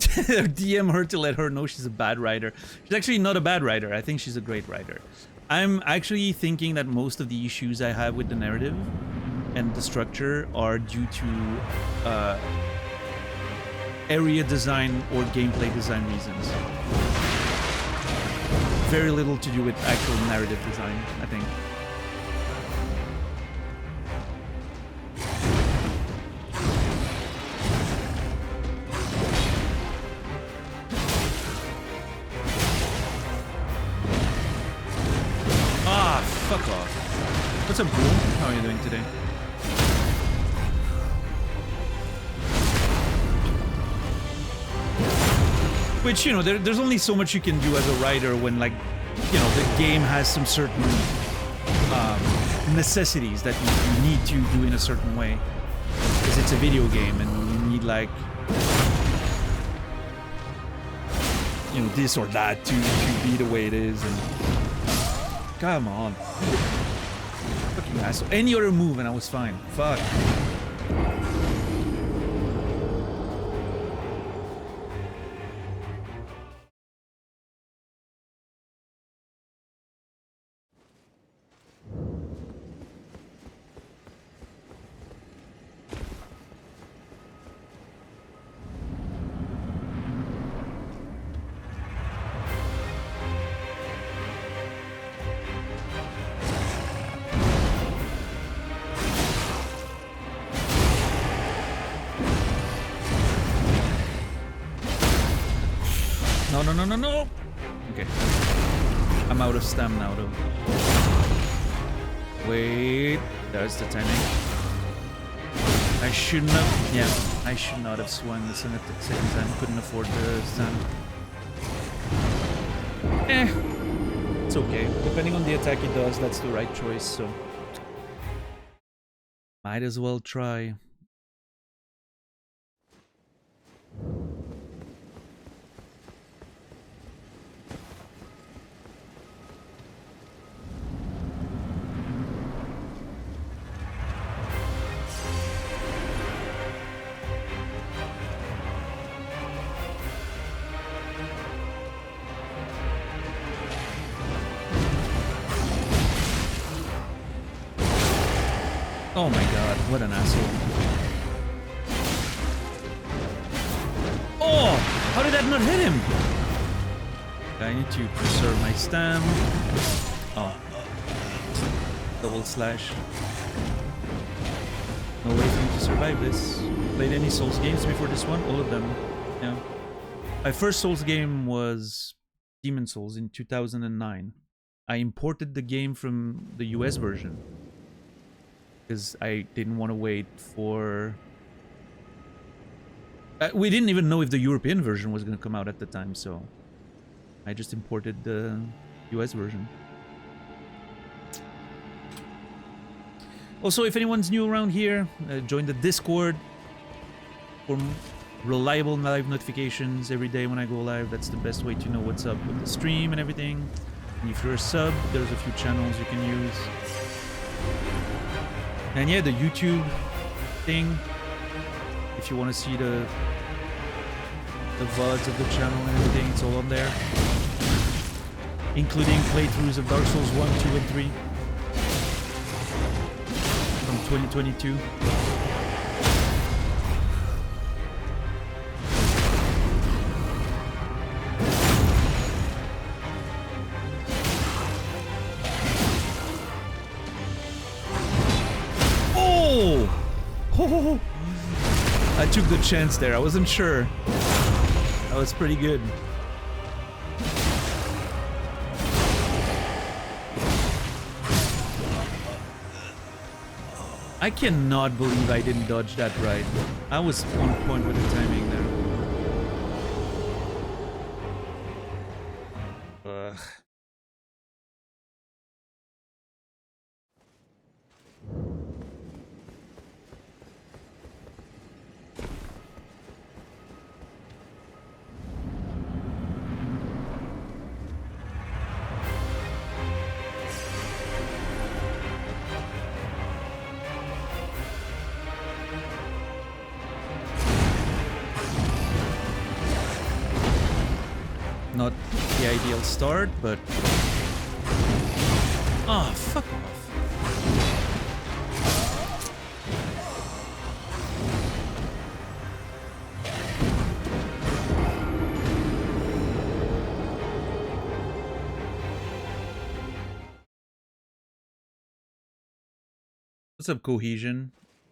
DM her to let her know she's a bad writer. She's actually not a bad writer. I think she's a great writer. I'm actually thinking that most of the issues I have with the narrative and the structure are due to area design or gameplay design reasons. Very little to do with actual narrative design, I think. Ah, fuck off. What's up, Boom? How are you doing today? Which, you know, there's only so much you can do as a writer when, like, you know, the game has some certain necessities that you need to do in a certain way. Because it's a video game and you need, like, you know, this or that to be the way it is. And come on. Fucking asshole. Any other move and I was fine. Fuck. No. Okay. I'm out of stam now, though. Wait. There's the timing. I should not... Yeah, I should not have swung this in at the second time. Couldn't afford the stand. It's okay. Depending on the attack he does, that's the right choice, so... Might as well try. Oh my god, what an asshole. Oh! How did that not hit him? I need to preserve my stam. Oh. Double slash. No way for me to survive this. Played any Souls games before this one? All of them. Yeah. My first Souls game was Demon Souls in 2009. I imported the game from the US version. Because I didn't want to wait for... we didn't even know if the European version was going to come out at the time, so... I just imported the US version. Also, if anyone's new around here, join the Discord for reliable live notifications every day when I go live. That's the best way to know what's up with the stream and everything. And if you're a sub, there's a few channels you can use. And yeah, the YouTube thing, if you want to see the VODs of the channel and everything, it's all on there. Including playthroughs of Dark Souls 1, 2, and 3 from 2022. Oh! I took the chance there. I wasn't sure. That was pretty good. I cannot believe I didn't dodge that right. I was on point with the timing there. Ugh. Not the ideal start, but... Oh, fuck off. What's up, Cohesion?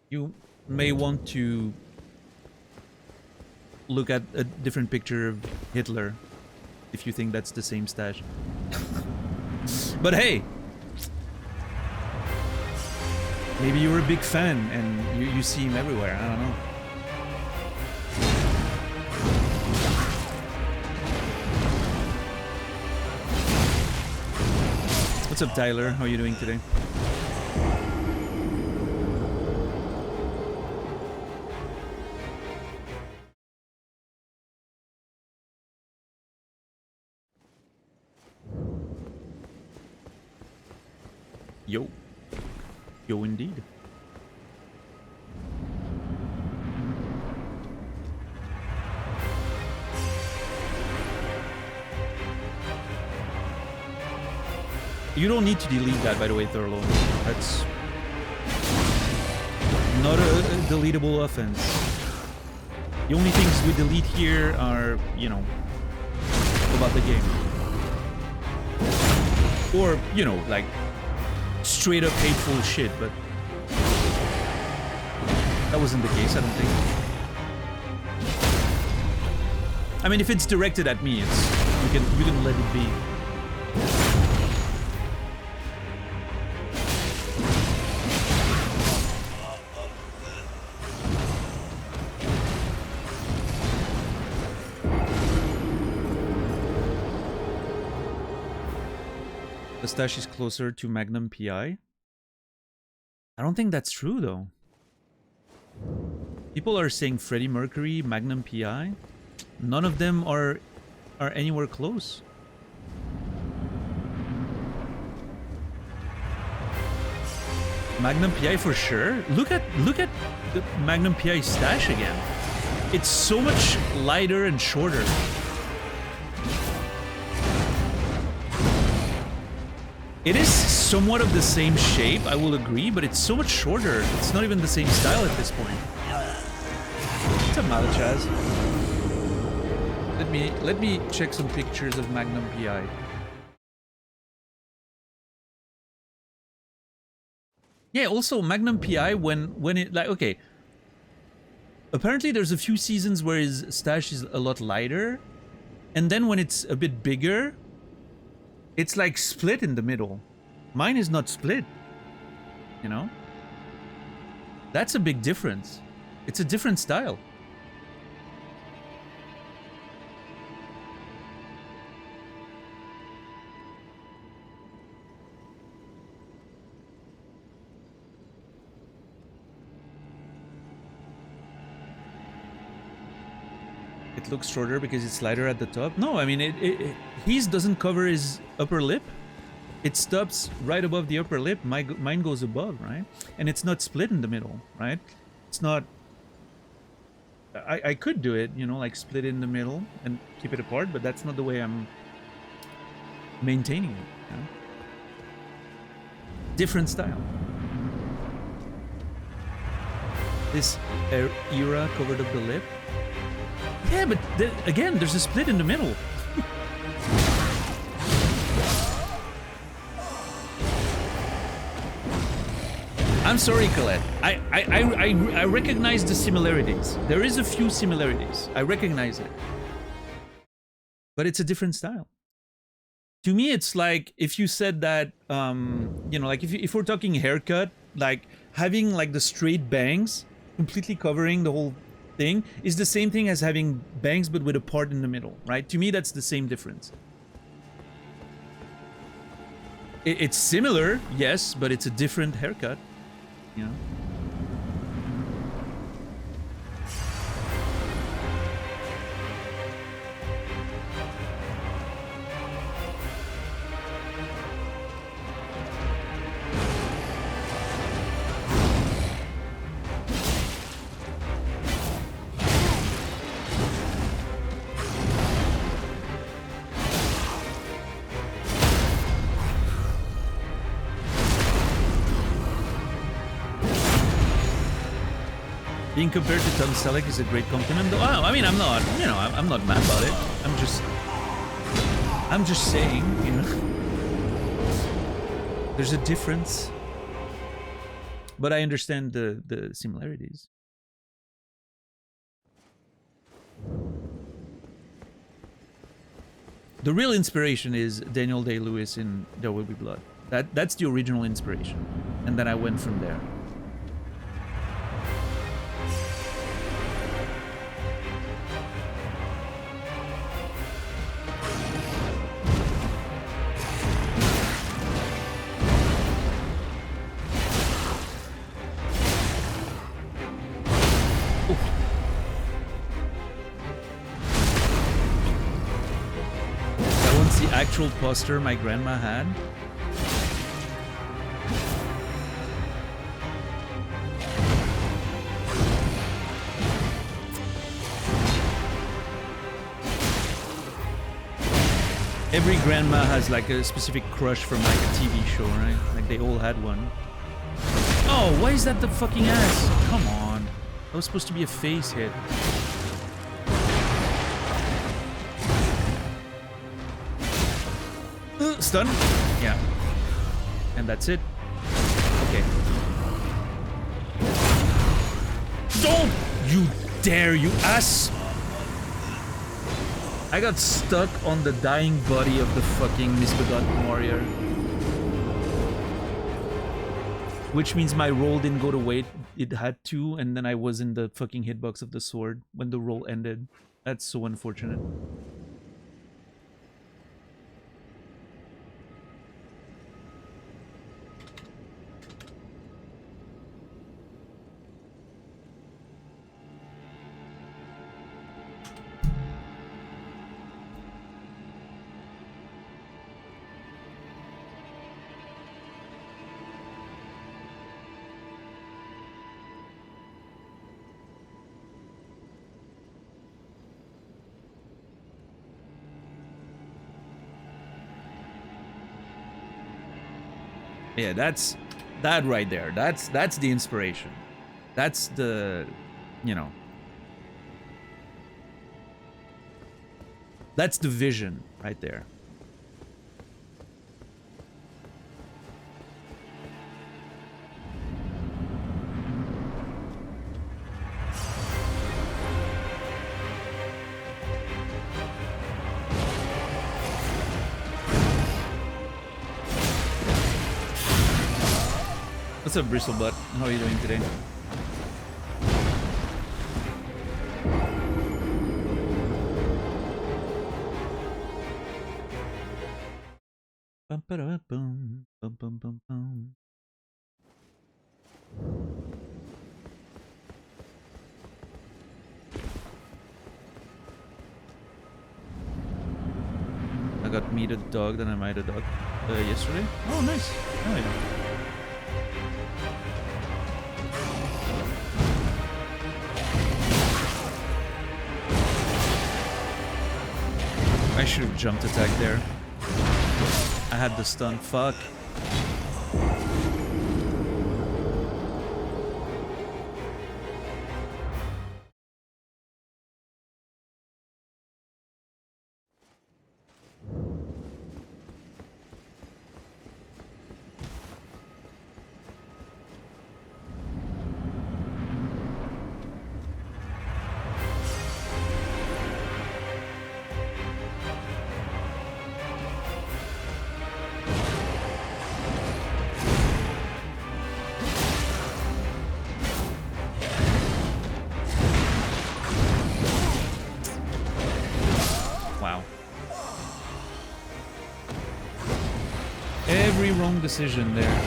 You may want to look at a different picture of Hitler if you think that's the same stash. But hey, maybe you're a big fan and you see him everywhere. I don't know. What's up, Tyler? How are you doing today? Yo. Yo, indeed. You don't need to delete that, by the way, Thurlow. That's not a deletable offense. The only things we delete here are, you know, about the game. Or, you know, like, straight up hateful shit, but that wasn't the case, I don't think. I mean, if it's directed at me, it's you can let it be. The stash is closer to Magnum PI. I don't think that's true, though. People are saying Freddie Mercury, Magnum PI. None of them are anywhere close. Magnum PI for sure. Look at the Magnum PI stash again. It's so much lighter and shorter. It is somewhat of the same shape, I will agree, but it's so much shorter. It's not even the same style at this point. What's up, Malachaz? Let me check some pictures of Magnum PI. Yeah, also Magnum PI when it like okay. Apparently there's a few seasons where his stash is a lot lighter, and then when it's a bit bigger, it's like split in the middle. Mine is not split, you know? That's a big difference. It's a different style. It looks shorter because it's lighter at the top. No, I mean, his doesn't cover his upper lip. It stops right above the upper lip. Mine goes above, right? And it's not split in the middle, right? It's not... I could do it, you know, like split it in the middle and keep it apart, but that's not the way I'm maintaining it, you know? Different style. This era covered up the lip. Yeah, but again, there's a split in the middle. I'm sorry, Colette. I recognize the similarities. There is a few similarities. I recognize it. But it's a different style. To me, it's like if you said that, you know, like if we're talking haircut, like having like the straight bangs completely covering the whole thing is the same thing as having bangs but with a part in the middle, right? To me, that's the same difference. It's similar, yes, but it's a different haircut, you know? Being compared to Tom Selleck is a great compliment. Though, I mean, I'm not, you know, I'm not mad about it. I'm just saying, you know, there's a difference. But I understand the similarities. The real inspiration is Daniel Day-Lewis in There Will Be Blood. That's the original inspiration, and then I went from there. Actual poster my grandma had. Every grandma has like a specific crush from like a TV show, right? Like they all had one. Oh, why is that the fucking ass? Come on. That was supposed to be a face hit. Stun? Yeah. And that's it. Okay. Don't you dare, you ass! I got stuck on the dying body of the fucking misbegotten warrior. Which means my roll didn't go the way it had to, and then I was in the fucking hitbox of the sword when the roll ended. That's so unfortunate. Yeah, that's that right there. That's the inspiration. That's the, you know, that's the vision right there. What's up, Bristlebutt? How are you doing today? Bum, ba, bum, bum, bum, bum, bum. I got meat a dog, then I made a dog yesterday. Oh, nice. Oh, yeah. I should have jumped attack there. I had the stun. Fuck. Wrong decision there.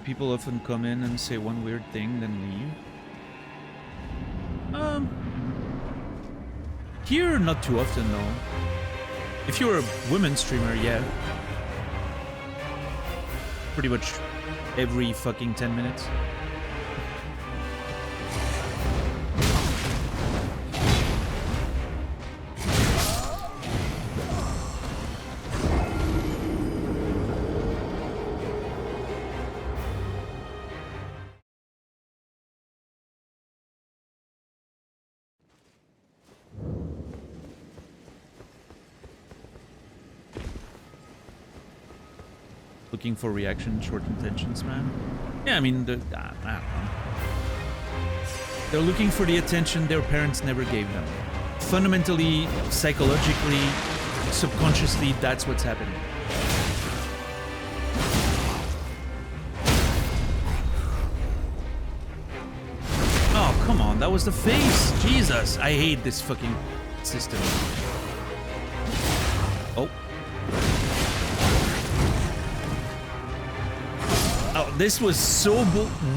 People often come in and say one weird thing, then leave. Here, not too often, no. If you're a women streamer, yeah. Pretty much every fucking 10 minutes. Looking for reaction, short intentions, man. Yeah, I mean, I don't know. They're looking for the attention their parents never gave them. Fundamentally, psychologically, subconsciously, that's what's happening. Oh, come on, that was the face! Jesus, I hate this fucking system. Oh. Oh, this was so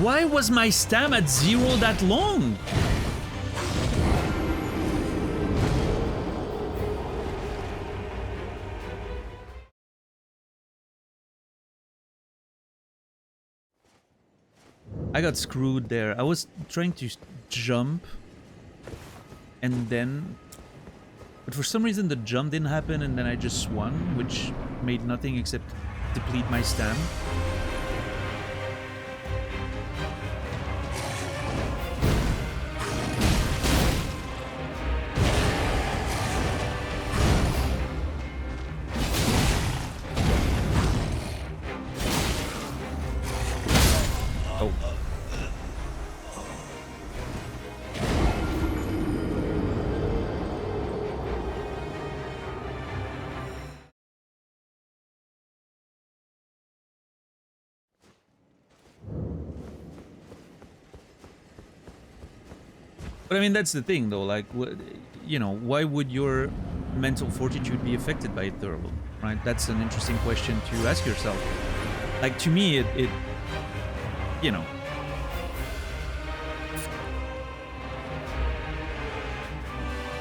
why was my stam at 0 that long? I got screwed there. I was trying to jump and then... But for some reason the jump didn't happen and then I just swung, which made nothing except deplete my stam. But I mean, that's the thing, though. Like, you know, why would your mental fortitude be affected by it thoroughly, right? That's an interesting question to ask yourself. Like, to me, it you know,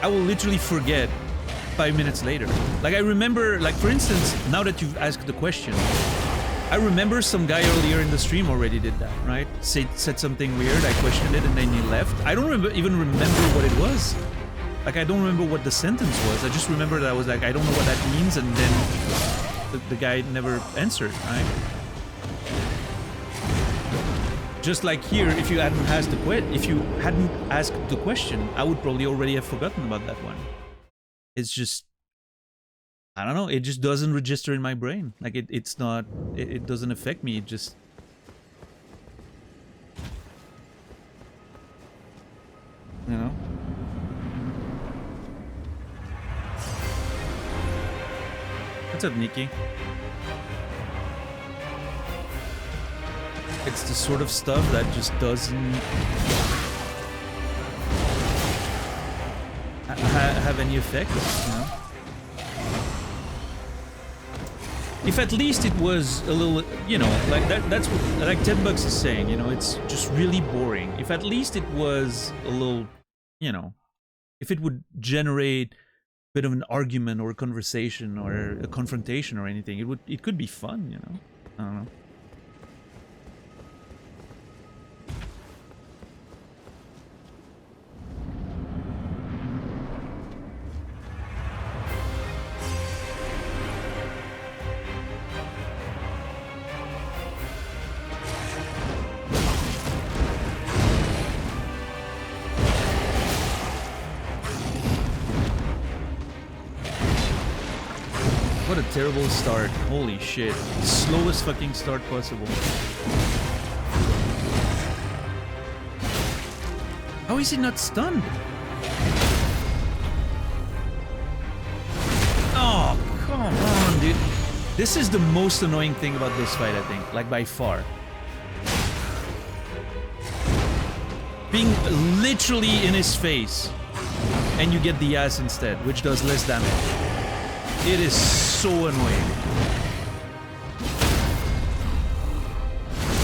I will literally forget 5 minutes later. Like, I remember, like, for instance, now that you've asked the question, I remember some guy earlier in the stream already did that, right? Said something weird, I questioned it, and then he left. I don't even remember what it was. Like, I don't remember what the sentence was. I just remember that I was like, I don't know what that means, and then the guy never answered, right? Just like here, if you hadn't asked the question, I would probably already have forgotten about that one. It's just, I don't know, it just doesn't register in my brain. Like, it's not, it doesn't affect me, it just... You know? What's up, Nikki? It's the sort of stuff that just doesn't have any effect, you know? If at least it was a little, you know, like that's what, like 10 bucks is saying, you know, it's just really boring. If at least it was a little, you know, if it would generate a bit of an argument or a conversation or a confrontation or anything, it could be fun, you know? I don't know. What a terrible start. Holy shit. Slowest fucking start possible. How is he not stunned? Oh, come on, dude. This is the most annoying thing about this fight, I think. Like, by far. Being literally in his face, and you get the ass instead, which does less damage. It is so annoying.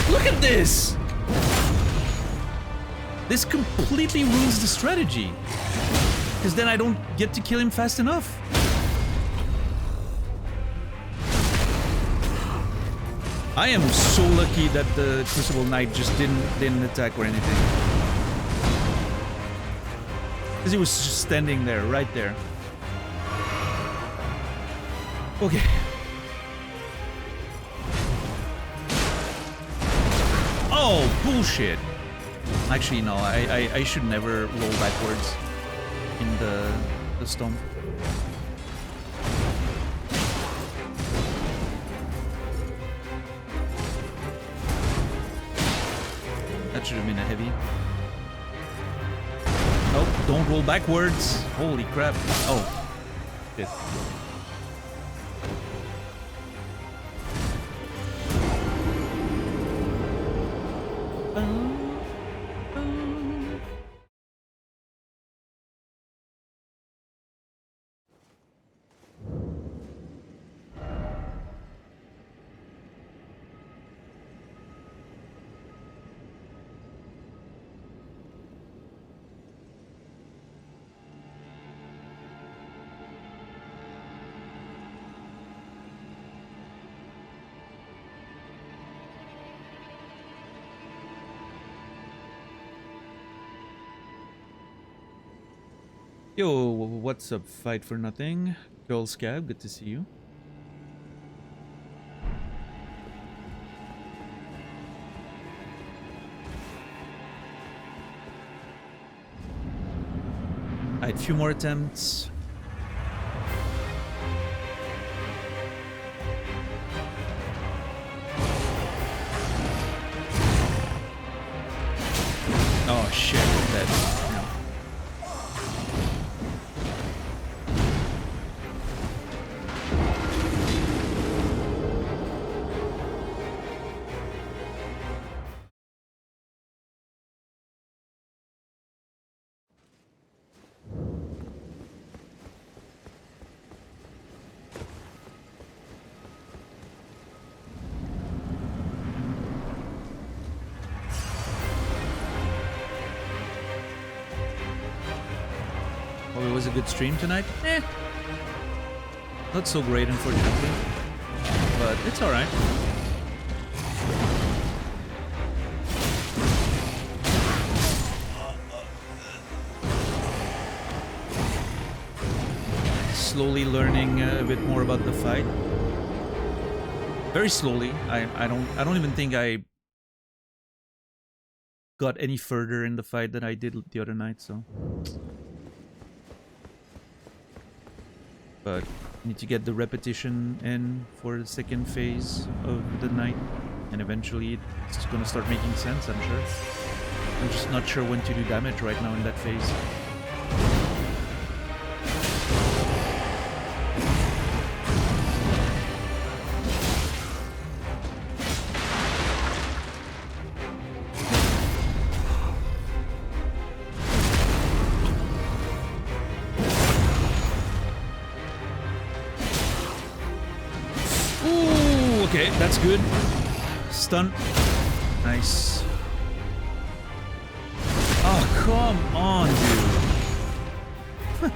Look hate this! This completely ruins the strategy. Because then I don't get to kill him fast enough. I am so lucky that the Crucible Knight just didn't attack or anything. Because he was just standing there, right there. Okay. Oh, bullshit. Actually, no, I should never roll backwards in the storm. That should have been a heavy. Nope, don't roll backwards. Holy crap. Oh, shit. Yo, what's up, Fight for Nothing? Girl Scab, good to see you. Alright, a few more attempts. Oh shit, that. It was a good stream tonight. Not so great, unfortunately, but it's all right. Slowly learning a bit more about the fight. Very slowly. I don't even think I got any further in the fight than I did the other night, so. But need to get the repetition in for the second phase of the night, and eventually it's gonna start making sense, I'm sure. I'm just not sure when to do damage right now in that phase. Okay, that's good. Stun. Nice. Oh, come on, dude.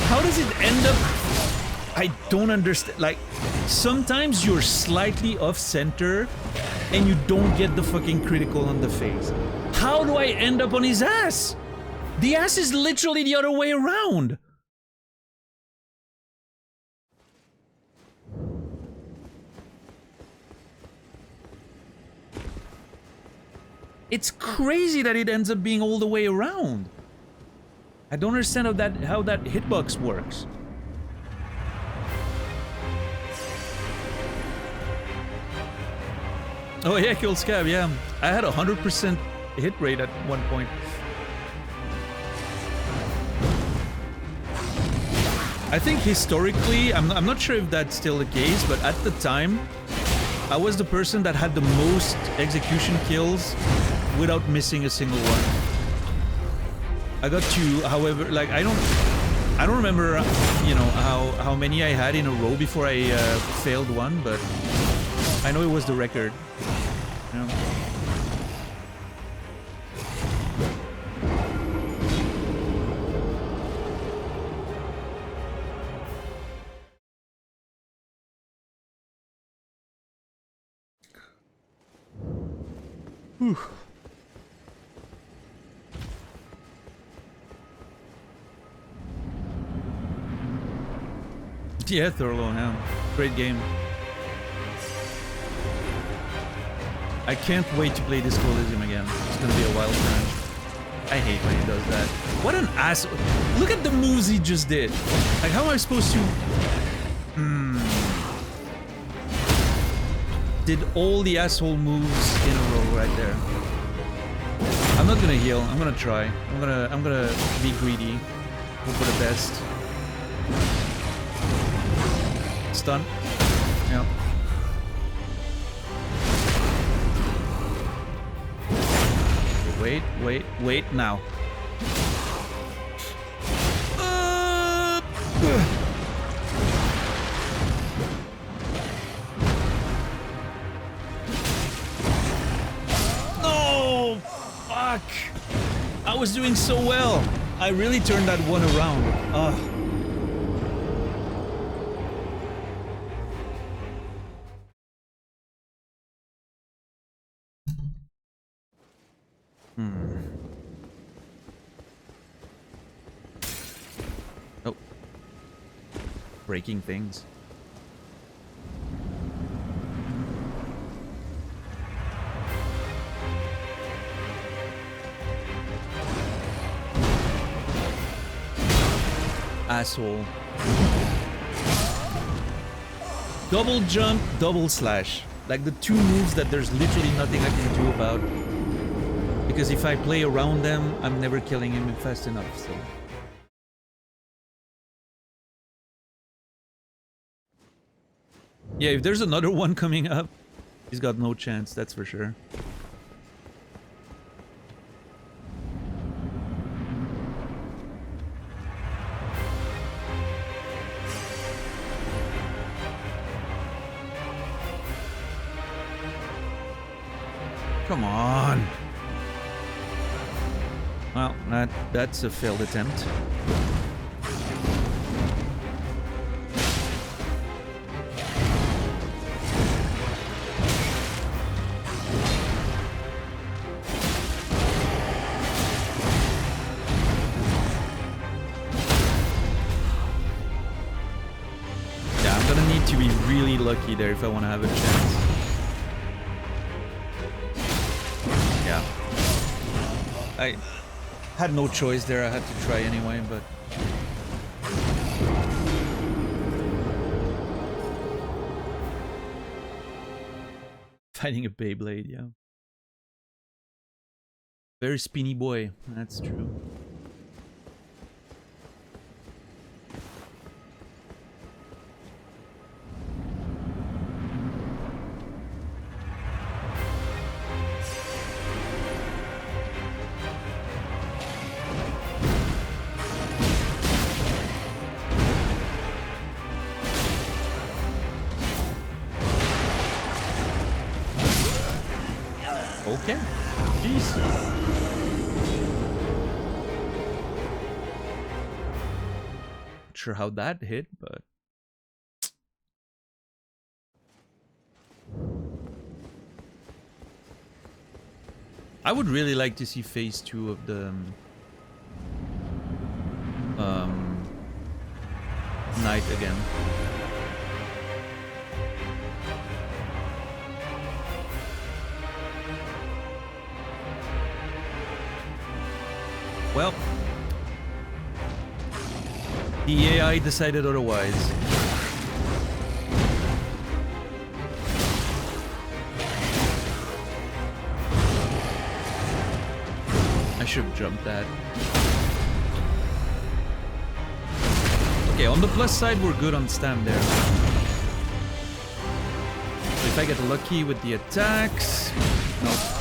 How does it end up? I don't understand. Like, sometimes you're slightly off center and you don't get the fucking critical on the face. How do I end up on his ass? The ass is literally the other way around. It's crazy that it ends up being all the way around. I don't understand how that hitbox works. Oh yeah, kill Scab, yeah. I had 100% hit rate at one point. I think historically, I'm not sure if that's still the case, but at the time, I was the person that had the most execution kills without missing a single one. I got to, however, like I don't remember, you know, how many I had in a row before I failed one, but I know it was the record. You know? Whew. Yeah, Thurlow, yeah. Great game. I can't wait to play this Coliseum again. It's gonna be a wild time. I hate when he does that. What an asshole. Look at the moves he just did. Like, how am I supposed to... Did all the asshole moves in a row right there. I'm not gonna heal. I'm gonna try. I'm gonna be greedy. Hope for the best. Stun. Yeah. Wait now. No! Fuck! I was doing so well. I really turned that one around. Ugh. Oh. Breaking things. Asshole. Double jump, double slash. Like the two moves that there's literally nothing I can do about. Because if I play around them, I'm never killing him fast enough, so... Yeah, if there's another one coming up, he's got no chance, that's for sure. Come on! Well, that's a failed attempt. Yeah, I'm gonna need to be really lucky there if I want to have a chance. Yeah. I had no choice there, I had to try anyway, but... Fighting a Beyblade, yeah. Very spinny boy, that's true. Okay. Jeez. Not sure how that hit, but... I would really like to see phase 2 of the... Night again. Well, the AI decided otherwise. I should have jumped that. Okay, on the plus side, we're good on stam there. So if I get lucky with the attacks... No.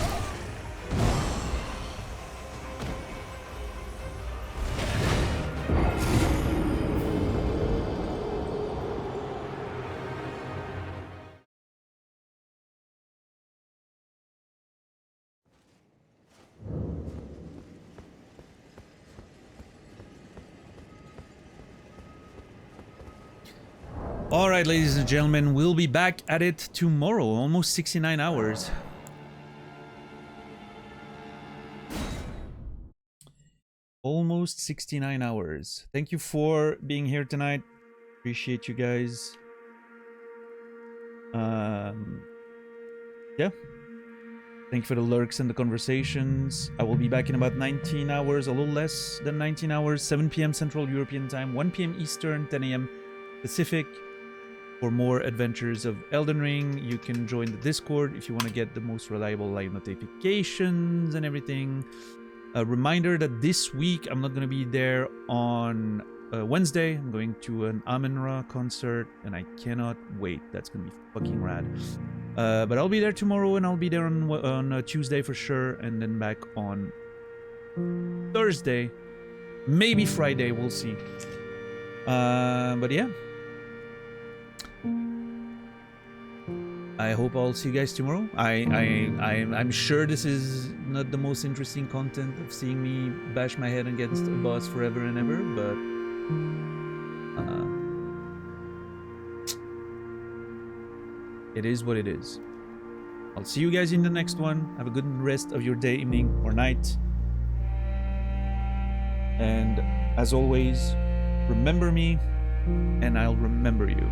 Alright, ladies and gentlemen, we'll be back at it tomorrow. Almost 69 hours. Almost 69 hours. Thank you for being here tonight. Appreciate you guys. Yeah. Thank you for the lurks and the conversations. I will be back in about 19 hours, a little less than 19 hours, 7 p.m. Central European Time, 1 p.m. Eastern, 10 a.m. Pacific. For more adventures of Elden Ring, you can join the Discord if you want to get the most reliable live notifications and everything. A reminder that this week I'm not going to be there on Wednesday. I'm going to an Amun-Ra concert and I cannot wait. That's going to be fucking rad. But I'll be there tomorrow and I'll be there on Tuesday for sure. And then back on Thursday. Maybe Friday. We'll see. But yeah. I hope I'll see you guys tomorrow. I'm sure this is not the most interesting content of seeing me bash my head against a boss forever and ever, but it is what it is. I'll see you guys in the next one. Have a good rest of your day, evening, or night. And as always, remember me, and I'll remember you.